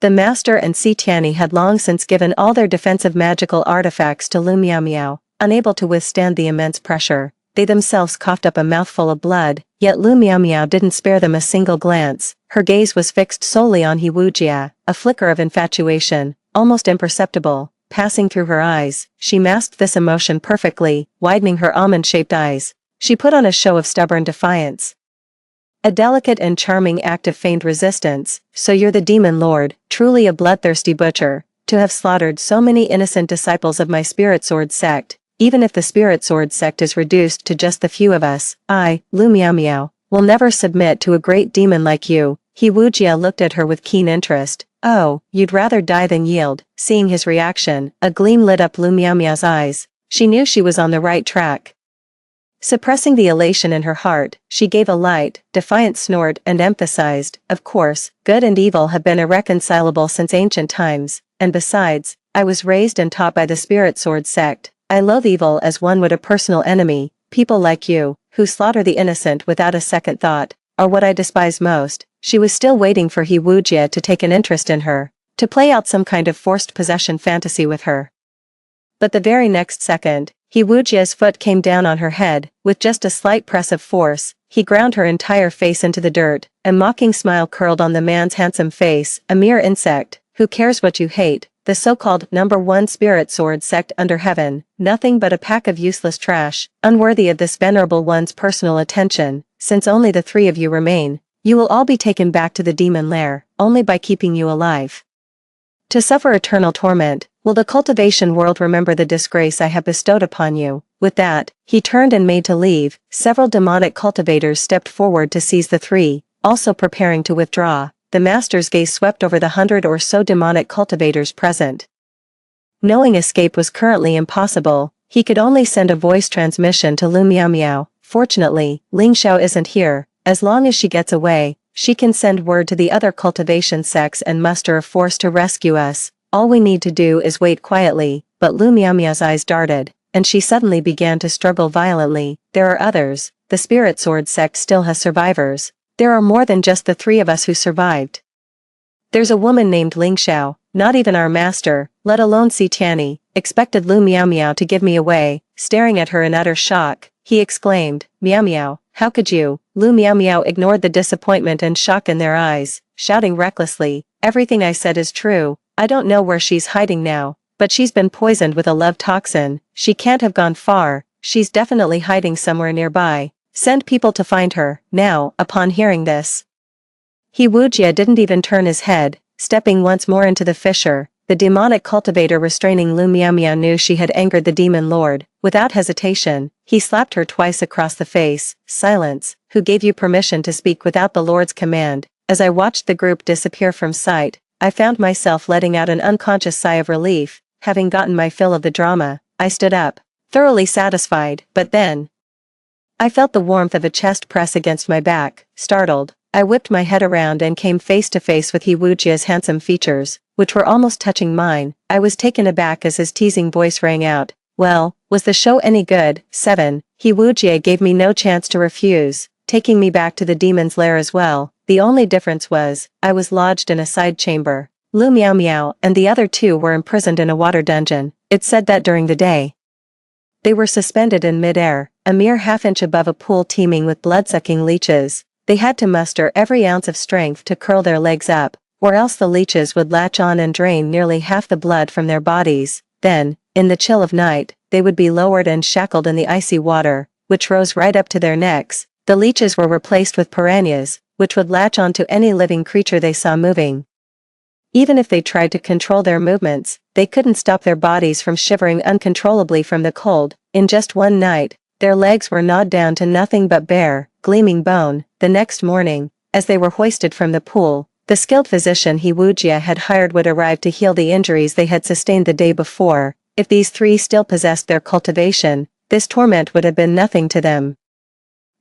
The Master and Si Tianyi had long since given all their defensive magical artifacts to Lu Miao Miao. Unable to withstand the immense pressure, they themselves coughed up a mouthful of blood, yet Lu Miao Miao didn't spare them a single glance. Her gaze was fixed solely on He Wujia, a flicker of infatuation, almost imperceptible, passing through her eyes. She masked this emotion perfectly, widening her almond-shaped eyes. She put on a show of stubborn defiance. A delicate and charming act of feigned resistance. So you're the demon lord, truly a bloodthirsty butcher, to have slaughtered so many innocent disciples of my spirit sword sect. Even if the spirit sword sect is reduced to just the few of us, I, Lu Miao Miao, will never submit to a great demon like you. He Wujia looked at her with keen interest. Oh, you'd rather die than yield. Seeing his reaction, a gleam lit up Lu Miao Miao's eyes. She knew she was on the right track. Suppressing the elation in her heart, she gave a light, defiant snort and emphasized, "Of course, good and evil have been irreconcilable since ancient times, and besides, I was raised and taught by the spirit sword sect. I loathe evil as one would a personal enemy. People like you, who slaughter the innocent without a second thought, are what I despise most." She was still waiting for He Wujia to take an interest in her, to play out some kind of forced possession fantasy with her. But the very next second, He Wujia's foot came down on her head. With just a slight press of force, he ground her entire face into the dirt. A mocking smile curled on the man's handsome face. A mere insect, who cares what you hate? The so-called #1 spirit sword sect under heaven, nothing but a pack of useless trash, unworthy of this venerable one's personal attention. Since only the three of you remain, you will all be taken back to the demon lair, only by keeping you alive, to suffer eternal torment. Will the cultivation world remember the disgrace I have bestowed upon you? With that, he turned and made to leave. Several demonic cultivators stepped forward to seize the three, also preparing to withdraw. The master's gaze swept over the 100 or so demonic cultivators present. Knowing escape was currently impossible, he could only send a voice transmission to Lu Miao Miao. Fortunately, Ling Xiao isn't here. As long as she gets away, she can send word to the other cultivation sects and muster a force to rescue us. All we need to do is wait quietly. But Lu Miao Miao's eyes darted, and she suddenly began to struggle violently. There are others. The spirit sword sect still has survivors. There are more than just the three of us who survived. There's a woman named Ling Xiao, not even our master, let alone Si Tianyi, expected Lu Miao Miao to give me away. Staring at her in utter shock, he exclaimed, Miao Miao, how could you? Lu Miao Miao ignored the disappointment and shock in their eyes, shouting recklessly, everything I said is true, I don't know where she's hiding now, but she's been poisoned with a love toxin, she can't have gone far, she's definitely hiding somewhere nearby, send people to find her, now. Upon hearing this, He Wujia didn't even turn his head, stepping once more into the fissure. The demonic cultivator restraining Lu Miao Miao knew she had angered the demon lord. Without hesitation, he slapped her twice across the face. Silence, who gave you permission to speak without the lord's command? As I watched the group disappear from sight, I found myself letting out an unconscious sigh of relief. Having gotten my fill of the drama, I stood up, thoroughly satisfied, but then I felt the warmth of a chest press against my back. Startled, I whipped my head around and came face to face with He Wujia's handsome features, which were almost touching mine. I was taken aback as his teasing voice rang out, well, was the show any good? 7. He Wujia gave me no chance to refuse, taking me back to the demon's lair as well. The only difference was, I was lodged in a side chamber. Lu Miao Miao and the other two were imprisoned in a water dungeon. It said that during the day, they were suspended in mid-air, a mere half-inch above a pool teeming with blood-sucking leeches. They had to muster every ounce of strength to curl their legs up, or else the leeches would latch on and drain nearly half the blood from their bodies. Then, in the chill of night, they would be lowered and shackled in the icy water, which rose right up to their necks. The leeches were replaced with piranhas, which would latch onto any living creature they saw moving. Even if they tried to control their movements, they couldn't stop their bodies from shivering uncontrollably from the cold. In just one night, their legs were gnawed down to nothing but bare, gleaming bone. The next morning, as they were hoisted from the pool, the skilled physician He Wujia had hired would arrive to heal the injuries they had sustained the day before. If these three still possessed their cultivation, this torment would have been nothing to them.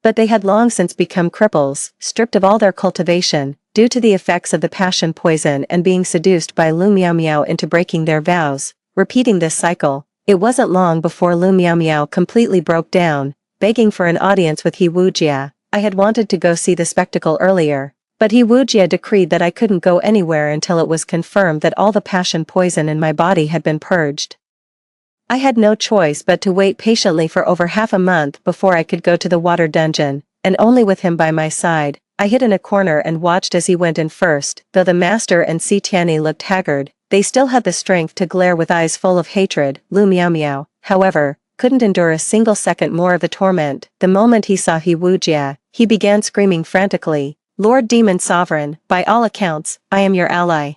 But they had long since become cripples, stripped of all their cultivation, due to the effects of the passion poison and being seduced by Lu Miao Miao into breaking their vows. Repeating this cycle, it wasn't long before Lu Miao Miao completely broke down, begging for an audience with He Wujia. I had wanted to go see the spectacle earlier, but He Wujia decreed that I couldn't go anywhere until it was confirmed that all the passion poison in my body had been purged. I had no choice but to wait patiently for over half a month before I could go to the water dungeon, and only with him by my side. I hid in a corner and watched as he went in first. Though the master and Si Tianyi looked haggard, they still had the strength to glare with eyes full of hatred. Lu Miao Miao, however, couldn't endure a single second more of the torment. The moment he saw He Wujia, he began screaming frantically, Lord Demon Sovereign, by all accounts, I am your ally.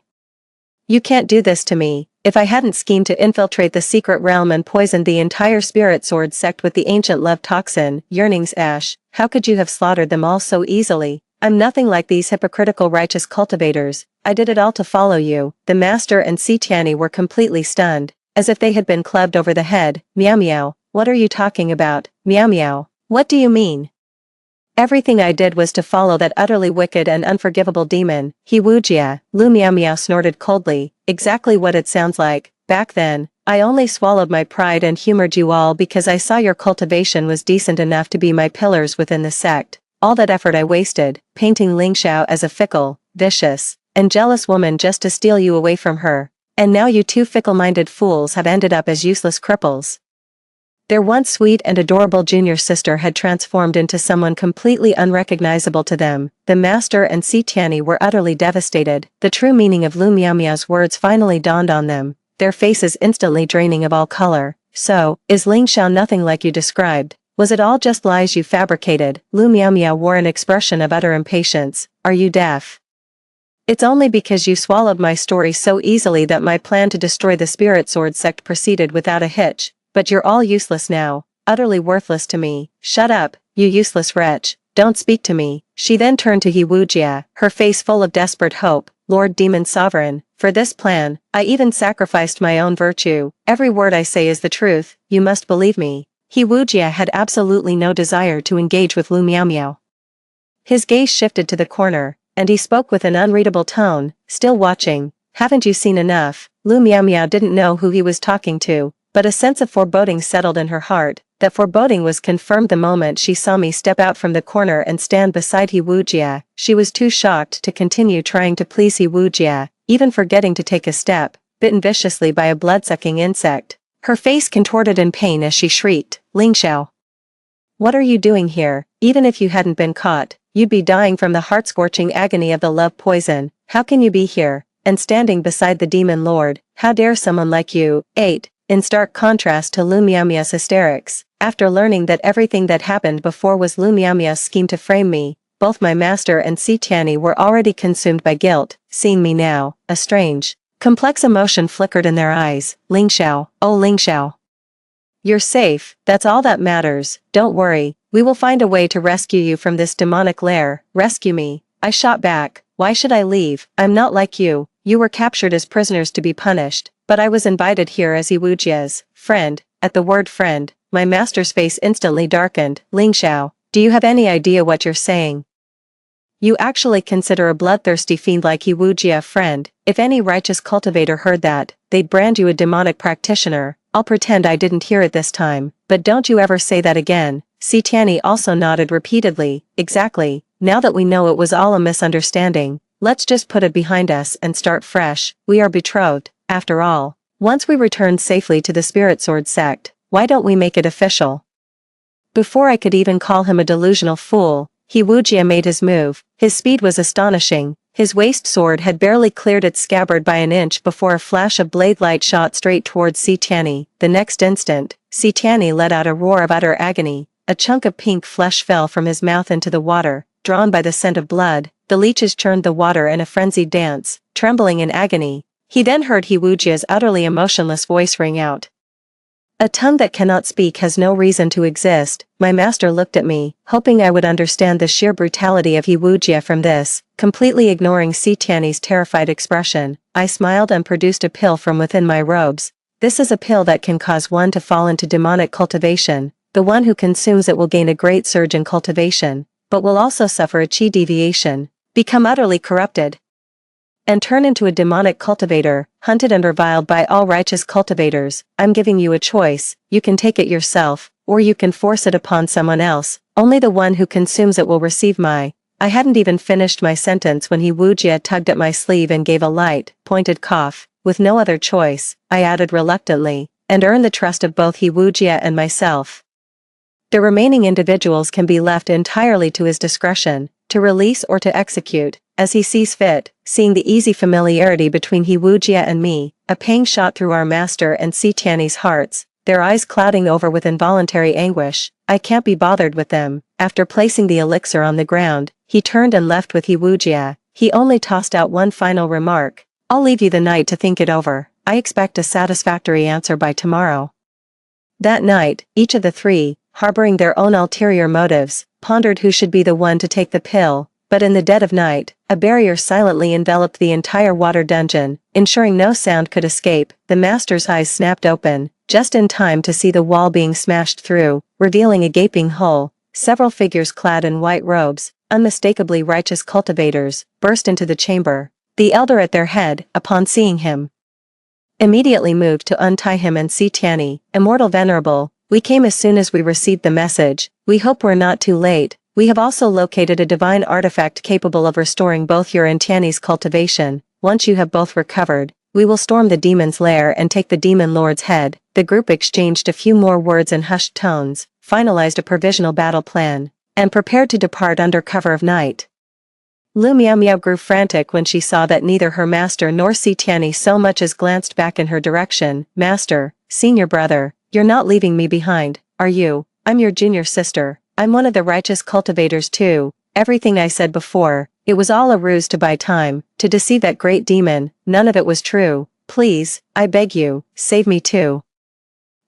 You can't do this to me. If I hadn't schemed to infiltrate the secret realm and poisoned the entire spirit sword sect with the ancient love toxin, yearning's ash, how could you have slaughtered them all so easily? I'm nothing like these hypocritical righteous cultivators. I did it all to follow you. The master and Si Tianyi were completely stunned, as if they had been clubbed over the head. Miao Miao, what are you talking about? Miao Miao, what do you mean? Everything I did was to follow that utterly wicked and unforgivable demon, He Wujia. Lu Miao Miao snorted coldly, exactly what it sounds like. Back then, I only swallowed my pride and humored you all because I saw your cultivation was decent enough to be my pillars within the sect. All that effort I wasted, painting Ling Xiao as a fickle, vicious, and jealous woman just to steal you away from her. And now you two fickle-minded fools have ended up as useless cripples. Their once sweet and adorable junior sister had transformed into someone completely unrecognizable to them. The master and Si Tianyi were utterly devastated. The true meaning of Lu Miao Miao's words finally dawned on them, their faces instantly draining of all color. So, is Ling Xiao nothing like you described? Was it all just lies you fabricated? Lu Miao Miao wore an expression of utter impatience. Are you deaf? It's only because you swallowed my story so easily that my plan to destroy the spirit sword sect proceeded without a hitch. But you're all useless now, utterly worthless to me. Shut up, you useless wretch, don't speak to me. She then turned to He Wujia, her face full of desperate hope. Lord Demon Sovereign, for this plan, I even sacrificed my own virtue. Every word I say is the truth, you must believe me. He Wujia had absolutely no desire to engage with Lu Miao Miao. His gaze shifted to the corner, and he spoke with an unreadable tone, still watching. Haven't you seen enough? Lu Miao Miao didn't know who he was talking to, but a sense of foreboding settled in her heart. That foreboding was confirmed the moment she saw me step out from the corner and stand beside He Wujia. She was too shocked to continue trying to please He Wujia, even forgetting to take a step, bitten viciously by a blood-sucking insect. Her face contorted in pain as she shrieked, "Ling Xiao! What are you doing here? Even if you hadn't been caught, you'd be dying from the heart-scorching agony of the love poison. How can you be here, and standing beside the demon lord? How dare someone like you?" 8. In stark contrast to Lu Miaomia's hysterics, after learning that everything that happened before was Lu Miaomia's scheme to frame me, both my master and Si Tianyi were already consumed by guilt. Seeing me now, a strange, complex emotion flickered in their eyes. "Ling Xiao, oh Ling Xiao. You're safe, that's all that matters. Don't worry, we will find a way to rescue you from this demonic lair." "Rescue me?" I shot back. "Why should I leave? I'm not like you. You were captured as prisoners to be punished, but I was invited here as He Wujia's friend." At the word friend, my master's face instantly darkened. "Ling Xiao, do you have any idea what you're saying? You actually consider a bloodthirsty fiend like He Wujia a friend? If any righteous cultivator heard that, they'd brand you a demonic practitioner." "I'll pretend I didn't hear it this time, but don't you ever say that again." Si Tianyi also nodded repeatedly. "Exactly, now that we know it was all a misunderstanding, let's just put it behind us and start fresh. We are betrothed, after all. Once we return safely to the Spirit Sword sect, why don't we make it official?" Before I could even call him a delusional fool, He Wujia made his move. His speed was astonishing. His waist sword had barely cleared its scabbard by an inch before a flash of blade light shot straight towards Si Tianyi. The next instant, Si Tianyi let out a roar of utter agony. A chunk of pink flesh fell from his mouth into the water, drawn by the scent of blood. The leeches churned the water in a frenzied dance, trembling in agony. He then heard He Wujia's utterly emotionless voice ring out. "A tongue that cannot speak has no reason to exist." My master looked at me, hoping I would understand the sheer brutality of He Wujia from this. Completely ignoring Si Tianyi's terrified expression, I smiled and produced a pill from within my robes. "This is a pill that can cause one to fall into demonic cultivation. The one who consumes it will gain a great surge in cultivation, but will also suffer a chi deviation, become utterly corrupted, and turn into a demonic cultivator, hunted and reviled by all righteous cultivators. I'm giving you a choice. You can take it yourself, or you can force it upon someone else. Only the one who consumes it will receive my—" I hadn't even finished my sentence when He Wujia tugged at my sleeve and gave a light, pointed cough. "With no other choice," I added reluctantly, "and earn the trust of both He Wujia and myself. The remaining individuals can be left entirely to his discretion, to release or to execute, as he sees fit." Seeing the easy familiarity between He Wujia and me, a pang shot through our master and Si Tianyi's hearts, their eyes clouding over with involuntary anguish. "I can't be bothered with them." After placing the elixir on the ground, he turned and left with He Wujia. He only tossed out one final remark. "I'll leave you the night to think it over. I expect a satisfactory answer by tomorrow." That night, each of the three, harboring their own ulterior motives, pondered who should be the one to take the pill. But in the dead of night, a barrier silently enveloped the entire water dungeon, ensuring no sound could escape. The master's eyes snapped open, just in time to see the wall being smashed through, revealing a gaping hole. Several figures clad in white robes, unmistakably righteous cultivators, burst into the chamber. The elder at their head, upon seeing him, immediately moved to untie him and Si Tianyi. "Immortal Venerable, we came as soon as we received the message. We hope we're not too late. We have also located a divine artifact capable of restoring both your and Tianyi's cultivation. Once you have both recovered, we will storm the demon's lair and take the demon lord's head." The group exchanged a few more words in hushed tones, finalized a provisional battle plan, and prepared to depart under cover of night. Lu Miaomiao grew frantic when she saw that neither her master nor Si Tianyi so much as glanced back in her direction. "Master, senior brother, you're not leaving me behind, are you? I'm your junior sister. I'm one of the righteous cultivators too. Everything I said before, it was all a ruse to buy time, to deceive that great demon. None of it was true. Please, I beg you, save me too."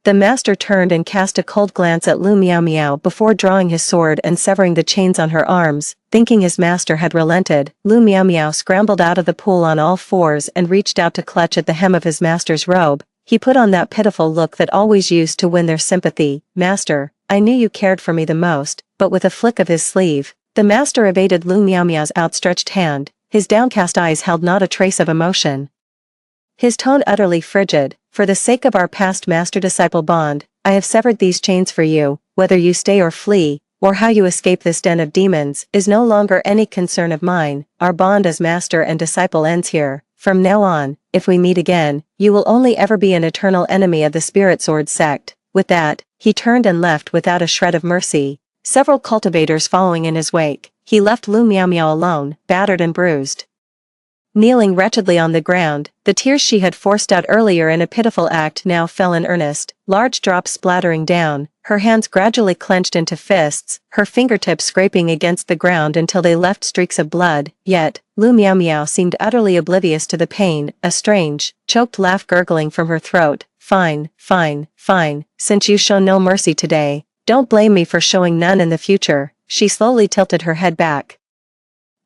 The master turned and cast a cold glance at Lu Miaomiao before drawing his sword and severing the chains on her arms. Thinking his master had relented, Lu Miaomiao scrambled out of the pool on all fours and reached out to clutch at the hem of his master's robe. He put on that pitiful look that always used to win their sympathy. "Master, I knew you cared for me the most," but with a flick of his sleeve, the master evaded Lu Miaomiao's outstretched hand. His downcast eyes held not a trace of emotion. His tone utterly frigid, For the sake of our past master-disciple bond, I have severed these chains for you. Whether you stay or flee, or how you escape this den of demons, is no longer any concern of mine. Our bond as master and disciple ends here. From now on, if we meet again, you will only ever be an eternal enemy of the Spirit Sword sect." With that, he turned and left without a shred of mercy. Several cultivators following in his wake, he left Lu Miao Miao alone, battered and bruised. Kneeling wretchedly on the ground, the tears she had forced out earlier in a pitiful act now fell in earnest, large drops splattering down, her hands gradually clenched into fists, her fingertips scraping against the ground until they left streaks of blood. Yet, Lu Miao Miao seemed utterly oblivious to the pain, a strange, choked laugh gurgling from her throat. "Fine, fine, fine, since you show no mercy today, don't blame me for showing none in the future." She slowly tilted her head back,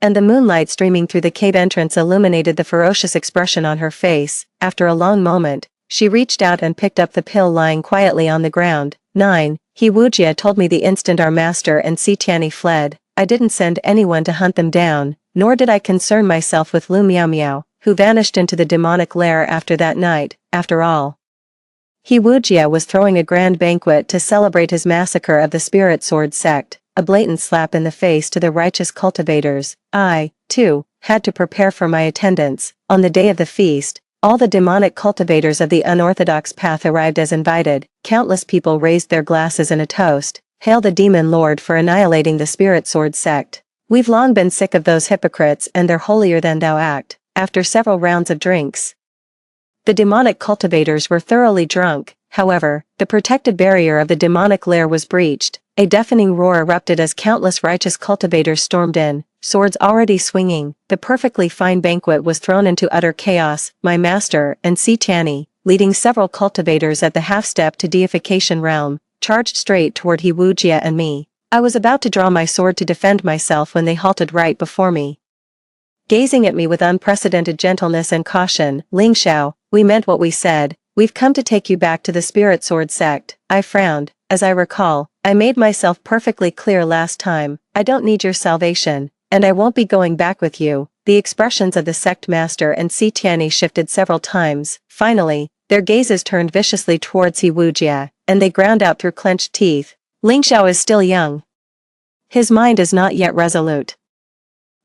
and the moonlight streaming through the cave entrance illuminated the ferocious expression on her face. After a long moment, she reached out and picked up the pill lying quietly on the ground. 9. He Wujia told me the instant our master and Si Tianyi fled, I didn't send anyone to hunt them down, nor did I concern myself with Lu Miao Miao, who vanished into the demonic lair after that night. After all, He Wujia was throwing a grand banquet to celebrate his massacre of the Spirit Sword sect. A blatant slap in the face to the righteous cultivators. I, too, had to prepare for my attendance. On the day of the feast, all the demonic cultivators of the unorthodox path arrived as invited. Countless people raised their glasses in a toast. Hail the demon lord for annihilating the Spirit Sword sect. We've long been sick of those hypocrites and their holier-than-thou act. After several rounds of drinks, the demonic cultivators were thoroughly drunk. However, the protective barrier of the demonic lair was breached. A deafening roar erupted as countless righteous cultivators stormed in, swords already swinging. The perfectly fine banquet was thrown into utter chaos. My master and Si Tianyi, leading several cultivators at the half-step to deification realm, charged straight toward He Wujia and me. I was about to draw my sword to defend myself when they halted right before me. Gazing at me with unprecedented gentleness and caution, "Ling Xiao, we meant what we said. We've come to take you back to the Spirit Sword sect." I frowned. As I recall, I made myself perfectly clear last time. I don't need your salvation, and I won't be going back with you. The expressions of the sect master and Si Tianyi shifted several times. Finally, their gazes turned viciously towards He Wujia, and they ground out through clenched teeth. "Ling Xiao is still young. His mind is not yet resolute.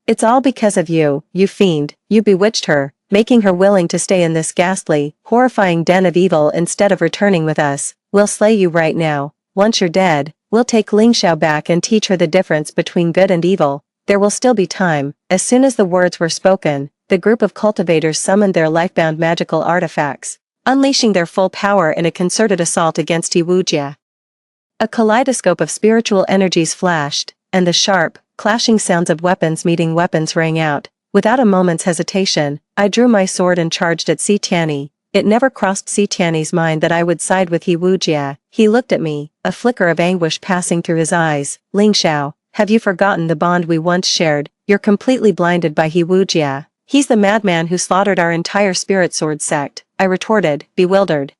It's all because of you, you fiend. You bewitched her, making her willing to stay in this ghastly, horrifying den of evil instead of returning with us. We'll slay you right now. Once you're dead, we'll take Ling Xiao back and teach her the difference between good and evil. There will still be time." As soon as the words were spoken, the group of cultivators summoned their lifebound magical artifacts, unleashing their full power in a concerted assault against He Wujia. A kaleidoscope of spiritual energies flashed, and the sharp, clashing sounds of weapons meeting weapons rang out. Without a moment's hesitation, I drew my sword and charged at Si Tianyi. It never crossed Si Tianyi's mind that I would side with He Wujia. He looked at me, a flicker of anguish passing through his eyes. "Ling Xiao, have you forgotten the bond we once shared? You're completely blinded by He Wujia. He's the madman who slaughtered our entire Spirit Sword sect," I retorted, bewildered.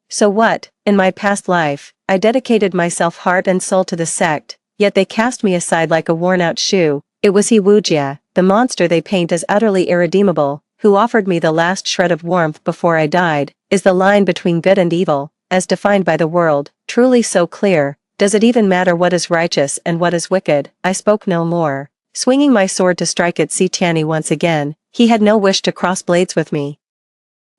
So what? In my past life, I dedicated myself heart and soul to the sect, yet they cast me aside like a worn-out shoe. It was He Wujia, the monster they paint as utterly irredeemable, who offered me the last shred of warmth before I died. Is the line between good and evil, as defined by the world, truly so clear? Does it even matter what is righteous and what is wicked? I spoke no more, swinging my sword to strike at Si Tianyi once again. He had no wish to cross blades with me.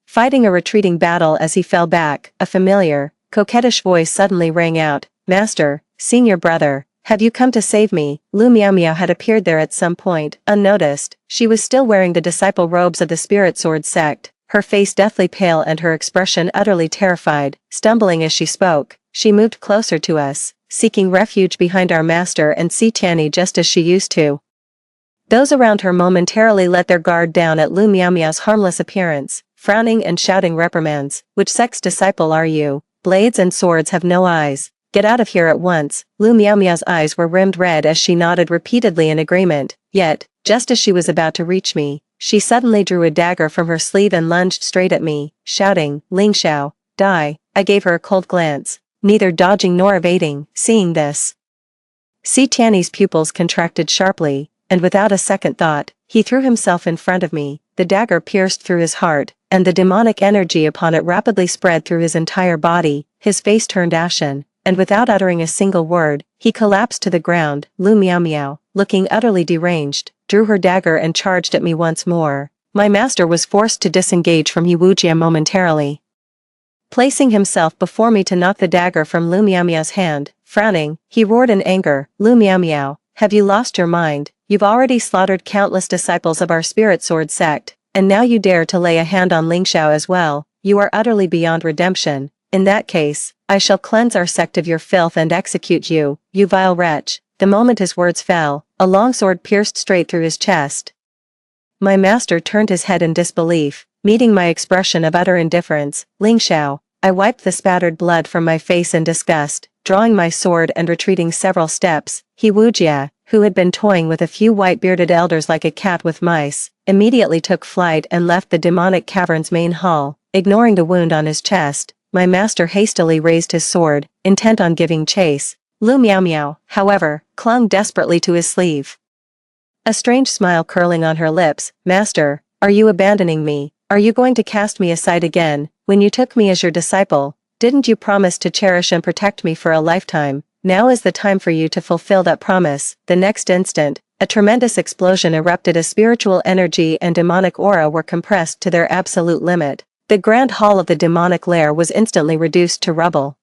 Fighting a retreating battle as he fell back, a familiar, coquettish voice suddenly rang out, "Master, senior brother, have you come to save me?" Lu Miao Miao had appeared there at some point, unnoticed. She was still wearing the disciple robes of the Spirit Sword sect, her face deathly pale and her expression utterly terrified. Stumbling as she spoke, she moved closer to us, seeking refuge behind our master and Si Tianyi just as she used to. Those around her momentarily let their guard down at Lu Miao Miao's harmless appearance, frowning and shouting reprimands. "Which sect's disciple are you? Blades and swords have no eyes. Get out of here at once." Lu Miao Miao's eyes were rimmed red as she nodded repeatedly in agreement. Yet, just as she was about to reach me, she suddenly drew a dagger from her sleeve and lunged straight at me, shouting, "Ling Xiao, die." I gave her a cold glance, neither dodging nor evading. Seeing this, Si Tianyi's pupils contracted sharply, and without a second thought, he threw himself in front of me. The dagger pierced through his heart, and the demonic energy upon it rapidly spread through his entire body. His face turned ashen, and without uttering a single word, he collapsed to the ground. Lu Miao Miao, looking utterly deranged, drew her dagger and charged at me once more. My master was forced to disengage from He Wujia momentarily, placing himself before me to knock the dagger from Lu Miao Miao's hand. Frowning, he roared in anger, "Lu Miao Miao, have you lost your mind? You've already slaughtered countless disciples of our spirit sword sect, and now you dare to lay a hand on Lingxiao as well. You are utterly beyond redemption. In that case, I shall cleanse our sect of your filth and execute you, you vile wretch." The moment his words fell, a long sword pierced straight through his chest. My master turned his head in disbelief, meeting my expression of utter indifference. "Lingxiao." I wiped the spattered blood from my face in disgust, drawing my sword and retreating several steps. He Wujia, who had been toying with a few white-bearded elders like a cat with mice, immediately took flight and left the demonic cavern's main hall, ignoring the wound on his chest. My master hastily raised his sword, intent on giving chase. Lu Miao Miao, however, clung desperately to his sleeve, a strange smile curling on her lips. "Master, are you abandoning me? Are you going to cast me aside again? When you took me as your disciple, didn't you promise to cherish and protect me for a lifetime? Now is the time for you to fulfill that promise." The next instant, a tremendous explosion erupted as spiritual energy and demonic aura were compressed to their absolute limit. The grand hall of the demonic lair was instantly reduced to rubble.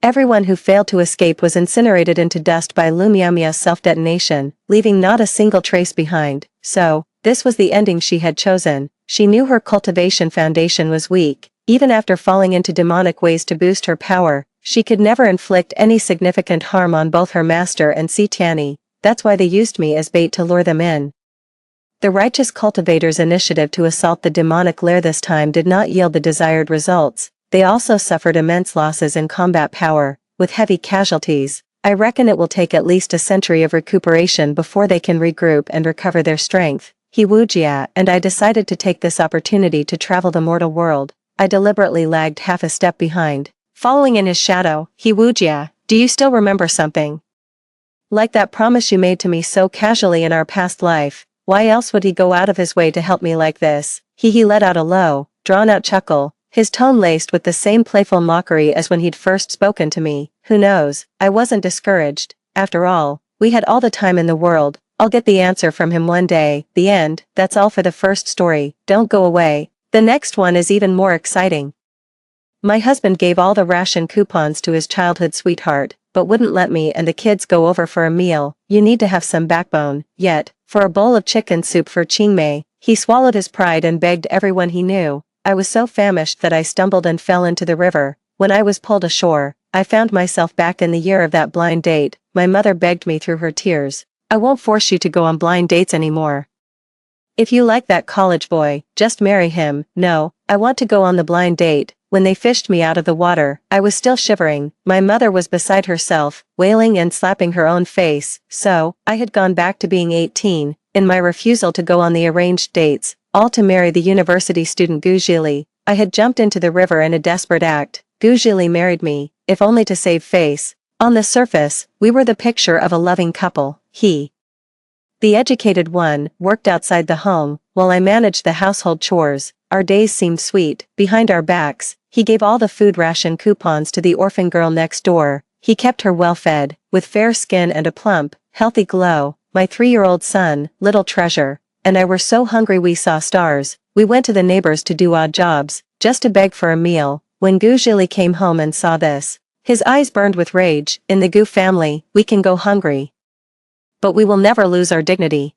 Everyone who failed to escape was incinerated into dust by Lu Miao Miao's self-detonation, leaving not a single trace behind. So, this was the ending she had chosen. She knew her cultivation foundation was weak. Even after falling into demonic ways to boost her power, she could never inflict any significant harm on both her master and Si Tianyi. That's why they used me as bait to lure them in. The righteous cultivator's initiative to assault the demonic lair this time did not yield the desired results. They also suffered immense losses in combat power, with heavy casualties. I reckon it will take at least a century of recuperation before they can regroup and recover their strength. He Wujia and I decided to take this opportunity to travel the mortal world. I deliberately lagged half a step behind, following in his shadow. "He Wujia, do you still remember something? Like that promise you made to me so casually in our past life? Why else would he go out of his way to help me like this?" He let out a low, drawn-out chuckle, his tone laced with the same playful mockery as when he'd first spoken to me. Who knows, I wasn't discouraged. After all, we had all the time in the world. I'll get the answer from him one day. The end. That's all for the first story. Don't go away. The next one is even more exciting. My husband gave all the ration coupons to his childhood sweetheart, but wouldn't let me and the kids go over for a meal. You need to have some backbone. Yet, for a bowl of chicken soup for Qingmei, he swallowed his pride and begged everyone he knew. I was so famished that I stumbled and fell into the river. When I was pulled ashore, I found myself back in the year of that blind date. My mother begged me through her tears, "I won't force you to go on blind dates anymore. If you like that college boy, just marry him." "No, I want to go on the blind date." When they fished me out of the water, I was still shivering. My mother was beside herself, wailing and slapping her own face. So, I had gone back to being 18, in my refusal to go on the arranged dates, all to marry the university student Gu Zhili. I had jumped into the river in a desperate act. Gu Zhili married me, if only to save face. On the surface, we were the picture of a loving couple. He, the educated one, worked outside the home, while I managed the household chores. Our days seemed sweet. Behind our backs, he gave all the food ration coupons to the orphan girl next door. He kept her well fed, with fair skin and a plump, healthy glow. My 3-year-old son, little treasure, and I were so hungry we saw stars. We went to the neighbors to do odd jobs, just to beg for a meal. When Gu Zhili came home and saw this, his eyes burned with rage. "In the Gu family, we can go hungry, but we will never lose our dignity.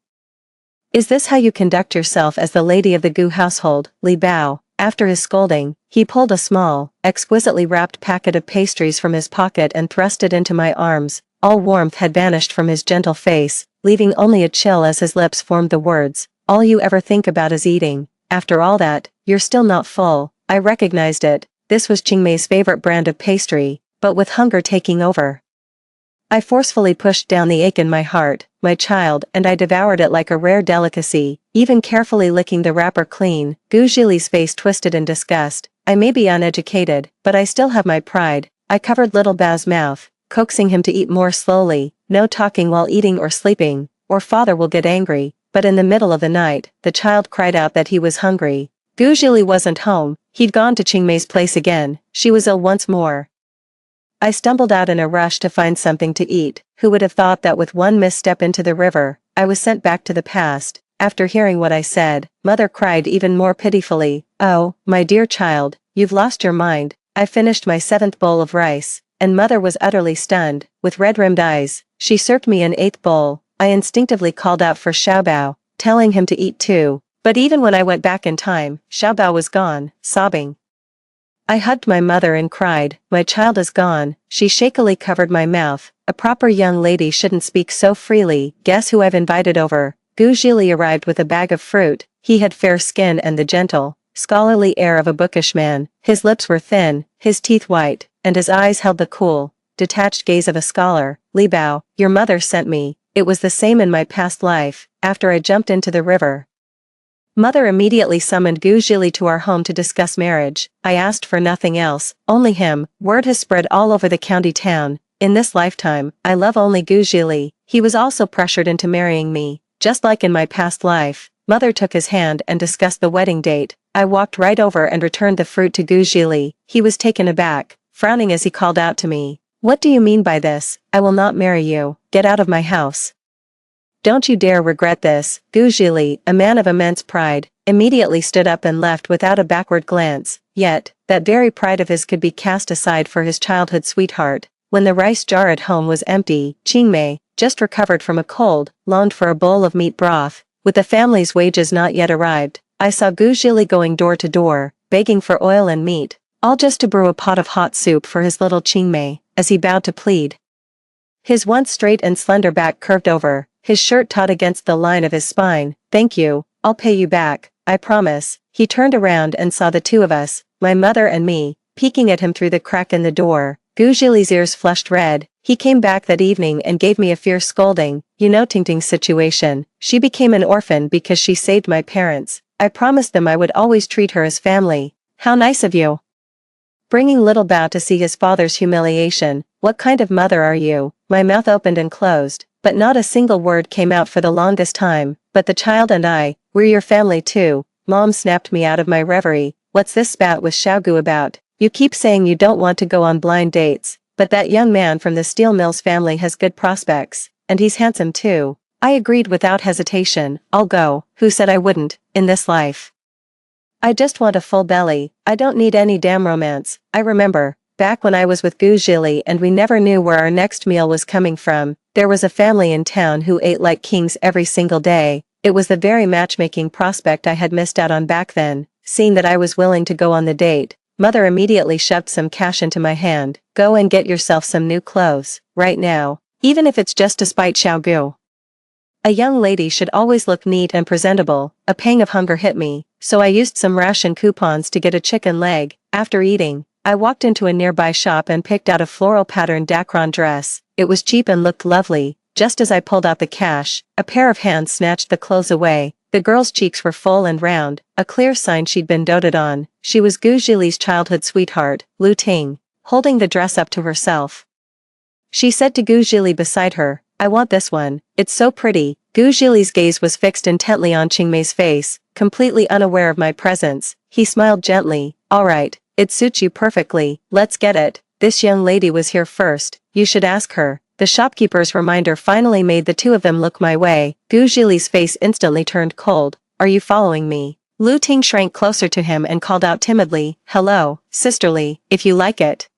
Is this how you conduct yourself as the lady of the Gu household?" Li Bao, after his scolding, he pulled a small, exquisitely wrapped packet of pastries from his pocket and thrust it into my arms. All warmth had vanished from his gentle face, leaving only a chill as his lips formed the words, "All you ever think about is eating. After all that, you're still not full." I recognized it. This was Qingmei's favorite brand of pastry, but with hunger taking over, I forcefully pushed down the ache in my heart. "My child," and I devoured it like a rare delicacy, even carefully licking the wrapper clean. Gu Zhili's face twisted in disgust. "I may be uneducated, but I still have my pride." I covered little Bao's mouth, coaxing him to eat more slowly. "No talking while eating or sleeping, or father will get angry." But in the middle of the night, the child cried out that he was hungry. Gu Zhili wasn't home, he'd gone to Qingmei's place again, she was ill once more. I stumbled out in a rush to find something to eat. Who would have thought that with one misstep into the river, I was sent back to the past. After hearing what I said, Mother cried even more pitifully. "Oh, my dear child, you've lost your mind." I finished my 7th bowl of rice, and Mother was utterly stunned. With red-rimmed eyes, she served me an 8th bowl. I instinctively called out for Xiaobao, telling him to eat too. But even when I went back in time, Xiaobao was gone, sobbing. I hugged my mother and cried, "My child is gone." She shakily covered my mouth. "A proper young lady shouldn't speak so freely. Guess who I've invited over?" Gu Zhili arrived with a bag of fruit. He had fair skin and the gentle, scholarly air of a bookish man. His lips were thin, his teeth white, and his eyes held the cool, detached gaze of a scholar. "Li Bao, your mother sent me. It was the same in my past life, after I jumped into the river." Mother immediately summoned Gu Zhili to our home to discuss marriage. I asked for nothing else, only him. Word has spread all over the county town. In this lifetime, I love only Gu Zhili. He was also pressured into marrying me, just like in my past life. Mother took his hand and discussed the wedding date. I walked right over and returned the fruit to Gu Zhili. He was taken aback, frowning as he called out to me. "What do you mean by this? I will not marry you. Get out of my house. Don't you dare regret this." Gu Zhili, a man of immense pride, immediately stood up and left without a backward glance. Yet, that very pride of his could be cast aside for his childhood sweetheart. When the rice jar at home was empty, Qingmei, just recovered from a cold, longed for a bowl of meat broth. With the family's wages not yet arrived, I saw Gu Zhili going door to door, begging for oil and meat, all just to brew a pot of hot soup for his little Qingmei, as he bowed to plead. His once straight and slender back curved over, his shirt taut against the line of his spine. "Thank you, I'll pay you back, I promise." He turned around and saw the two of us, my mother and me, peeking at him through the crack in the door. Gu Zhili's ears flushed red. He came back that evening and gave me a fierce scolding. "You know Tingting's situation. She became an orphan because she saved my parents. I promised them I would always treat her as family." "How nice of you. Bringing little Bao to see his father's humiliation. What kind of mother are you?" My mouth opened and closed, but not a single word came out for the longest time. "But the child and we're your family too." Mom snapped me out of my reverie. "What's this spat with Xiaogu about? You keep saying you don't want to go on blind dates, but that young man from the steel mills family has good prospects, and he's handsome too." I agreed without hesitation. "I'll go. Who said I wouldn't, in this life? I just want a full belly. I don't need any damn romance." I remember, back when I was with Gu Zhili and we never knew where our next meal was coming from, there was a family in town who ate like kings every single day. It was the very matchmaking prospect I had missed out on back then. Seeing that I was willing to go on the date, Mother immediately shoved some cash into my hand. "Go and get yourself some new clothes, right now, even if it's just to spite Xiaogu. A young lady should always look neat and presentable." A pang of hunger hit me, so I used some ration coupons to get a chicken leg. After eating, I walked into a nearby shop and picked out a floral-patterned Dacron dress. It was cheap and looked lovely. Just as I pulled out the cash, a pair of hands snatched the clothes away. The girl's cheeks were full and round, a clear sign she'd been doted on. She was Gu Zhili's childhood sweetheart, Lu Ting, holding the dress up to herself. She said to Gu Zhili beside her, "I want this one, it's so pretty." Gu Zhili's gaze was fixed intently on Qingmei's face, completely unaware of my presence. He smiled gently. "All right, it suits you perfectly, let's get it. This young lady was here first, you should ask her." The shopkeeper's reminder finally made the two of them look my way. Gu Zhili's face instantly turned cold. "Are you following me?" Lu Ting shrank closer to him and called out timidly, "Hello, sisterly, if you like it,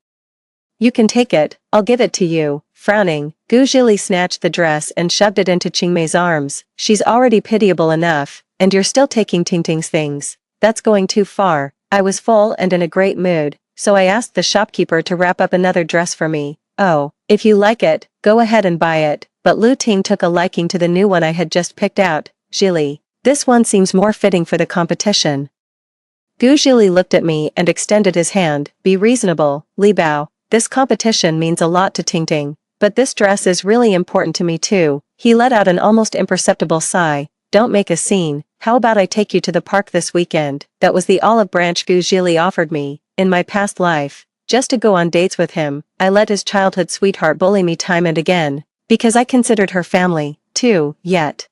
you can take it, I'll give it to you." Frowning, Gu Zhili snatched the dress and shoved it into Qingmei's arms. "She's already pitiable enough, and you're still taking Tingting's things. That's going too far." I was full and in a great mood, so I asked the shopkeeper to wrap up another dress for me. "Oh, if you like it, go ahead and buy it." But Lu Ting took a liking to the new one I had just picked out. "Zhili, this one seems more fitting for the competition." Gu Zhili looked at me and extended his hand. "Be reasonable, Li Bao. This competition means a lot to Tingting, but this dress is really important to me too." He let out an almost imperceptible sigh. "Don't make a scene. How about I take you to the park this weekend?" That was the olive branch Gu Zhili offered me. In my past life, just to go on dates with him, I let his childhood sweetheart bully me time and again, because I considered her family, too. Yet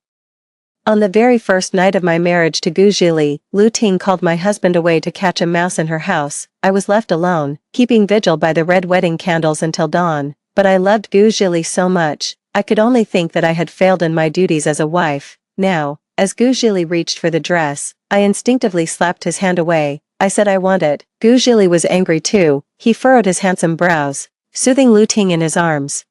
On the very first night of my marriage to Gu Zhili, Lu Ting called my husband away to catch a mouse in her house. I was left alone, keeping vigil by the red wedding candles until dawn, but I loved Gu Zhili so much, I could only think that I had failed in my duties as a wife. Now, as Gu Zhili reached for the dress, I instinctively slapped his hand away. I said I want it. Gu Zhili was angry too. He furrowed his handsome brows, soothing Lu Ting in his arms.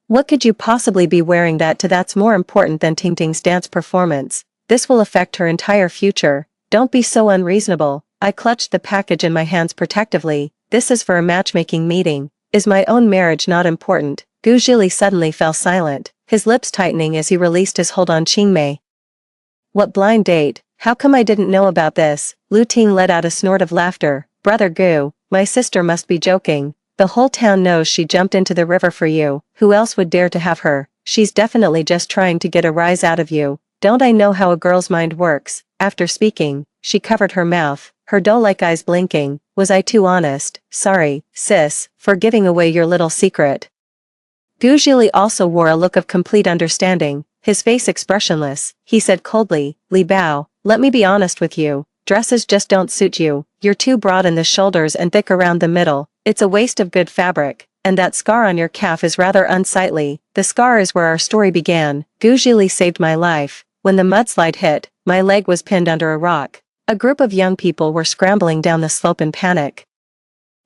What could you possibly be wearing that's more important than Ting Ting's dance performance? This will affect her entire future. Don't be so unreasonable. I clutched the package in my hands protectively. This is for a matchmaking meeting. Is my own marriage not important? Gu Zhili suddenly fell silent, his lips tightening as he released his hold on Qingmei. What blind date? How come I didn't know about this? Lu Ting let out a snort of laughter. Brother Gu, my sister must be joking. The whole town knows she jumped into the river for you. Who else would dare to have her? She's definitely just trying to get a rise out of you. Don't I know how a girl's mind works? After speaking, she covered her mouth, her doe-like eyes blinking. Was I too honest? Sorry, sis, for giving away your little secret. Gu Zhili also wore a look of complete understanding, his face expressionless. He said coldly, Li Bao, let me be honest with you. Dresses just don't suit you. You're too broad in the shoulders and thick around the middle. It's a waste of good fabric, and that scar on your calf is rather unsightly. The scar is where our story began. Gu Zhili saved my life. When the mudslide hit, my leg was pinned under a rock. A group of young people were scrambling down the slope in panic.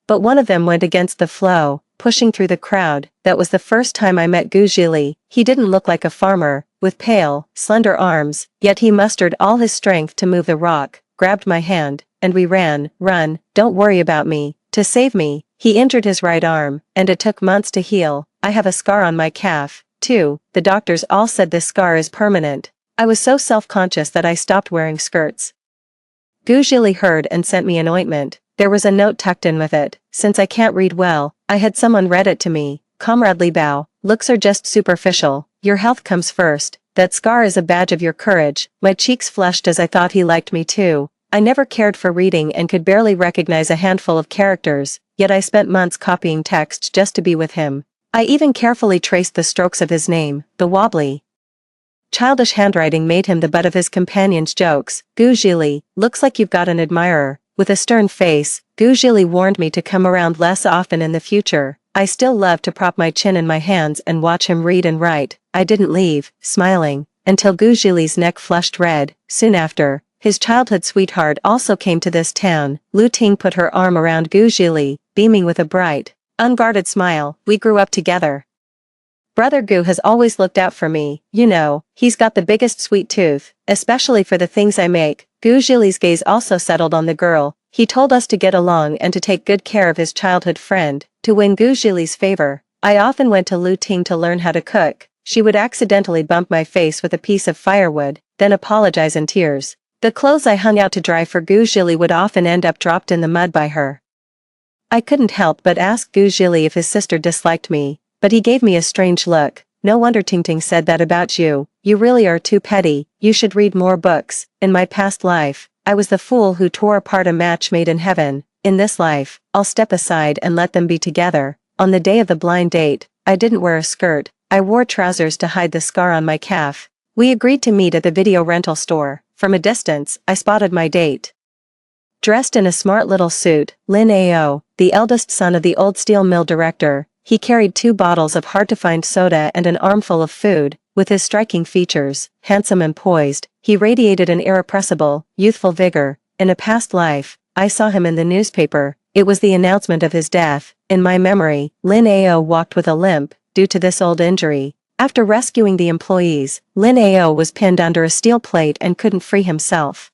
But one of them went against the flow, pushing through the crowd. That was the first time I met Gu Zhili. He didn't look like a farmer, with pale, slender arms, yet he mustered all his strength to move the rock, grabbed my hand, and we ran. Run, don't worry about me. To save me, he injured his right arm, and it took months to heal. I have a scar on my calf, too. The doctors all said this scar is permanent. I was so self-conscious that I stopped wearing skirts. Gu Zhili heard and sent me an ointment. There was a note tucked in with it. Since I can't read well, I had someone read it to me. Comrade Li Bao, looks are just superficial. Your health comes first. That scar is a badge of your courage. My cheeks flushed as I thought he liked me too. I never cared for reading and could barely recognize a handful of characters, yet I spent months copying text just to be with him. I even carefully traced the strokes of his name. The wobbly, childish handwriting made him the butt of his companions' jokes. Gu Zhili, looks like you've got an admirer. With a stern face, Gu Zhili warned me to come around less often in the future. I still loved to prop my chin in my hands and watch him read and write. I didn't leave, smiling, until Gu Zhili's neck flushed red. Soon after, his childhood sweetheart also came to this town. Lu Ting put her arm around Gu Zhili, beaming with a bright, unguarded smile. We grew up together. Brother Gu has always looked out for me. You know, he's got the biggest sweet tooth, especially for the things I make. Gu Zhili's gaze also settled on the girl. He told us to get along and to take good care of his childhood friend. To win Gu Zhili's favor, I often went to Lu Ting to learn how to cook. She would accidentally bump my face with a piece of firewood, then apologize in tears. The clothes I hung out to dry for Gu Zhili would often end up dropped in the mud by her. I couldn't help but ask Gu Zhili if his sister disliked me, but he gave me a strange look. No wonder Ting Ting said that about you. You really are too petty. You should read more books. In my past life, I was the fool who tore apart a match made in heaven. In this life, I'll step aside and let them be together. On the day of the blind date, I didn't wear a skirt. I wore trousers to hide the scar on my calf. We agreed to meet at the video rental store. From a distance, I spotted my date. Dressed in a smart little suit, Lin Ao, the eldest son of the old steel mill director, he carried 2 bottles of hard-to-find soda and an armful of food. With his striking features, handsome and poised, he radiated an irrepressible, youthful vigor. In a past life, I saw him in the newspaper. It was the announcement of his death. In my memory, Lin Ao walked with a limp, due to this old injury. After rescuing the employees, Lin Ao was pinned under a steel plate and couldn't free himself.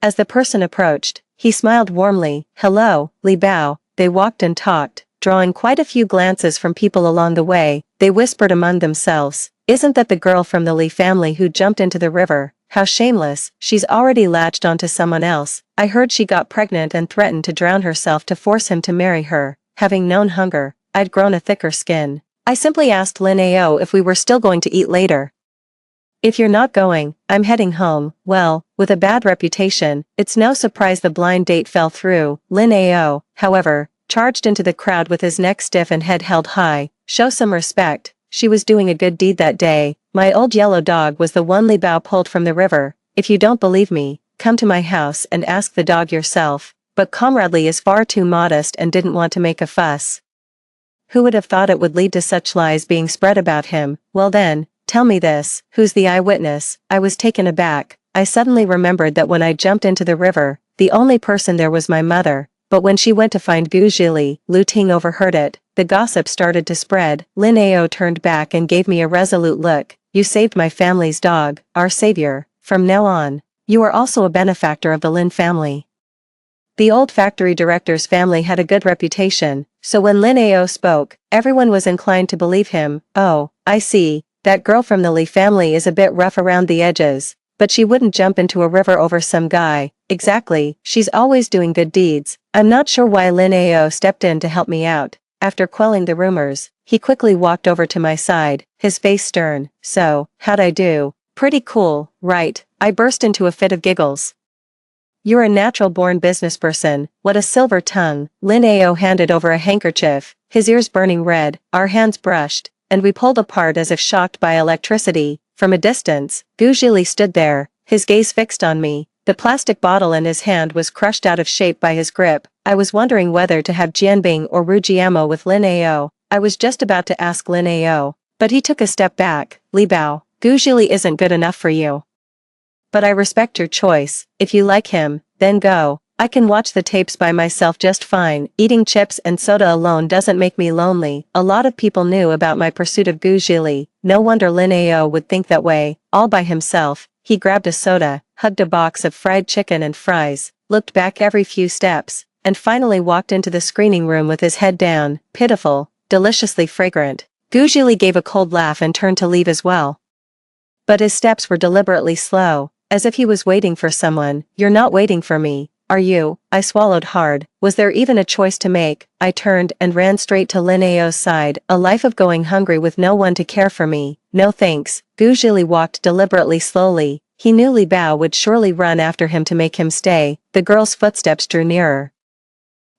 As the person approached, he smiled warmly. Hello, Li Bao. They walked and talked, drawing quite a few glances from people along the way. They whispered among themselves, isn't that the girl from the Li family who jumped into the river? How shameless, she's already latched onto someone else. I heard she got pregnant and threatened to drown herself to force him to marry her. Having known hunger, I'd grown a thicker skin. I simply asked Lin Ao if we were still going to eat later. If you're not going, I'm heading home. Well, with a bad reputation, it's no surprise the blind date fell through. Lin Ao, however, charged into the crowd with his neck stiff and head held high. Show some respect. She was doing a good deed that day. My old yellow dog was the one Li Bao pulled from the river. If you don't believe me, come to my house and ask the dog yourself. But Comrade Li is far too modest and didn't want to make a fuss. Who would have thought it would lead to such lies being spread about him? Well then, tell me this, who's the eyewitness? I was taken aback. I suddenly remembered that when I jumped into the river, the only person there was my mother. But when she went to find Gu Zhili, Lu Ting overheard it. The gossip started to spread. Lin Ao turned back and gave me a resolute look. You saved my family's dog, our savior. From now on, you are also a benefactor of the Lin family. The old factory director's family had a good reputation, so when Lin Ao spoke, everyone was inclined to believe him. Oh, I see, that girl from the Li family is a bit rough around the edges, but she wouldn't jump into a river over some guy. Exactly, she's always doing good deeds. I'm not sure why Lin Ao stepped in to help me out. After quelling the rumors, he quickly walked over to my side, his face stern. So, how'd I do? Pretty cool, right? I burst into a fit of giggles. You're a natural-born businessperson, what a silver tongue. Lin Ao handed over a handkerchief, his ears burning red, our hands brushed, and we pulled apart as if shocked by electricity. From a distance, Gu Zhili stood there, his gaze fixed on me. The plastic bottle in his hand was crushed out of shape by his grip. I was wondering whether to have Jianbing or Rujiamo with Lin Ao. I was just about to ask Lin Ao, but he took a step back. Li Bao, Gu Zhili isn't good enough for you. But I respect your choice. If you like him, then go. I can watch the tapes by myself just fine. Eating chips and soda alone doesn't make me lonely. A lot of people knew about my pursuit of Gu Zhili. No wonder Lin Ao would think that way. All by himself, he grabbed a soda, hugged a box of fried chicken and fries, looked back every few steps, and finally walked into the screening room with his head down, pitiful, deliciously fragrant. Gu Zhili gave a cold laugh and turned to leave as well. But his steps were deliberately slow, as if he was waiting for someone. You're not waiting for me, are you? I swallowed hard. Was there even a choice to make? I turned and ran straight to Lin Ao's side. A life of going hungry with no one to care for me. No thanks. Gu Zhili walked deliberately slowly. He knew Li Bao would surely run after him to make him stay. The girl's footsteps drew nearer.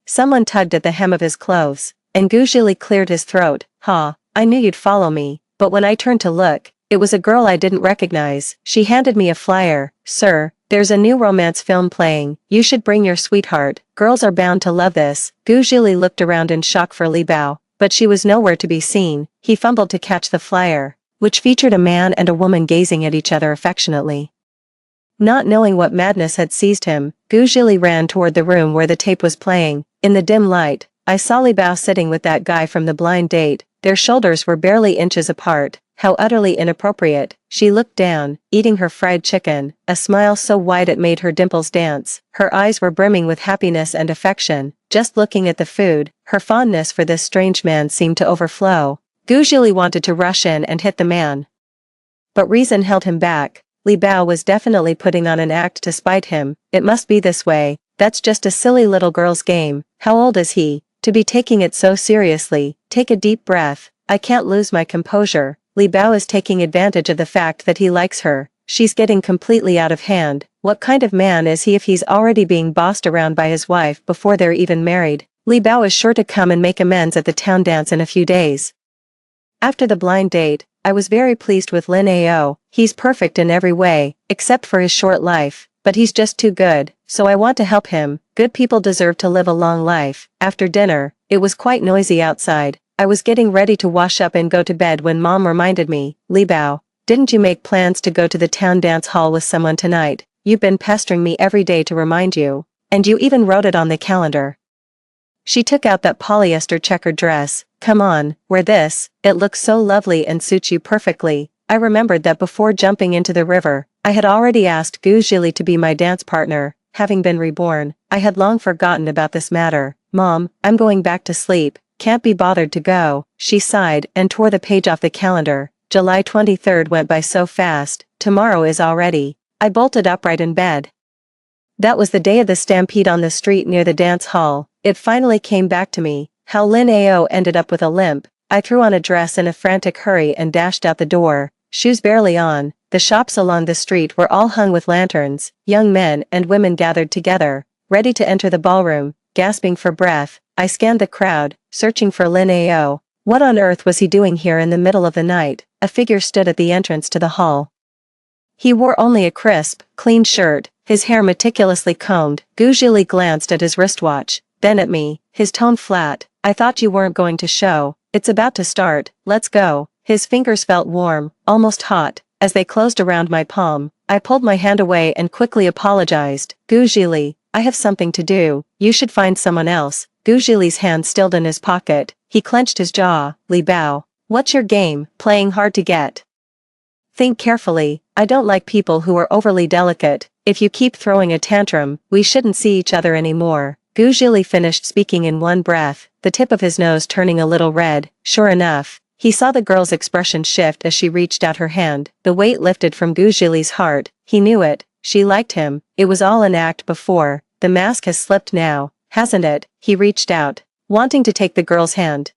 Someone tugged at the hem of his clothes, and Gu Zhili cleared his throat. Ha, I knew you'd follow me. But when I turned to look, it was a girl I didn't recognize. She handed me a flyer. Sir, there's a new romance film playing. You should bring your sweetheart. Girls are bound to love this. Gu Zhili looked around in shock for Li Bao, but she was nowhere to be seen. He fumbled to catch the flyer, which featured a man and a woman gazing at each other affectionately. Not knowing what madness had seized him, Gu Zhili ran toward the room where the tape was playing. In the dim light, I saw Li Bao sitting with that guy from the blind date. Their shoulders were barely inches apart. How utterly inappropriate. She looked down, eating her fried chicken, a smile so wide it made her dimples dance. Her eyes were brimming with happiness and affection. Just looking at the food, her fondness for this strange man seemed to overflow. Gu Zhili wanted to rush in and hit the man, but reason held him back. Li Bao was definitely putting on an act to spite him. It must be this way. That's just a silly little girl's game. How old is he, to be taking it so seriously? Take a deep breath. I can't lose my composure. Li Bao is taking advantage of the fact that he likes her. She's getting completely out of hand. What kind of man is he if he's already being bossed around by his wife before they're even married? Li Bao is sure to come and make amends at the town dance in a few days. After the blind date, I was very pleased with Lin Ao. He's perfect in every way, except for his short life, but he's just too good, so I want to help him. Good people deserve to live a long life. After dinner, it was quite noisy outside. I was getting ready to wash up and go to bed when Mom reminded me, Li Bao, didn't you make plans to go to the town dance hall with someone tonight? You've been pestering me every day to remind you, and you even wrote it on the calendar. She took out that polyester checkered dress. Come on, wear this, it looks so lovely and suits you perfectly. I remembered that before jumping into the river, I had already asked Gu Zhili to be my dance partner. Having been reborn, I had long forgotten about this matter. Mom, I'm going back to sleep. Can't be bothered to go. She sighed and tore the page off the calendar. July 23rd went by so fast. Tomorrow is already. I bolted upright in bed. That was the day of the stampede on the street near the dance hall. It finally came back to me, how Lin Ao ended up with a limp. I threw on a dress in a frantic hurry and dashed out the door, shoes barely on. The shops along the street were all hung with lanterns. Young men and women gathered together, ready to enter the ballroom. Gasping for breath, I scanned the crowd, searching for Lin Ao. What on earth was he doing here in the middle of the night? A figure stood at the entrance to the hall. He wore only a crisp, clean shirt, his hair meticulously combed. Gu Zhili glanced at his wristwatch, then at me, his tone flat. I thought you weren't going to show. It's about to start, let's go. His fingers felt warm, almost hot, as they closed around my palm. I pulled my hand away and quickly apologized. Gu Zhili, I have something to do, you should find someone else. Gu Zhili's hand stilled in his pocket. He clenched his jaw. Li Bao. What's your game, playing hard to get? Think carefully, I don't like people who are overly delicate. If you keep throwing a tantrum, we shouldn't see each other anymore. Gu Zhili finished speaking in one breath, the tip of his nose turning a little red. Sure enough, he saw the girl's expression shift as she reached out her hand. The weight lifted from Gu Zhili's heart. He knew it. She liked him. It was all an act before. The mask has slipped now, hasn't it? He reached out, wanting to take the girl's hand.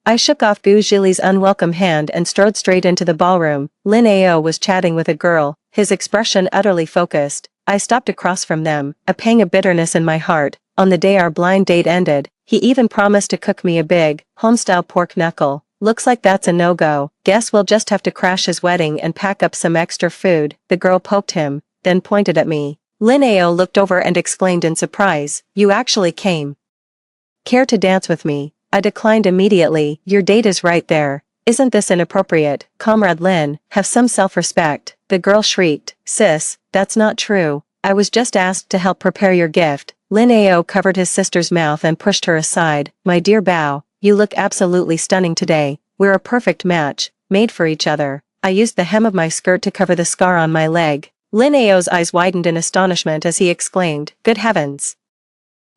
I shook off Gu Zhili's unwelcome hand and strode straight into the ballroom. Lin Ao was chatting with a girl, his expression utterly focused. I stopped across from them, a pang of bitterness in my heart. On the day our blind date ended, he even promised to cook me a big, home-style pork knuckle. Looks like that's a no-go. Guess we'll just have to crash his wedding and pack up some extra food. The girl poked him, then pointed at me. Lin Ao looked over and exclaimed in surprise, you actually came. Care to dance with me? I declined immediately. Your date is right there. Isn't this inappropriate? Comrade Lin, have some self-respect. The girl shrieked, sis, that's not true. I was just asked to help prepare your gift. Lin Ao covered his sister's mouth and pushed her aside. My dear Bao, you look absolutely stunning today. We're a perfect match, made for each other. I used the hem of my skirt to cover the scar on my leg. Lin Ao's eyes widened in astonishment as he exclaimed, good heavens.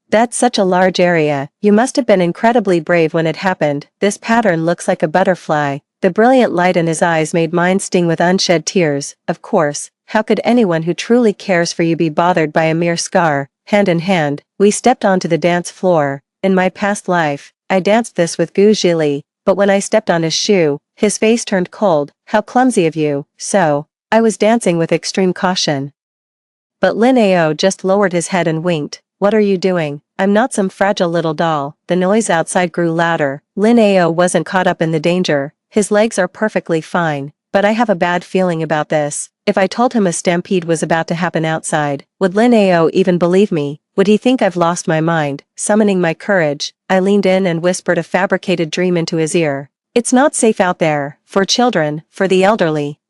That's such a large area. You must have been incredibly brave when it happened. This pattern looks like a butterfly. The brilliant light in his eyes made mine sting with unshed tears. Of course, how could anyone who truly cares for you be bothered by a mere scar? Hand in hand, we stepped onto the dance floor. In my past life, I danced this with Gu Zhili, but when I stepped on his shoe, his face turned cold. How clumsy of you. So, I was dancing with extreme caution. But Lin Ao just lowered his head and winked. What are you doing? I'm not some fragile little doll. The noise outside grew louder. Lin Ao wasn't caught up in the danger. His legs are perfectly fine, but I have a bad feeling about this. If I told him a stampede was about to happen outside, would Lin Ao even believe me? Would he think I've lost my mind? Summoning my courage, I leaned in and whispered a fabricated dream into his ear. It's not safe out there, for children, for the elderly.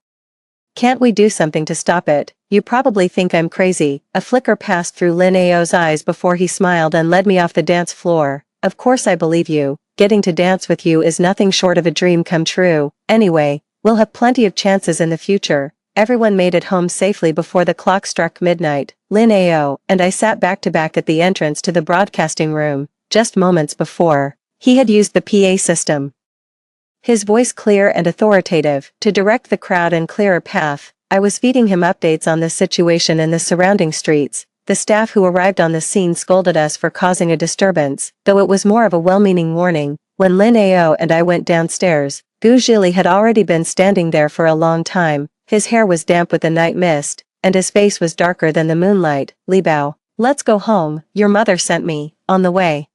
Can't we do something to stop it? You probably think I'm crazy. A flicker passed through Lin Ao's eyes before he smiled and led me off the dance floor. Of course I believe you. Getting to dance with you is nothing short of a dream come true. Anyway, we'll have plenty of chances in the future. Everyone made it home safely before the clock struck midnight. Lin Ao and I sat back to back at the entrance to the broadcasting room. Just moments before, he had used the PA system. His voice clear and authoritative, to direct the crowd and clear a path. I was feeding him updates on the situation in the surrounding streets. The staff who arrived on the scene scolded us for causing a disturbance, though it was more of a well-meaning warning. When Lin Ao and I went downstairs, Gu Zhili had already been standing there for a long time. His hair was damp with the night mist, and his face was darker than the moonlight. Li Bao, let's go home, your mother sent me, on the way.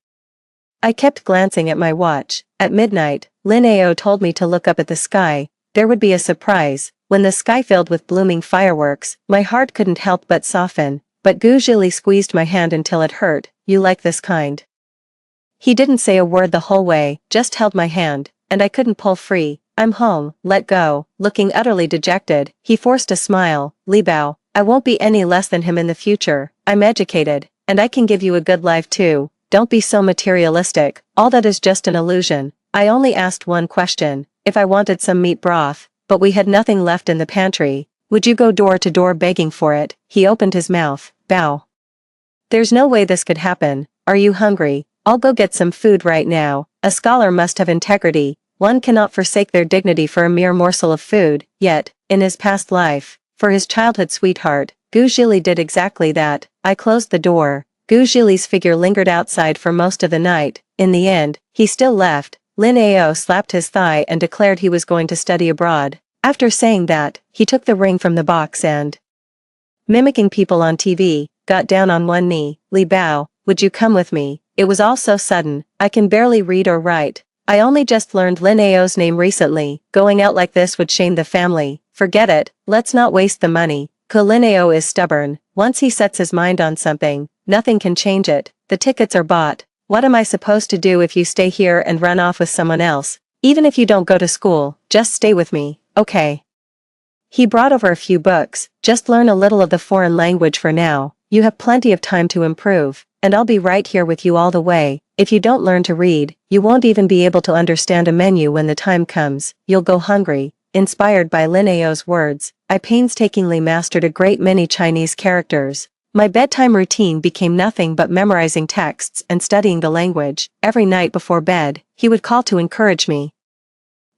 I kept glancing at my watch. At midnight, Lin Ao told me to look up at the sky. There would be a surprise. When the sky filled with blooming fireworks, my heart couldn't help but soften. But Gu Zhili squeezed my hand until it hurt. You like this kind? He didn't say a word the whole way, just held my hand, and I couldn't pull free. I'm home, let go. Looking utterly dejected, he forced a smile. Li Bao, I won't be any less than him in the future. I'm educated, and I can give you a good life too. Don't be so materialistic. All that is just an illusion. I only asked one question, if I wanted some meat broth, but we had nothing left in the pantry. Would you go door to door begging for it? He opened his mouth. Bao. There's no way this could happen. Are you hungry? I'll go get some food right now. A scholar must have integrity. One cannot forsake their dignity for a mere morsel of food. Yet, in his past life, for his childhood sweetheart, Gu Zhili did exactly that. I closed the door. Gu Zhili's figure lingered outside for most of the night. In the end, he still left. Lin Ao slapped his thigh and declared he was going to study abroad. After saying that, he took the ring from the box and, mimicking people on TV, got down on one knee. Li Bao, would you come with me? It was all so sudden, I can barely read or write. I only just learned Lin Ao's name recently, going out like this would shame the family. Forget it, let's not waste the money. Lin Ao is stubborn, once he sets his mind on something, nothing can change it, the tickets are bought. What am I supposed to do if you stay here and run off with someone else? Even if you don't go to school, just stay with me, okay? He brought over a few books, just learn a little of the foreign language for now, you have plenty of time to improve, and I'll be right here with you all the way. If you don't learn to read, you won't even be able to understand a menu when the time comes, you'll go hungry. Inspired by Lin Ao's words, I painstakingly mastered a great many Chinese characters. My bedtime routine became nothing but memorizing texts and studying the language. Every night before bed, he would call to encourage me.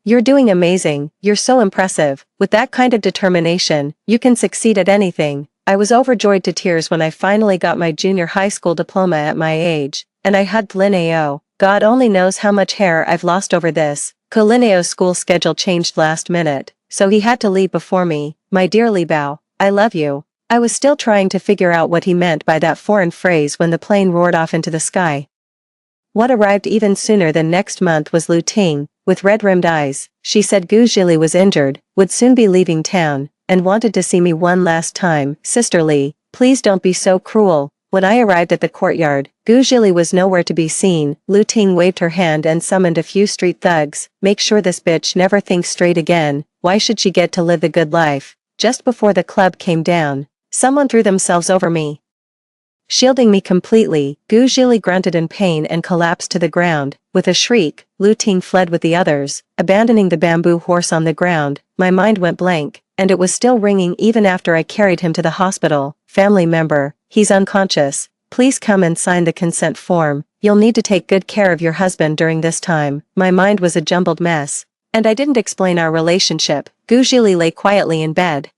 You're doing amazing, you're so impressive, with that kind of determination, you can succeed at anything. I was overjoyed to tears when I finally got my junior high school diploma at my age, and I hugged Lin Ao. God only knows how much hair I've lost over this. Lin Ao's school schedule changed last minute, so he had to leave before me. My dear Li Bao, I love you. I was still trying to figure out what he meant by that foreign phrase when the plane roared off into the sky. What arrived even sooner than next month was Lu Ting, with red-rimmed eyes. She said Gu Zhili was injured, would soon be leaving town, and wanted to see me one last time. Sister Li, please don't be so cruel. When I arrived at the courtyard, Gu Zhili was nowhere to be seen. Lu Ting waved her hand and summoned a few street thugs. Make sure this bitch never thinks straight again. Why should she get to live the good life? Just before the club came down, someone threw themselves over me, shielding me completely. Gu Zhili grunted in pain and collapsed to the ground. With a shriek, Lu Ting fled with the others, abandoning the bamboo horse on the ground. My mind went blank, and it was still ringing even after I carried him to the hospital. Family member, he's unconscious. Please come and sign the consent form. You'll need to take good care of your husband during this time. My mind was a jumbled mess, and I didn't explain our relationship. Gu Zhili lay quietly in bed,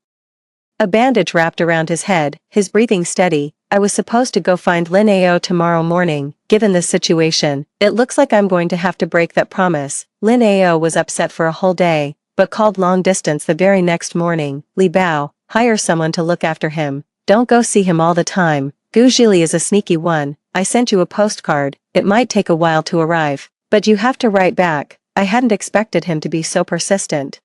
a bandage wrapped around his head, his breathing steady. I was supposed to go find Lin Ao tomorrow morning. Given this situation, it looks like I'm going to have to break that promise. Lin Ao was upset for a whole day, but called long distance the very next morning. Li Bao, hire someone to look after him. Don't go see him all the time. Gu Zhili is a sneaky one. I sent you a postcard. It might take a while to arrive, but you have to write back. I hadn't expected him to be so persistent.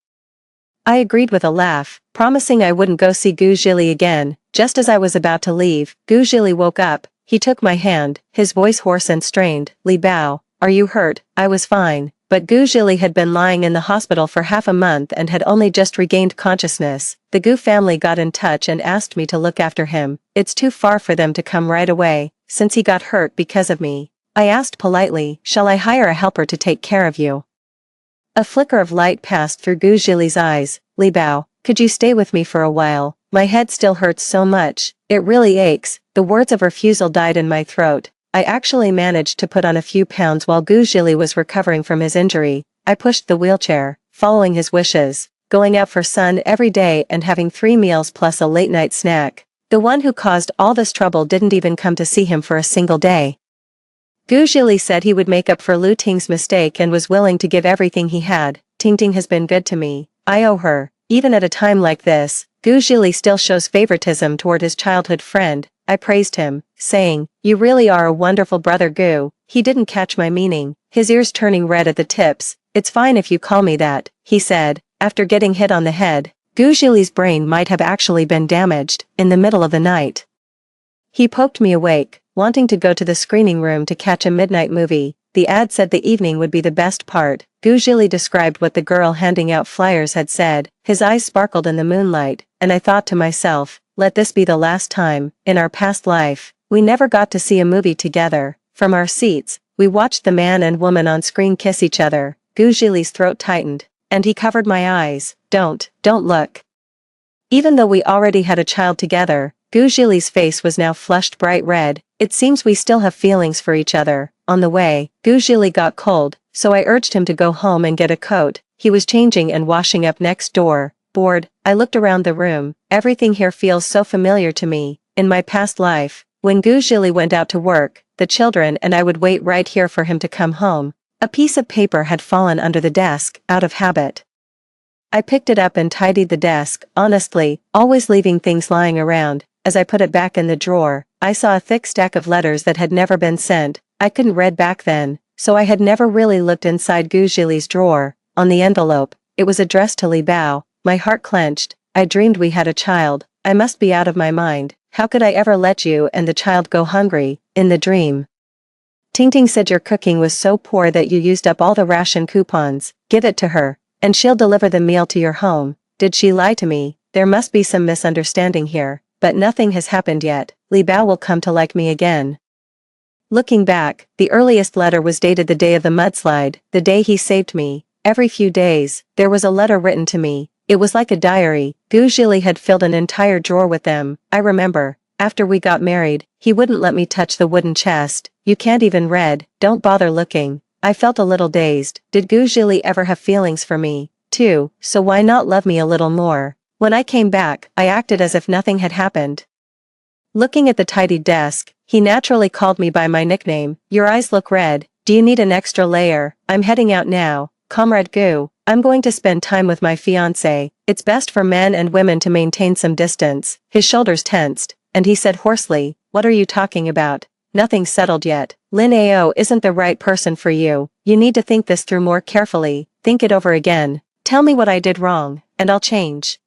I agreed with a laugh, promising I wouldn't go see Gu Zhili again. Just as I was about to leave, Gu Zhili woke up. He took my hand, his voice hoarse and strained. Li Bao, are you hurt? I was fine, but Gu Zhili had been lying in the hospital for half a month and had only just regained consciousness. The Gu family got in touch and asked me to look after him. It's too far for them to come right away, since he got hurt because of me. I asked politely, shall I hire a helper to take care of you? A flicker of light passed through Gu Zhili's eyes. Li Bao, could you stay with me for a while? My head still hurts so much, it really aches. The words of refusal died in my throat. I actually managed to put on a few pounds while Gu Zhili was recovering from his injury. I pushed the wheelchair, following his wishes, going out for sun every day and having 3 meals plus a late-night snack. The one who caused all this trouble didn't even come to see him for a single day. Gu Zhili said he would make up for Lu Ting's mistake and was willing to give everything he had. Ting has been good to me. I owe her. Even at a time like this, Gu Zhili still shows favoritism toward his childhood friend. I praised him, saying, you really are a wonderful brother Gu. He didn't catch my meaning, his ears turning red at the tips. It's fine if you call me that, he said, after getting hit on the head. Gu Zhili's brain might have actually been damaged. In the middle of the night, he poked me awake, wanting to go to the screening room to catch a midnight movie. The ad said the evening would be the best part. Gu Zhili described what the girl handing out flyers had said. His eyes sparkled in the moonlight, and I thought to myself, let this be the last time. In our past life, we never got to see a movie together. From our seats, we watched the man and woman on screen kiss each other. Gu Zhili's throat tightened, and he covered my eyes. Don't look. Even though we already had a child together, Gu Zhili's face was now flushed bright red. It seems we still have feelings for each other. On the way, Gu Zhili got cold, so I urged him to go home and get a coat. He was changing and washing up next door. Bored, I looked around the room. Everything here feels so familiar to me. In my past life, when Gu Zhili went out to work, the children and I would wait right here for him to come home. A piece of paper had fallen under the desk, out of habit. I picked it up and tidied the desk, honestly, always leaving things lying around. As I put it back in the drawer, I saw a thick stack of letters that had never been sent. I couldn't read back then, so I had never really looked inside Guzhili's drawer. On the envelope, it was addressed to Li Bao. My heart clenched. I dreamed we had a child. I must be out of my mind. How could I ever let you and the child go hungry? In the dream, Tingting said your cooking was so poor that you used up all the ration coupons. Give it to her, and she'll deliver the meal to your home. Did she lie to me? There must be some misunderstanding here, but nothing has happened yet. Li Bao will come to like me again. Looking back, the earliest letter was dated the day of the mudslide, the day he saved me. Every few days, there was a letter written to me. It was like a diary. Guzhili had filled an entire drawer with them. I remember, after we got married, he wouldn't let me touch the wooden chest. You can't even read, don't bother looking. I felt a little dazed. Did Guzhili ever have feelings for me, too, so why not love me a little more? When I came back, I acted as if nothing had happened. Looking at the tidied desk, he naturally called me by my nickname. Your eyes look red. Do you need an extra layer? I'm heading out now. Comrade Gu, I'm going to spend time with my fiancé. It's best for men and women to maintain some distance. His shoulders tensed, and he said hoarsely, what are you talking about? Nothing's settled yet. Lin Ao isn't the right person for you. You need to think this through more carefully. Think it over again. Tell me what I did wrong, and I'll change.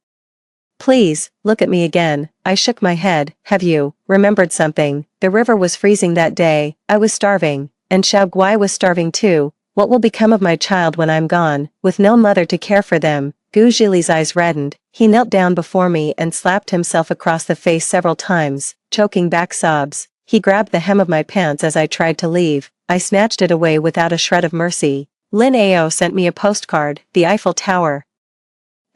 Please, look at me again. I shook my head. Have you remembered something? The river was freezing that day. I was starving, and Xiao Guai was starving too. What will become of my child when I'm gone, with no mother to care for them? Guzhili's eyes reddened. He knelt down before me and slapped himself across the face several times, choking back sobs. He grabbed the hem of my pants as I tried to leave. I snatched it away without a shred of mercy. Lin Ao sent me a postcard, the Eiffel Tower,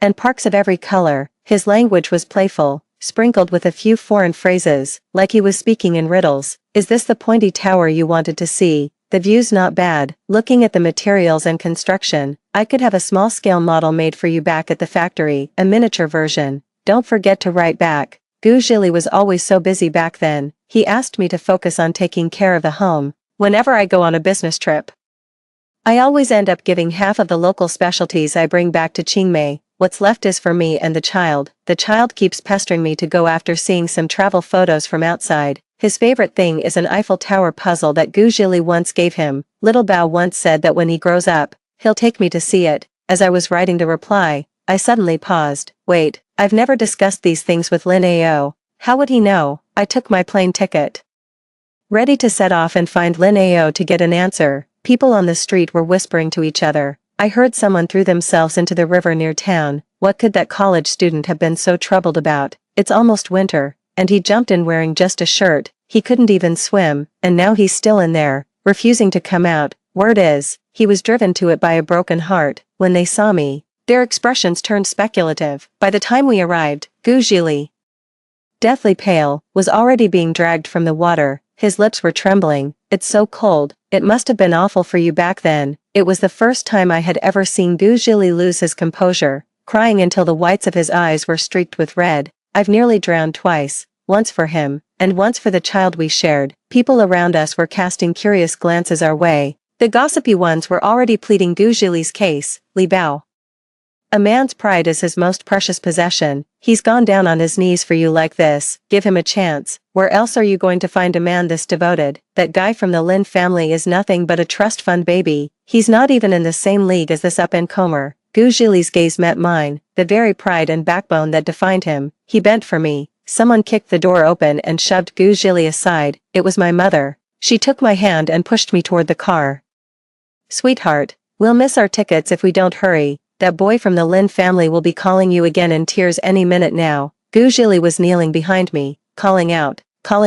and parks of every color. His language was playful, sprinkled with a few foreign phrases, like he was speaking in riddles. Is this the pointy tower you wanted to see? The view's not bad. Looking at the materials and construction, I could have a small-scale model made for you back at the factory, a miniature version. Don't forget to write back. Guzhili was always so busy back then. He asked me to focus on taking care of the home. Whenever I go on a business trip, I always end up giving half of the local specialties I bring back to Qingmei. What's left is for me and the child. The child keeps pestering me to go after seeing some travel photos from outside. His favorite thing is an Eiffel Tower puzzle that Guzhili once gave him. Little Bao once said that when he grows up, he'll take me to see it. As I was writing the reply, I suddenly paused. Wait, I've never discussed these things with Lin Ao. How would he know? I took my plane ticket, ready to set off and find Lin Ao to get an answer. People on the street were whispering to each other. I heard someone threw themselves into the river near town. What could that college student have been so troubled about? It's almost winter, and he jumped in wearing just a shirt. He couldn't even swim, and now he's still in there, refusing to come out. Word is, he was driven to it by a broken heart. When they saw me, their expressions turned speculative. By the time we arrived, Guzhili, deathly pale, was already being dragged from the water. His lips were trembling. It's so cold. It must have been awful for you back then. It was the first time I had ever seen Guzhili lose his composure, crying until the whites of his eyes were streaked with red. I've nearly drowned twice, once for him, and once for the child we shared. People around us were casting curious glances our way. The gossipy ones were already pleading Guzhili's case. Li Bao, a man's pride is his most precious possession. He's gone down on his knees for you like this. Give him a chance. Where else are you going to find a man this devoted? That guy from the Lin family is nothing but a trust fund baby. He's not even in the same league as this up-and-comer. Guzhili's gaze met mine, the very pride and backbone that defined him. He bent for me. Someone kicked the door open and shoved Guzhili aside. It was my mother. She took my hand and pushed me toward the car. Sweetheart, we'll miss our tickets if we don't hurry. That boy from the Lin family will be calling you again in tears any minute now. Guzhili was kneeling behind me, calling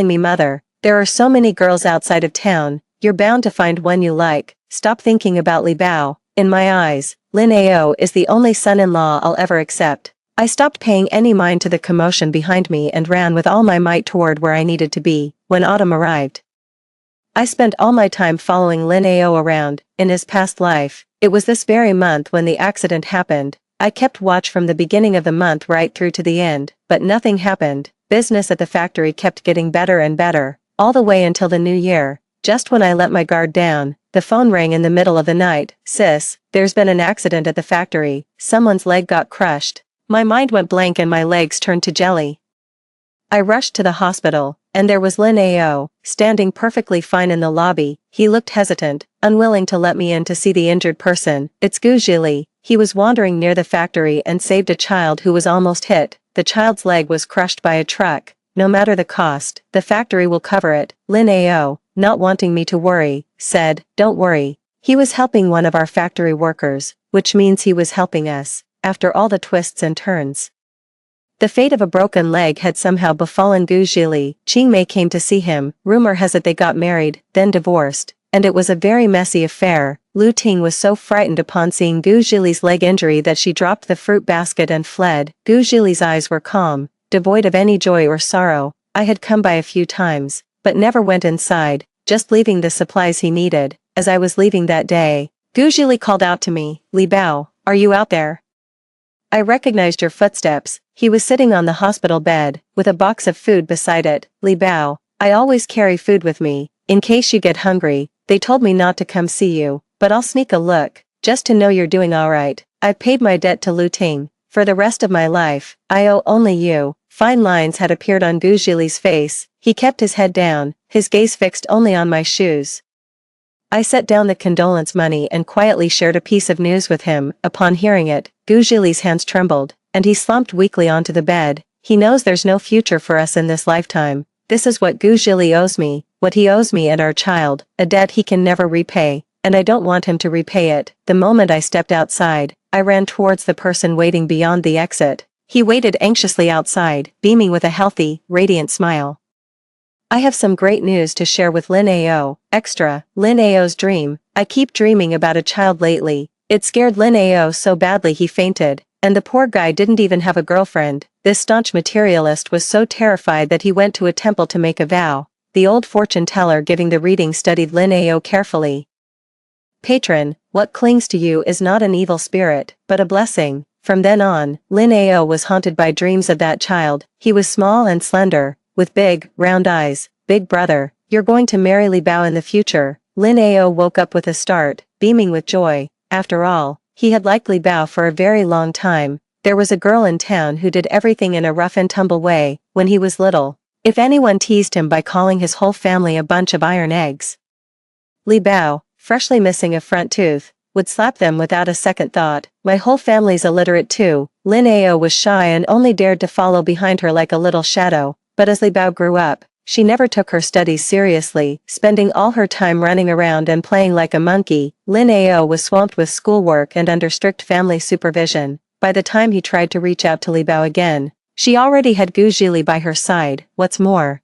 me mother. There are so many girls outside of town. You're bound to find one you like. Stop thinking about Li Bao. In my eyes, Lin Ao is the only son-in-law I'll ever accept. I stopped paying any mind to the commotion behind me and ran with all my might toward where I needed to be. When autumn arrived, I spent all my time following Lin Ao around. In his past life, it was this very month when the accident happened. I kept watch from the beginning of the month right through to the end, but nothing happened. Business at the factory kept getting better and better, all the way until the new year. Just when I let my guard down, the phone rang in the middle of the night. Sis, there's been an accident at the factory. Someone's leg got crushed. My mind went blank and my legs turned to jelly. I rushed to the hospital. And there was Lin Ao, standing perfectly fine in the lobby. He looked hesitant, unwilling to let me in to see the injured person. It's Gu Zhili. He was wandering near the factory and saved a child who was almost hit. The child's leg was crushed by a truck. No matter the cost, the factory will cover it. Lin Ao, not wanting me to worry, said, don't worry. He was helping one of our factory workers, which means he was helping us, after all the twists and turns. The fate of a broken leg had somehow befallen Gu Zhili. Qingmei came to see him. Rumor has it they got married, then divorced, and it was a very messy affair. Lu Ting was so frightened upon seeing Gu Zhili's leg injury that she dropped the fruit basket and fled. Gu Zhili's eyes were calm, devoid of any joy or sorrow. I had come by a few times, but never went inside, just leaving the supplies he needed. As I was leaving that day, Gu Zhili called out to me, Li Bao, are you out there? I recognized your footsteps. He was sitting on the hospital bed, with a box of food beside it. Li Bao, I always carry food with me, in case you get hungry. They told me not to come see you, but I'll sneak a look, just to know you're doing alright. I've paid my debt to Lu Ting. For the rest of my life, I owe only you. Fine lines had appeared on Gu Zhili's face. He kept his head down, his gaze fixed only on my shoes. I set down the condolence money and quietly shared a piece of news with him. Upon hearing it, Gu Zhili's hands trembled, and he slumped weakly onto the bed. He knows there's no future for us in this lifetime. This is what Gu Zhili owes me, what he owes me and our child, a debt he can never repay, and I don't want him to repay it. The moment I stepped outside, I ran towards the person waiting beyond the exit. He waited anxiously outside, beaming with a healthy, radiant smile. I have some great news to share with Lin Ao. Extra, Lin Ao's dream. I keep dreaming about a child lately. It scared Lin Ao so badly he fainted, and the poor guy didn't even have a girlfriend. This staunch materialist was so terrified that he went to a temple to make a vow. The old fortune teller giving the reading studied Lin Ao carefully. Patron, what clings to you is not an evil spirit, but a blessing. From then on, Lin Ao was haunted by dreams of that child. He was small and slender, with big, round eyes. Big brother, you're going to marry Li Bao in the future. Lin Ao woke up with a start, beaming with joy. After all, he had liked Li Bao for a very long time. There was a girl in town who did everything in a rough and tumble way, when he was little. If anyone teased him by calling his whole family a bunch of iron eggs, Li Bao, freshly missing a front tooth, would slap them without a second thought. My whole family's illiterate too. Lin Ao was shy and only dared to follow behind her like a little shadow. But as Li Bao grew up, she never took her studies seriously, spending all her time running around and playing like a monkey. Lin Ao was swamped with schoolwork and under strict family supervision. By the time he tried to reach out to Li Bao again, she already had Gu Zhili by her side. What's more,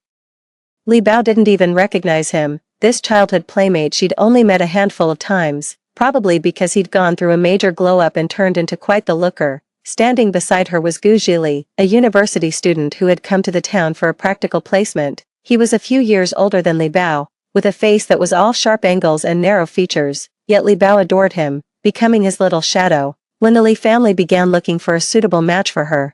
Li Bao didn't even recognize him. This childhood playmate she'd only met a handful of times, probably because he'd gone through a major glow-up and turned into quite the looker. Standing beside her was Gu Zhili, a university student who had come to the town for a practical placement. He was a few years older than Li Bao, with a face that was all sharp angles and narrow features, yet Li Bao adored him, becoming his little shadow. When the Li family began looking for a suitable match for her,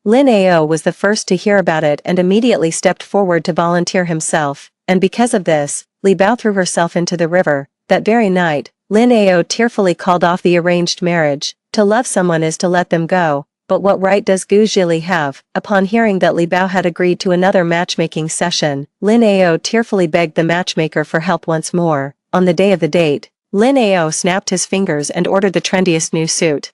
Lin Ao was the first to hear about it and immediately stepped forward to volunteer himself, and because of this, Li Bao threw herself into the river. That very night, Lin Ao tearfully called off the arranged marriage. To love someone is to let them go, but what right does Gu Zhili have? Upon hearing that Li Bao had agreed to another matchmaking session, Lin Ao tearfully begged the matchmaker for help once more. On the day of the date, Lin Ao snapped his fingers and ordered the trendiest new suit,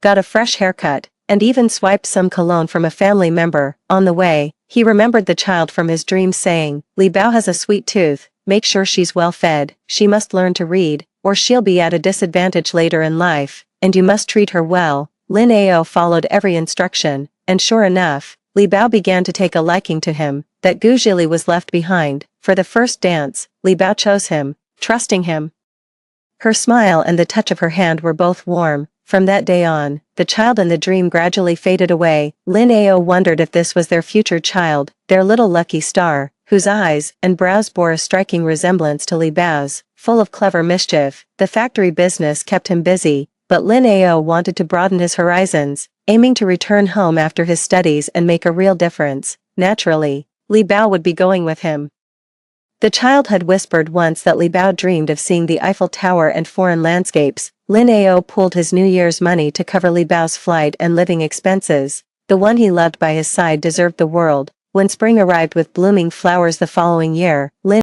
got a fresh haircut, and even swiped some cologne from a family member. On the way, he remembered the child from his dreams saying, Li Bao has a sweet tooth, make sure she's well fed, she must learn to read, or she'll be at a disadvantage later in life, and you must treat her well. Lin Ao followed every instruction, and sure enough, Li Bao began to take a liking to him. That Gu Zhili was left behind. For the first dance, Li Bao chose him, trusting him. Her smile and the touch of her hand were both warm. From that day on, the child and the dream gradually faded away. Lin Ao wondered if this was their future child, their little lucky star, whose eyes and brows bore a striking resemblance to Li Bao's, full of clever mischief. The factory business kept him busy, but Lin Ao wanted to broaden his horizons, aiming to return home after his studies and make a real difference. Naturally, Li Bao would be going with him. The child had whispered once that Li Bao dreamed of seeing the Eiffel Tower and foreign landscapes. Lin Ao pooled his New Year's money to cover Li Bao's flight and living expenses. The one he loved by his side deserved the world. When spring arrived with blooming flowers the following year, Lin